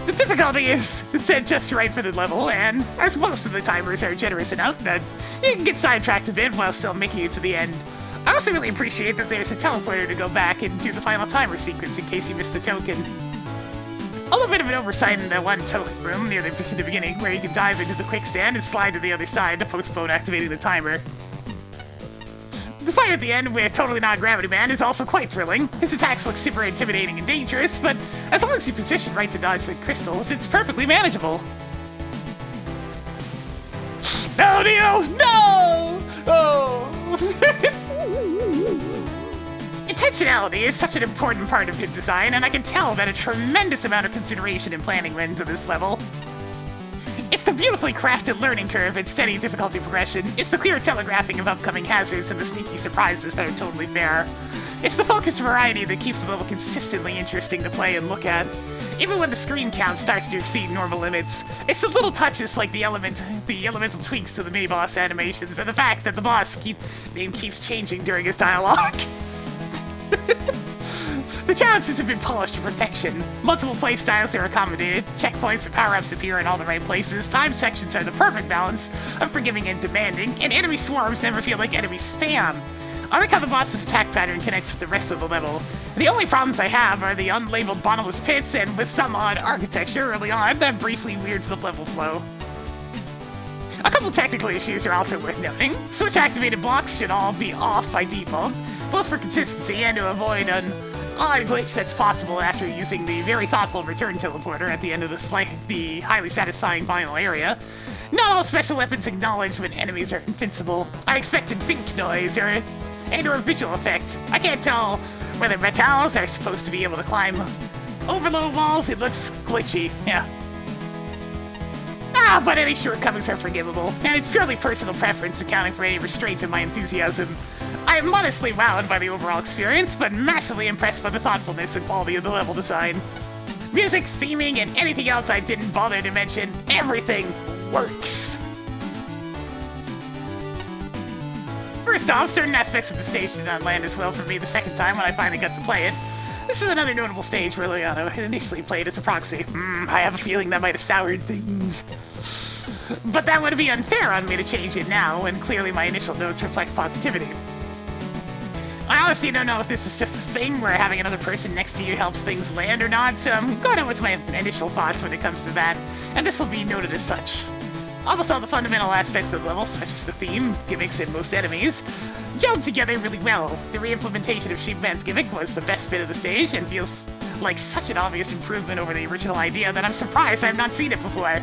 The difficulty is set just right for the level, and as most of the timers are generous enough that you can get sidetracked a bit while still making it to the end. I also really appreciate that there's a teleporter to go back and do the final timer sequence in case you missed a token. A little bit of an oversight in the one token room near the beginning, where you can dive into the quicksand and slide to the other side to postpone activating the timer. The fight at the end with Totally Not Gravity Man is also quite thrilling. His attacks look super intimidating and dangerous, but as long as you position right to dodge the crystals, it's perfectly manageable. No, Neo! No! Oh! Intentionality is such an important part of good design, and I can tell that a tremendous amount of consideration and planning went into this level. It's the beautifully crafted learning curve and steady difficulty progression. It's the clear telegraphing of upcoming hazards and the sneaky surprises that are totally fair. It's the focused variety that keeps the level consistently interesting to play and look at. Even when the screen count starts to exceed normal limits, it's the little touches like the elemental tweaks to the mini-boss animations and the fact that the boss name keeps changing during his dialogue. The challenges have been polished to perfection. Multiple playstyles are accommodated, checkpoints and power-ups appear in all the right places, time sections are the perfect balance of forgiving and demanding, and enemy swarms never feel like enemy spam. I like how the boss's attack pattern connects with the rest of the level. The only problems I have are the unlabeled bottomless pits and with some odd architecture early on that briefly weirds the level flow. A couple technical issues are also worth noting. Switch activated blocks should all be off by default, both for consistency and to avoid an odd glitch that's possible after using the very thoughtful return teleporter at the end of the highly satisfying final area. Not all special weapons acknowledge when enemies are invincible. I expect a dink noise or a visual effect. I can't tell whether metals are supposed to be able to climb over low walls. It looks glitchy, yeah. But any shortcomings are forgivable, and it's purely personal preference accounting for any restraints in my enthusiasm. I am modestly wowed by the overall experience, but massively impressed by the thoughtfulness and quality of the level design. Music, theming, and anything else I didn't bother to mention, everything works. First off, certain aspects of the stage did not land as well for me the second time when I finally got to play it. This is another notable stage where Leano had initially played as a proxy. I have a feeling that might have soured things. But that would be unfair on me to change it now, when clearly my initial notes reflect positivity. I honestly don't know if this is just a thing where having another person next to you helps things land or not, so I'm going on with my initial thoughts when it comes to that, and this will be noted as such. Almost all the fundamental aspects of the level, such as the theme, gimmicks, and most enemies, gelled together really well. The re-implementation of Sheepman's gimmick was the best bit of the stage and feels like such an obvious improvement over the original idea that I'm surprised I've not seen it before.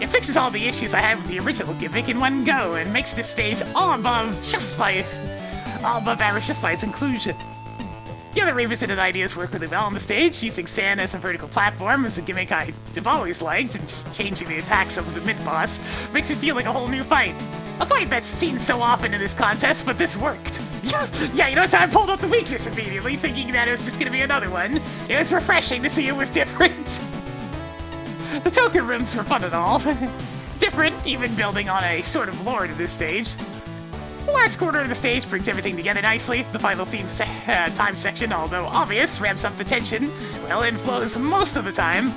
It fixes all the issues I had with the original gimmick in one go and makes this stage all above average just by its inclusion. The other revisited ideas work really well on the stage, using sand as a vertical platform is a gimmick I've always liked, and just changing the attacks of the mid-boss makes it feel like a whole new fight. A fight that's seen so often in this contest, but this worked. Yeah, you notice how I pulled out the weakness immediately, thinking that it was just gonna be another one. It was refreshing to see it was different. The token rooms were fun and all. Different, even building on a sort of lore to this stage. The last quarter of the stage brings everything together nicely. The final theme time section, although obvious, ramps up the tension, well, it flows most of the time.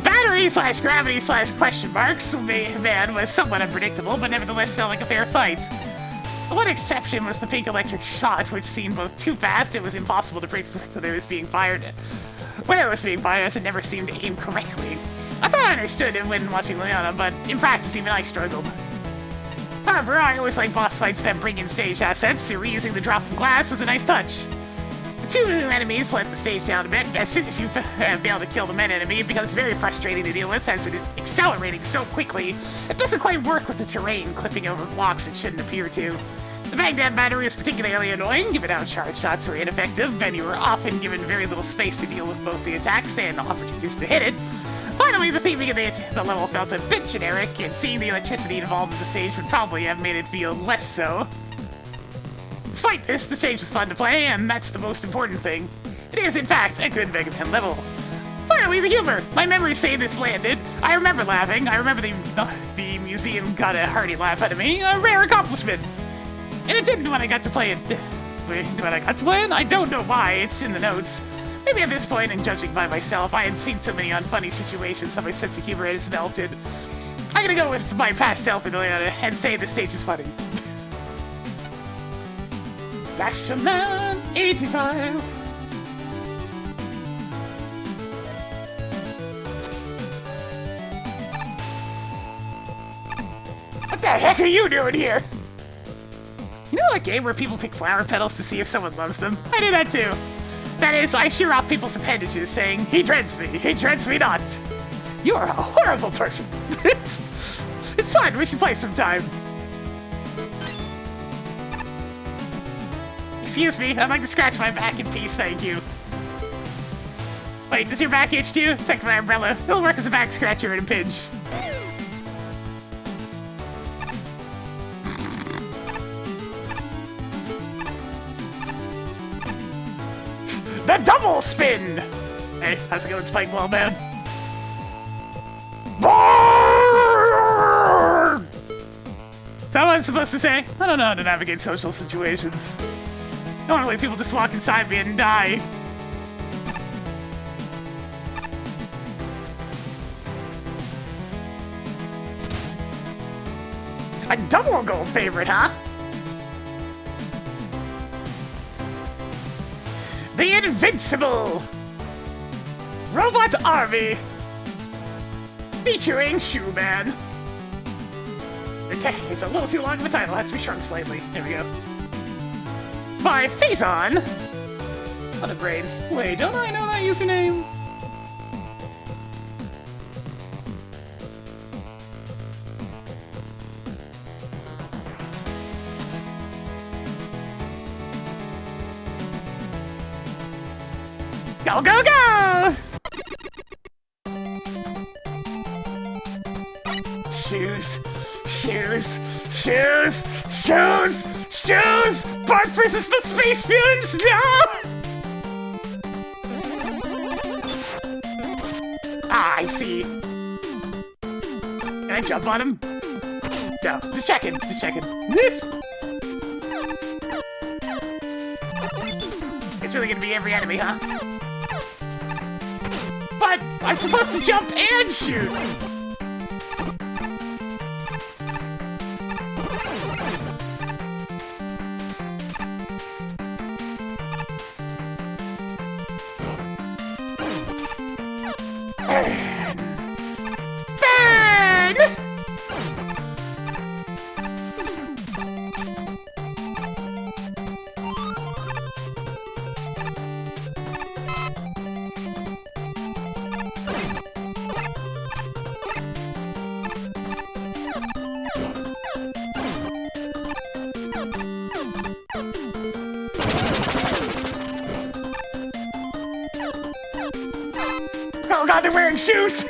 Battery / gravity / question marks, man, was somewhat unpredictable, but nevertheless felt like a fair fight. The one exception was the pink electric shot, which seemed both too fast, it was impossible to predict whether it was being fired. When it was being fired, as it never seemed to aim correctly. I thought I understood it when watching Leona, but in practice even I struggled. However, I always like boss fights that bring in stage assets, so reusing the drop of glass was a nice touch. The two new enemies let the stage down a bit. As soon as you fail to kill the main enemy, it becomes very frustrating to deal with, as it is accelerating so quickly. It doesn't quite work with the terrain, clipping over blocks it shouldn't appear to. The Baghdad battery was particularly annoying, given how charge shots were ineffective, and you were often given very little space to deal with both the attacks and opportunities to hit it. Finally, the theming of the level felt a bit generic, and seeing the electricity involved in the stage would probably have made it feel less so. Despite this, the stage was fun to play, and that's the most important thing. It is, in fact, a good Mega Man level. Finally, the humor! My memories say this landed. I remember laughing. I remember the museum got a hearty laugh out of me. A rare accomplishment! And it didn't when I got to play it. When I got to play it? I don't know why. It's in the notes. Maybe at this point, and judging by myself, I had seen so many unfunny situations that my sense of humor has melted. I'm gonna go with my past self and say the stage is funny. Fashion Man 85. What the heck are you doing here? You know that game where people pick flower petals to see if someone loves them? I do that too. That is, I shear off people's appendages saying, he dreads me not. You are a horrible person. It's fun, we should play sometime. Excuse me, I'd like to scratch my back in peace, thank you. Wait, does your back itch too? Take my umbrella, it'll work as a back scratcher in a pinch. The double spin! Hey, how's it going, Spike Wall Man? Is that what I'm supposed to say? I don't know how to navigate social situations. Normally people just walk inside me and die. A double gold favorite, huh? The Invincible Robot Army featuring Shoe Man. It's a little too long of a title, has to be shrunk slightly. There we go. By Phazon. What a brain. Wait, don't I know that username? Go, go, go! Shoes, shoes, shoes, shoes, shoes! Bart versus the Space Mutants, no! Ah, I see. Can I jump on him? No, just checking, just checking. It's really gonna be every enemy, huh? But I'm supposed to jump and shoot! Burn! Burn! Oh god, they're wearing shoes!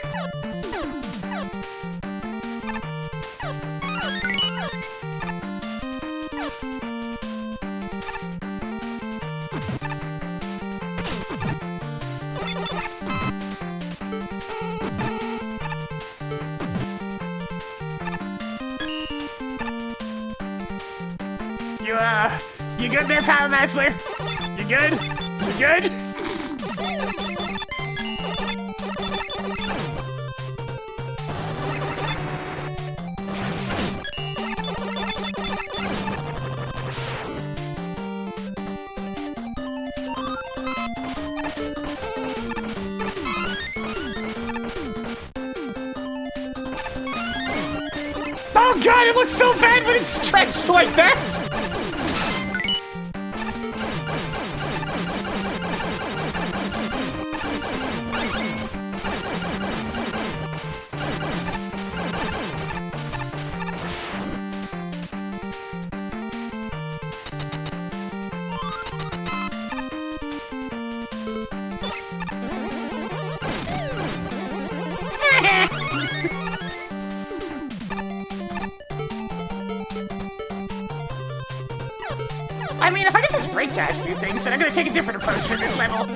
You good there, Power Master? You good? You good? Oh god, it looks so bad when it's stretched like that! I mean, if I could just break dash through things, then I'm gonna take a different approach for this level.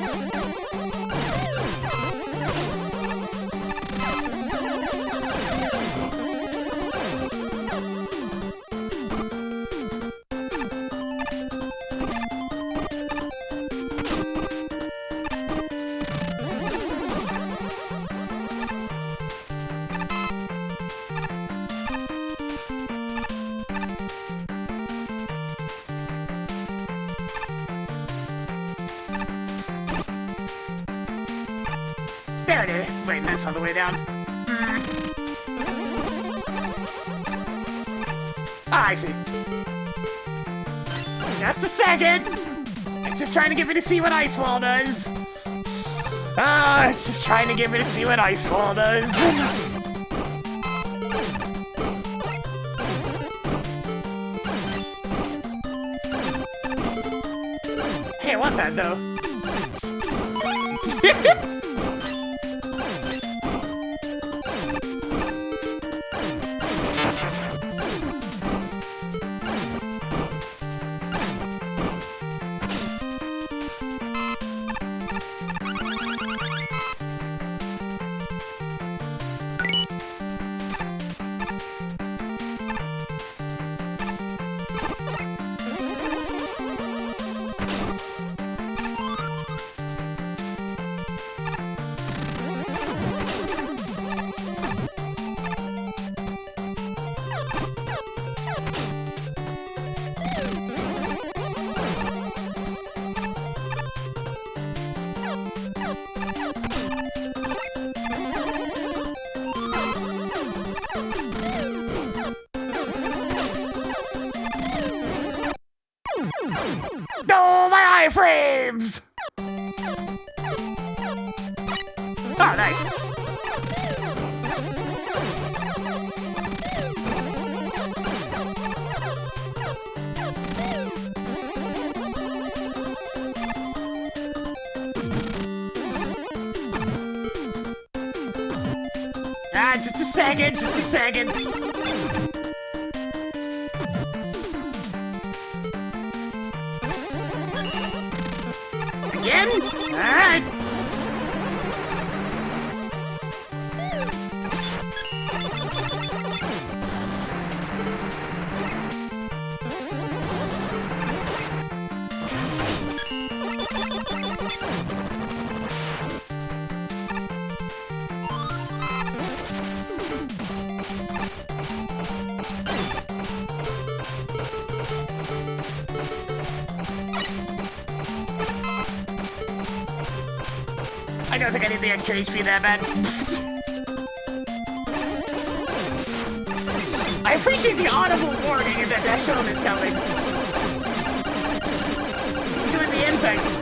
There it is. Wait, that's on the way down. Ah, I see. Just a second! It's just trying to get me to see what Ice Wall does. Ah, it's just trying to get me to see what Ice Wall does. Hey, I want that, though. No, my iframes! Oh, nice. Ah, just a second, just a second. Again? Alright. I don't think I need the extra HP that bad. I appreciate the audible warning that that show is coming. Doing the impacts.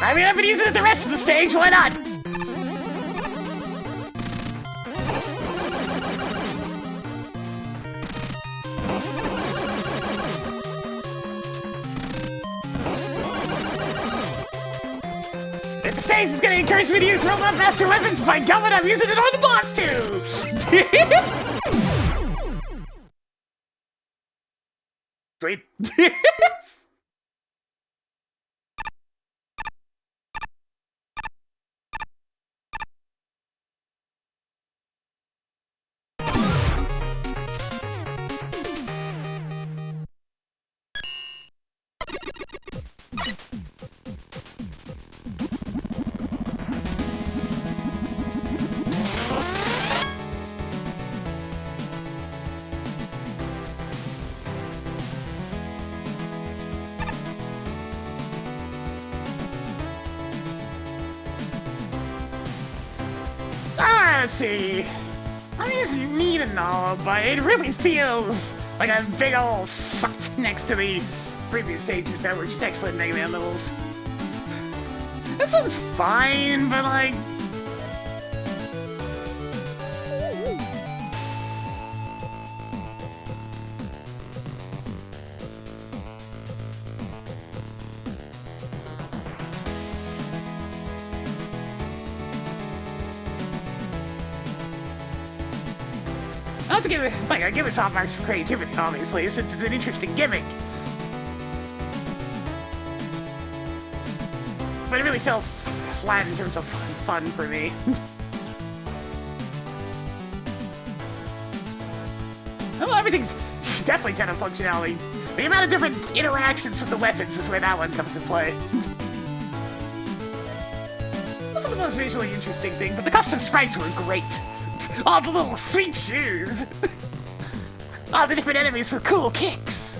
I mean, I've been using it the rest of the stage, why not? If the stage is gonna encourage me to use Robot Master weapons, by God, I'm using it on the boss too! Sweet. Let's see. I mean, it's neat and all, but it really feels like a big ol' fuck next to the previous stages that were just excellent Mega Man levels. This one's fine, but like... I'll have to give it, like, I give it top marks for creativity, obviously, since it's an interesting gimmick. But it really fell flat in terms of fun for me. Well, everything's definitely 10 of functionality. The amount of different interactions with the weapons is where that one comes into play. Wasn't the most visually interesting thing, but the custom sprites were great. All the little sweet shoes! All the different enemies were cool kicks!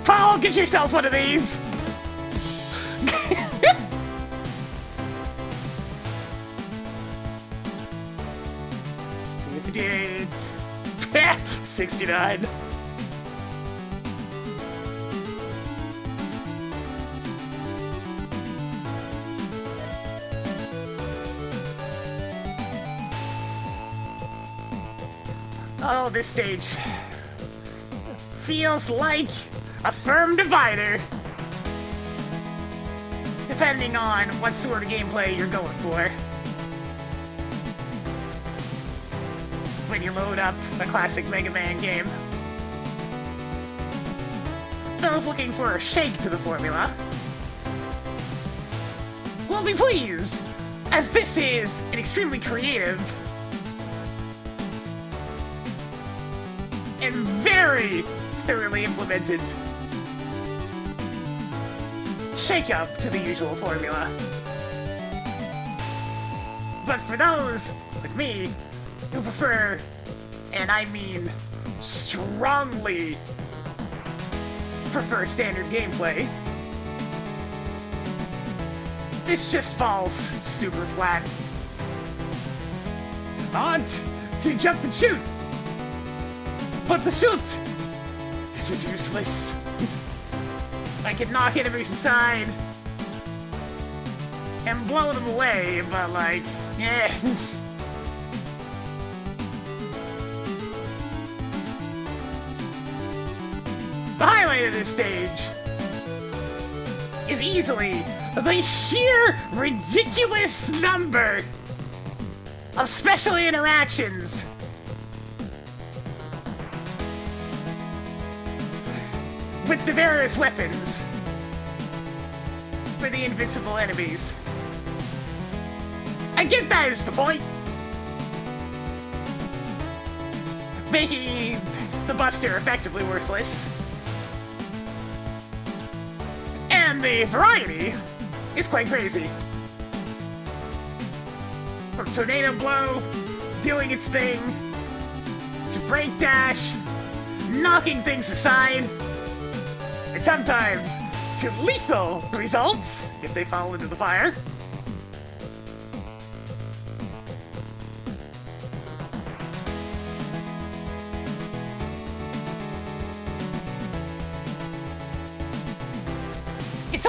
Paul, get yourself one of these! See if it did. 69. Oh, this stage feels like a firm divider, depending on what sort of gameplay you're going for. When you load up a classic Mega Man game. Those looking for a shake to the formula will be pleased, as this is an extremely creative and very thoroughly implemented shake-up to the usual formula. But for those, like me, who prefer, and I mean strongly prefer standard gameplay, this just falls super flat. On to jump and shoot! But the shoot is just useless. I can knock enemies aside and blow them away, but like, yeah. The highlight of this stage is easily the sheer ridiculous number of special interactions with the various weapons for the invincible enemies. I get that is the point. Making the Buster effectively worthless. And the variety is quite crazy. From Tornado Blow, doing its thing, to Break Dash, knocking things aside, and sometimes to lethal results if they fall into the fire.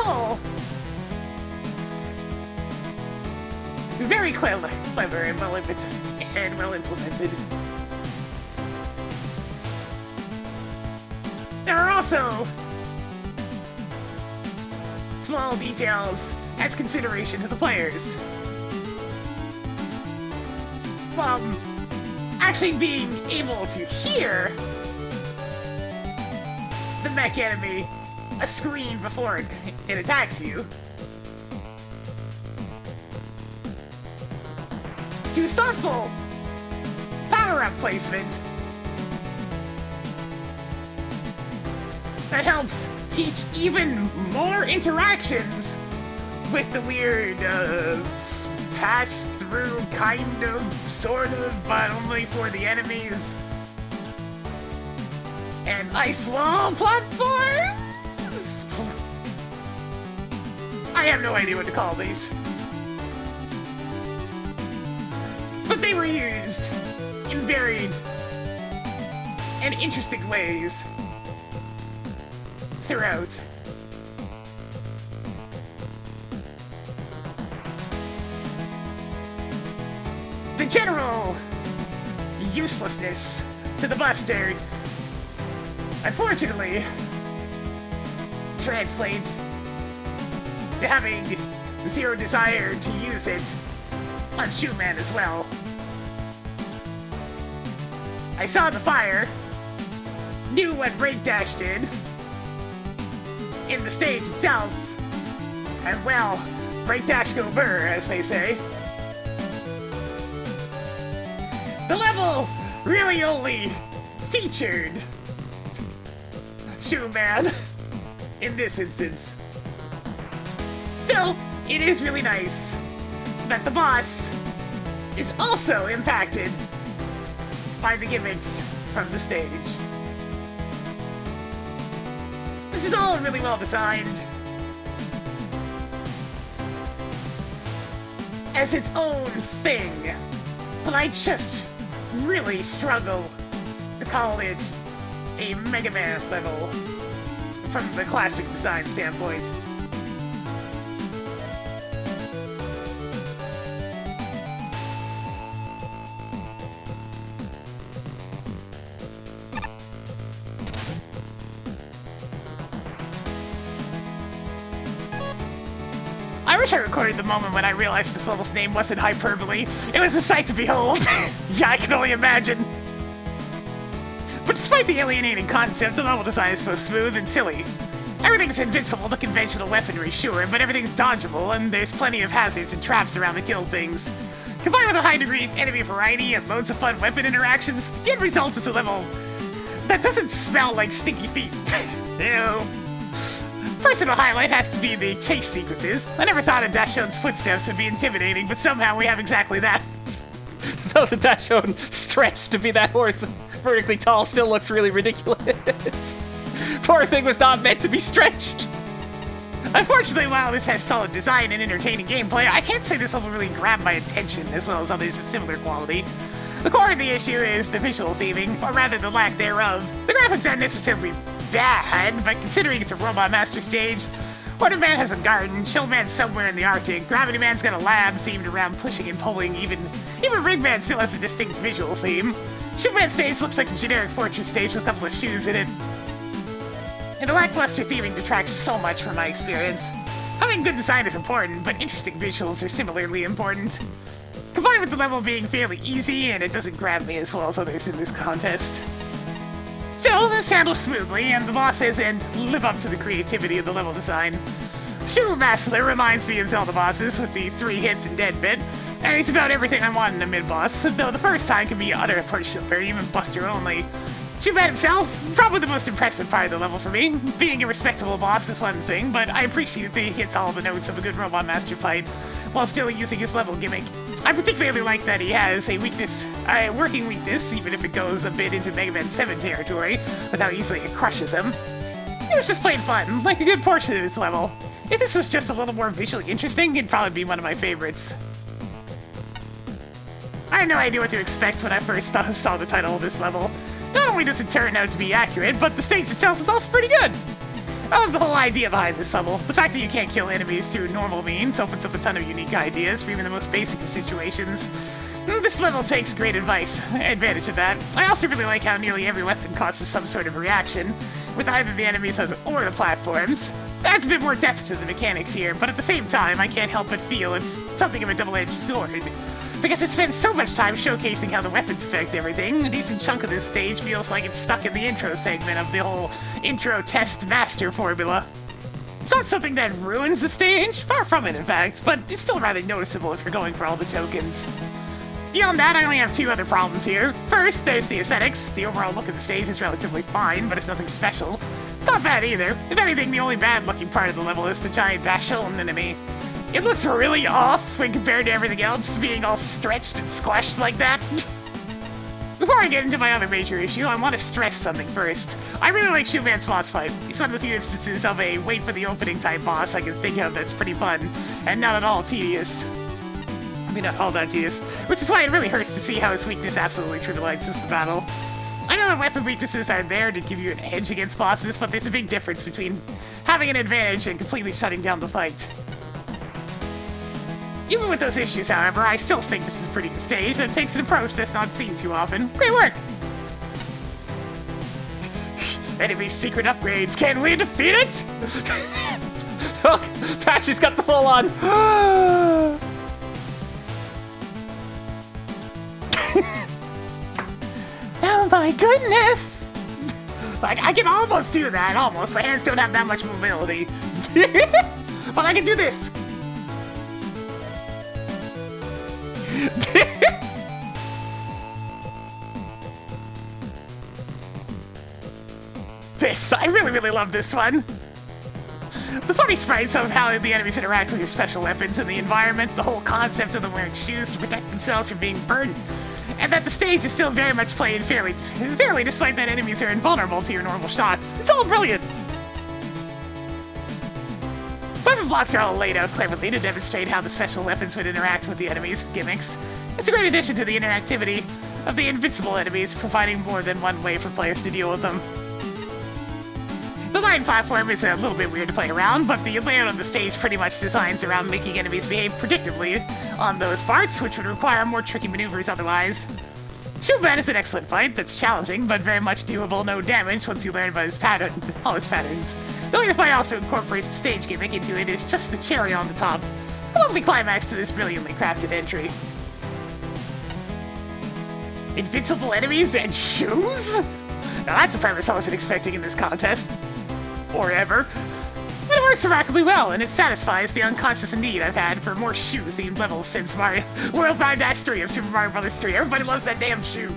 all very clever and well implemented. There are also small details as consideration to the players. Actually being able to hear the mech enemy a screen before it attacks you. To thoughtful power-up placement that helps teach even more interactions with the weird, pass-through kind of, sort of, but only for the enemies. And ice wall platforms? I have no idea what to call these. But they were used in varied and interesting ways throughout. The general uselessness to the Buster, unfortunately, translates to having zero desire to use it on Shoeman as well. I saw the fire, knew what Breakdash did in the stage itself, and well, Breakdash go burr, as they say. The level really only featured Shoeman in this instance. So, it is really nice that the boss is also impacted by the gimmicks from the stage. This is all really well designed as its own thing, but I just really struggle to call it a Mega Man level from the classic design standpoint. I wish I recorded the moment when I realized this level's name wasn't hyperbole. It was a sight to behold. Yeah, I can only imagine. But despite the alienating concept, the level design is both smooth and silly. Everything's invincible to conventional weaponry, sure, but everything's dodgeable, and there's plenty of hazards and traps around to kill things. Combined with a high degree of enemy variety and loads of fun weapon interactions, the end result is a level that doesn't smell like stinky feet. Ew. Personal highlight has to be the chase sequences. I never thought a Dashon's footsteps would be intimidating, but somehow we have exactly that.
Though the Dashon stretched to be that horse vertically tall still looks really ridiculous. Poor thing was not meant to be stretched.
Unfortunately, while this has solid design and entertaining gameplay, I can't say this level really grabbed my attention as well as others of similar quality. The core of the issue is the visual theming, or rather the lack thereof. The graphics aren't necessarily bad, but considering it's a Robot Master stage, Wonder Man has a garden, Show Man's somewhere in the Arctic, Gravity Man's got a lab themed around pushing and pulling, even Ring Man still has a distinct visual theme. Shoe Man's stage looks like a generic fortress stage with a couple of shoes in it. And the lackluster theming detracts so much from my experience. Having good design is important, but interesting visuals are similarly important. Combined with the level being fairly easy, and it doesn't grab me as well as others in this contest. Still, this handles smoothly, and the bosses live up to the creativity of the level design. Shoe Master reminds me of Zelda bosses with the 3 hits and dead bit, and he's about everything I want in a mid-boss, though the first time can be utter horseshit or even Buster only. Shoeman himself, probably the most impressive part of the level for me. Being a respectable boss is one thing, but I appreciate that he hits all the notes of a good Robot Master fight, while still using his level gimmick. I particularly like that he has a working weakness, even if it goes a bit into Mega Man 7 territory, with how easily it crushes him. It was just plain fun, like a good portion of this level. If this was just a little more visually interesting, it'd probably be one of my favorites. I had no idea what to expect when I first saw the title of this level. Not only does it turn out to be accurate, but the stage itself is also pretty good. I love the whole idea behind this level. The fact that you can't kill enemies through normal means opens up a ton of unique ideas for even the most basic of situations. This level takes great advantage of that. I also really like how nearly every weapon causes some sort of reaction, with either the enemies or the platforms. Adds a bit more depth to the mechanics here, but at the same time, I can't help but feel it's something of a double-edged sword. Because it spends so much time showcasing how the weapons affect everything, a decent chunk of this stage feels like it's stuck in the intro segment of the whole intro test master formula. It's not something that ruins the stage, far from it in fact, but it's still rather noticeable if you're going for all the tokens. Beyond that, I only have two other problems here. First, there's the aesthetics. The overall look of the stage is relatively fine, but it's nothing special. It's not bad either. If anything, the only bad-looking part of the level is the giant Vashon enemy. It looks really off when compared to everything else, being all stretched and squashed like that. Before I get into my other major issue, I want to stress something first. I really like Shuman's boss fight. It's one of the few instances of a wait-for-the-opening type boss I can think of that's pretty fun, and not at all tedious. I mean, not all that tedious. Which is why it really hurts to see how his weakness absolutely trivializes the battle. I know that weapon weaknesses are there to give you an edge against bosses, but there's a big difference between having an advantage and completely shutting down the fight. Even with those issues, however, I still think this is a pretty good stage that takes an approach that's not seen too often. Great work! Enemy secret upgrades, can we defeat it?
Oh, Patchy's got the full on.
Oh my goodness! Like, I can almost do that, almost. My hands don't have that much mobility. But I can do this! I really love this one. The funny sprites of how the enemies interact with your special weapons and the environment, the whole concept of them wearing shoes to protect themselves from being burned, and that the stage is still very much played fairly despite that enemies are invulnerable to your normal shots. It's all brilliant! Weapon blocks are all laid out cleverly to demonstrate how the special weapons would interact with the enemies' gimmicks. It's a great addition to the interactivity of the invincible enemies, providing more than one way for players to deal with them. The line platform is a little bit weird to play around, but the layout of the stage pretty much designs around making enemies behave predictably on those parts, which would require more tricky maneuvers otherwise. Shuman is an excellent fight that's challenging, but very much doable, no damage once you learn about all his patterns. The way the fight also incorporates the stage gimmick into it is just the cherry on the top. A lovely climax to this brilliantly crafted entry. Invincible enemies and shoes? Now that's a premise I wasn't expecting in this contest. Or ever. But it works remarkably well, and it satisfies the unconscious need I've had for more shoe-themed levels since Mario World 5-3 of Super Mario Bros. 3. Everybody loves that damn shoe.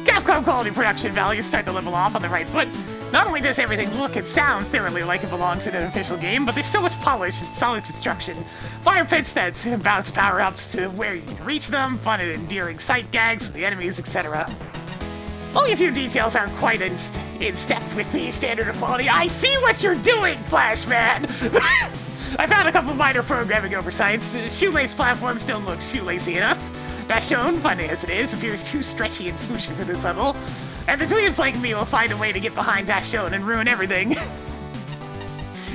Capcom quality production values start the level off on the right foot. Not only does everything look and sound thoroughly like it belongs in an official game, but there's so much polish and solid construction. Fire pits that bounce power-ups to where you can reach them, fun and endearing sight gags of the enemies, etc. Only a few details aren't quite in step with the standard of quality. I see what you're doing, Flashman! I found a couple minor programming oversights. Shoelace platforms don't look shoelacy enough. Vashon, funny as it is, appears too stretchy and smooshy for this level. And the dweebs like me will find a way to get behind Vashon and ruin everything.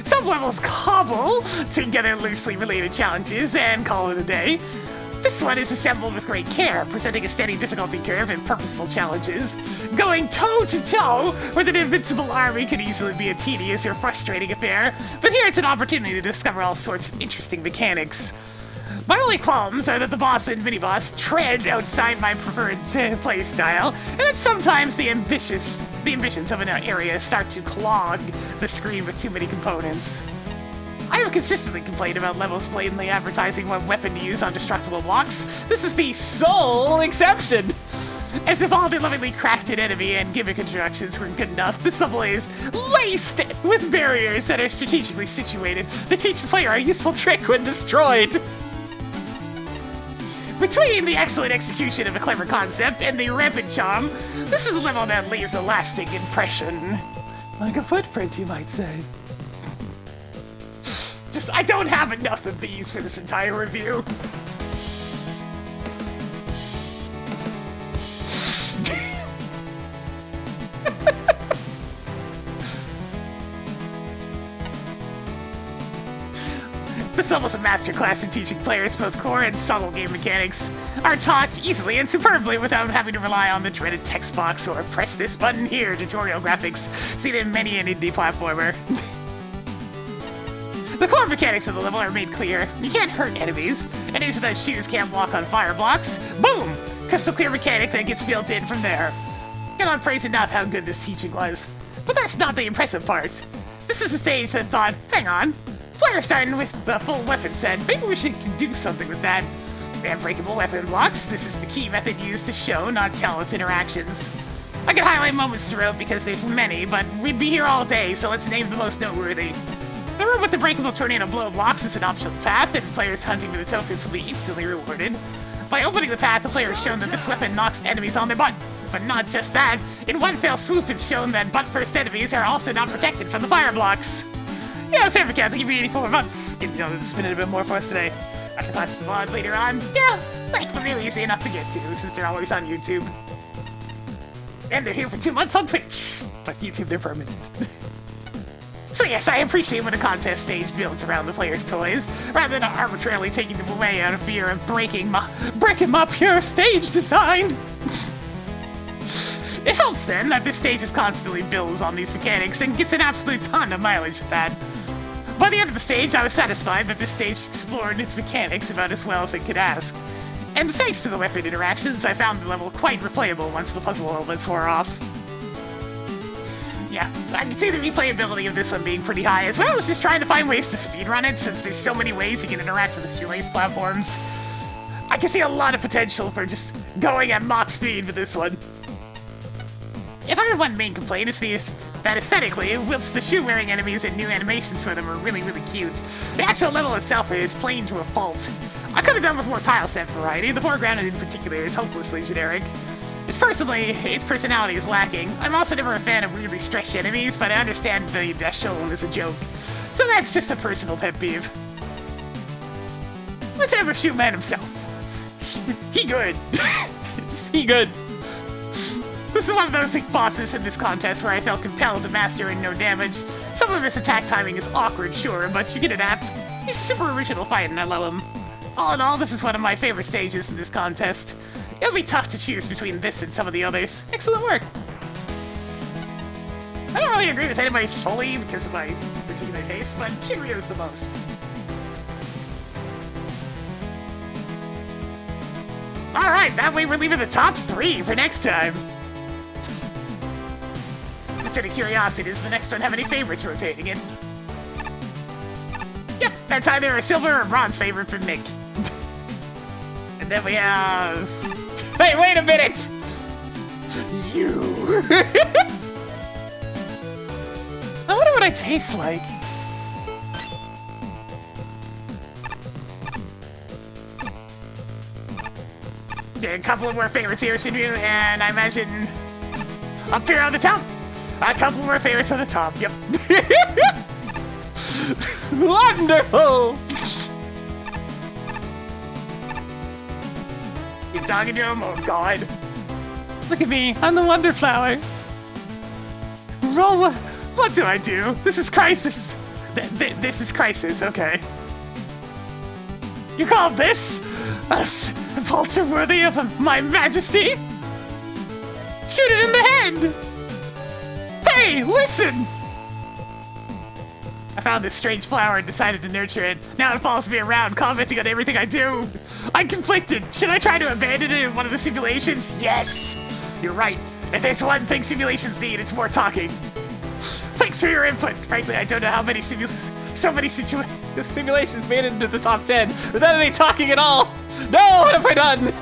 Some levels cobble together loosely related challenges and call it a day. This one is assembled with great care, presenting a steady difficulty curve and purposeful challenges. Going toe-to-toe with an invincible army could easily be a tedious or frustrating affair, but here's an opportunity to discover all sorts of interesting mechanics. My only qualms are that the boss and mini-boss tread outside my preferred playstyle, and that sometimes the ambitions of an area start to clog the screen with too many components. I have consistently complained about levels blatantly advertising what weapon to use on destructible blocks. This is the sole exception! As if all the lovingly crafted enemy and gimmick introductions weren't good enough, this level is laced with barriers that are strategically situated to teach the player a useful trick when destroyed. Between the excellent execution of a clever concept and the rampant charm, this is a level that leaves a lasting impression. Like a footprint, you might say. I don't have enough of these for this entire review. almost a masterclass in teaching players both core and subtle game mechanics are taught easily and superbly without having to rely on the dreaded text box or press this button here tutorial graphics seen in many an indie platformer. The core mechanics of the level are made clear. You can't hurt enemies. Enemies without shoes can't walk on fire blocks. Boom! Crystal clear mechanic that gets built in from there. Cannot praise enough how good this teaching was. But that's not the impressive part. This is a stage that thought, hang on, players starting with the full weapon set, maybe we should do something with that. We have breakable weapon blocks. This is the key method used to show, not tell its interactions. I could highlight moments throughout because there's many, but we'd be here all day, so let's name the most noteworthy. The room with the breakable tornado blow blocks is an optional path, and players hunting for the tokens will be instantly rewarded. By opening the path, the player is shown that this weapon knocks enemies on their butt. But not just that. In one fell swoop, it's shown that butt-first enemies are also not protected from the fire blocks. Yeah, Sam Cat, thank you for 84 months. Getting on to spin it a bit more for us today. Have to watch the VOD later on. Yeah, thankfully they're easy enough to get to, since they're always on YouTube. And they're here for 2 months on Twitch. But YouTube, they're permanent. So yes, I appreciate when a contest stage builds around the player's toys, rather than arbitrarily taking them away out of fear of breaking my pure stage design. It helps then that this stage is constantly builds on these mechanics and gets an absolute ton of mileage with that. By the end of the stage, I was satisfied that this stage explored its mechanics about as well as it could ask. And thanks to the weapon interactions, I found the level quite replayable once the puzzle elements wore off. Yeah, I can see the replayability of this one being pretty high, as well as just trying to find ways to speedrun it, since there's so many ways you can interact with the shoelace platforms. I can see a lot of potential for just going at Mach speed with this one. If I had one main complaint, it's that aesthetically, whilst the shoe-wearing enemies and new animations for them are really, really cute, the actual level itself is plain to a fault. I could have done with more tile set variety. The foreground in particular is hopelessly generic. Its personality is lacking. I'm also never a fan of weirdly stretched enemies, but I understand the death shown is a joke. So that's just a personal pet peeve. Let's have a shoot man himself. He good. He good. This is one of those 6 bosses in this contest where I felt compelled to master and no damage. Some of his attack timing is awkward, sure, but you can adapt. He's a super original fight and I love him. All in all, this is one of my favorite stages in this contest. It'll be tough to choose between this and some of the others. Excellent work! I don't really agree with anybody fully because of my particular taste, but Shinryo's the most. Alright, that way we're leaving the top 3 for next time. Just out of curiosity, does the next one have any favorites rotating in? Yep, that's either a silver or bronze favorite from Nick. And then we have... Hey, wait a minute! You! I wonder what I taste like. Okay, a couple of more favorites here, Shinryu, and I imagine up here on the top. A couple more favorites on the top, yep. Wonderful! You talking to him? Oh god. Look at me, I'm the Wonder Flower. Roll, what do I do? This is crisis. This is crisis, okay. You call this a vulture worthy of my majesty? Shoot it in the head! Hey, listen! I found this strange flower and decided to nurture it. Now it follows me around, commenting on everything I do. I'm conflicted. Should I try to abandon it in one of the simulations? Yes! You're right. If there's one thing simulations need, it's more talking. Thanks for your input. Frankly, I don't know how many simulations made it into the top 10 without any talking at all. No, what have I done?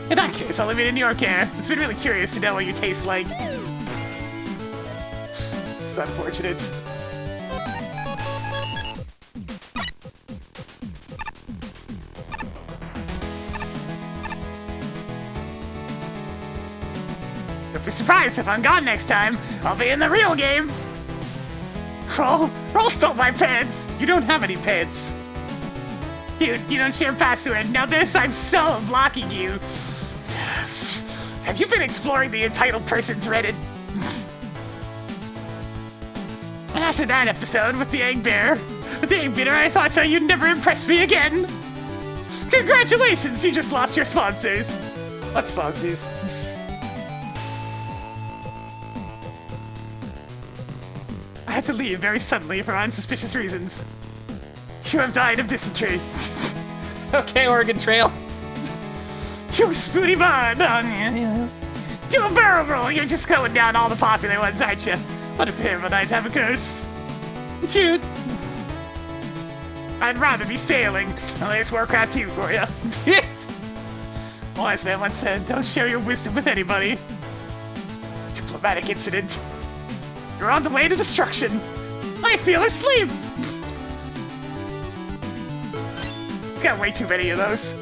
In that case, I'll leave it in your care. It's been really curious to know what you taste like. It's unfortunate. Don't be surprised if I'm gone next time. I'll be in the real game. Roll stole my pants. You don't have any pants. You don't share password. Now this, I'm so blocking you. Have you been exploring the entitled person's Reddit? After that episode with the egg bear, I thought you'd never impress me again. Congratulations, you just lost your sponsors. What sponsors? I had to leave very suddenly for unsuspicious reasons. You have died of dysentery.
Okay, Oregon Trail.
You spooty bud on you. Do a barrel roll. You're just going down all the popular ones, aren't you? What a pair of a night to have a curse. Cute. I'd rather be sailing. Well, there's Warcraft 2 for you. Wise man once said, don't share your wisdom with anybody. Diplomatic incident. You're on the way to destruction. I feel asleep. It's got way too many of those.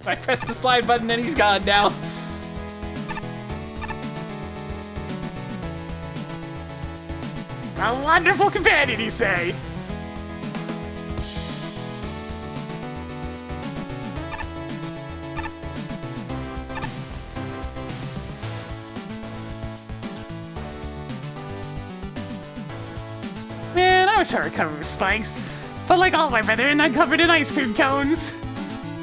I pressed the slide button and he's gone now.
A wonderful companion, you say? Man, I wish I were covered with spikes. But like all my brethren, I'm covered in ice cream cones.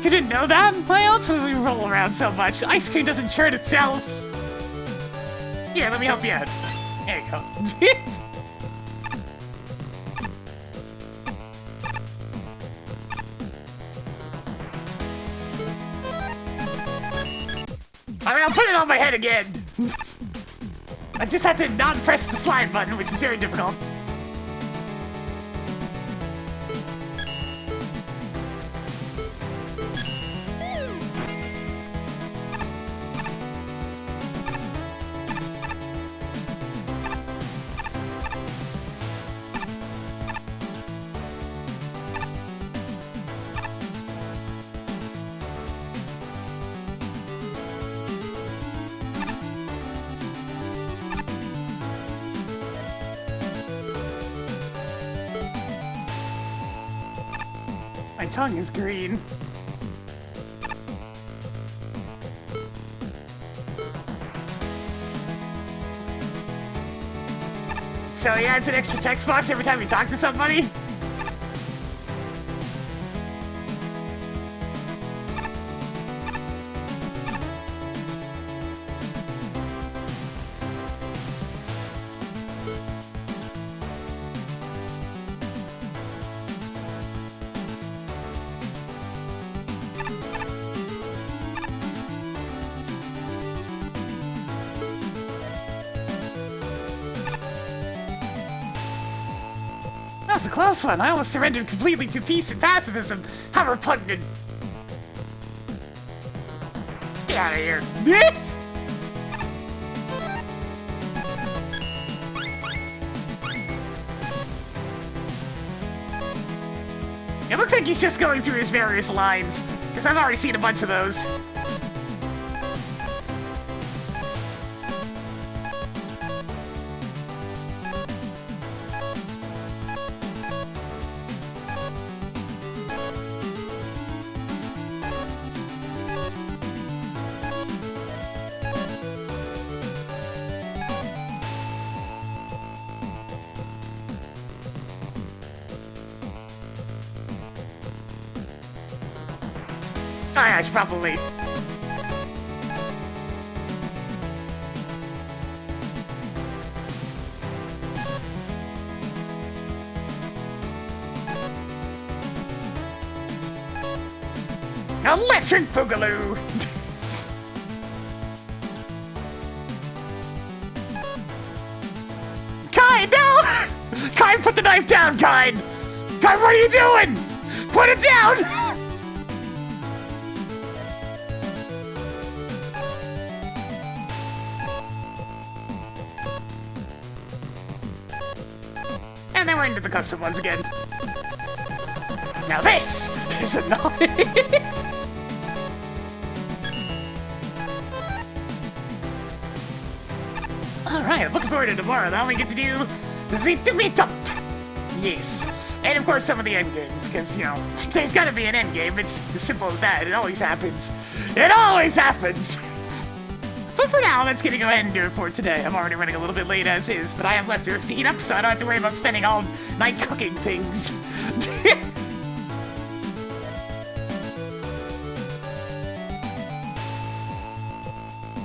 You didn't know that? Why else would we roll around so much? Ice cream doesn't churn itself. Here, let me help you out. There you go. Alright, I'll put it on my head again. I just have to not press the slide button, which is very difficult. My tongue is green. So he adds an extra text box every time you talk to somebody? That was a close one. I almost surrendered completely to peace and pacifism. How repugnant. Get out of here. It looks like he's just going through his various lines, because I've already seen a bunch of those. Oh yeah, I should probably. Electric Boogaloo! Kai, no! Kai, put the knife down, Kai! Kai, what are you doing? Put it down! And then we're into the custom ones again. Now this is annoying. Alright, I'm looking forward to tomorrow. Now we get to do the meetup. Yes. And of course some of the end game, because, you know, there's gotta be an end game. It's as simple as that. It always happens. It always happens! But for now, let's get to go ahead and do it for today. I'm already running a little bit late as is, but I have leftovers to eat up, so I don't have to worry about spending all night cooking things.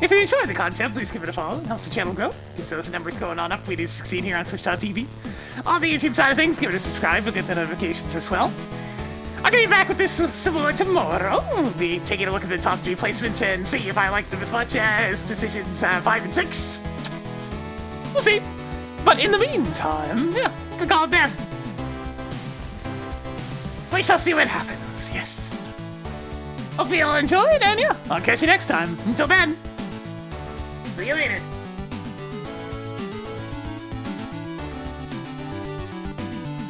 If you enjoyed the content, please give it a follow. It helps the channel grow. Gets those numbers going on up. We need to succeed here on Twitch.tv. On the YouTube side of things, give it a subscribe. We'll get the notifications as well. I'm gonna be back with this some more tomorrow. We'll be taking a look at the top 3 placements and see if I like them as much as positions 5 and 6. We'll see. But in the meantime, yeah, we'll call it there. We shall see what happens, yes. Hope you all enjoyed, and yeah, I'll catch you next time. Until then, see you later.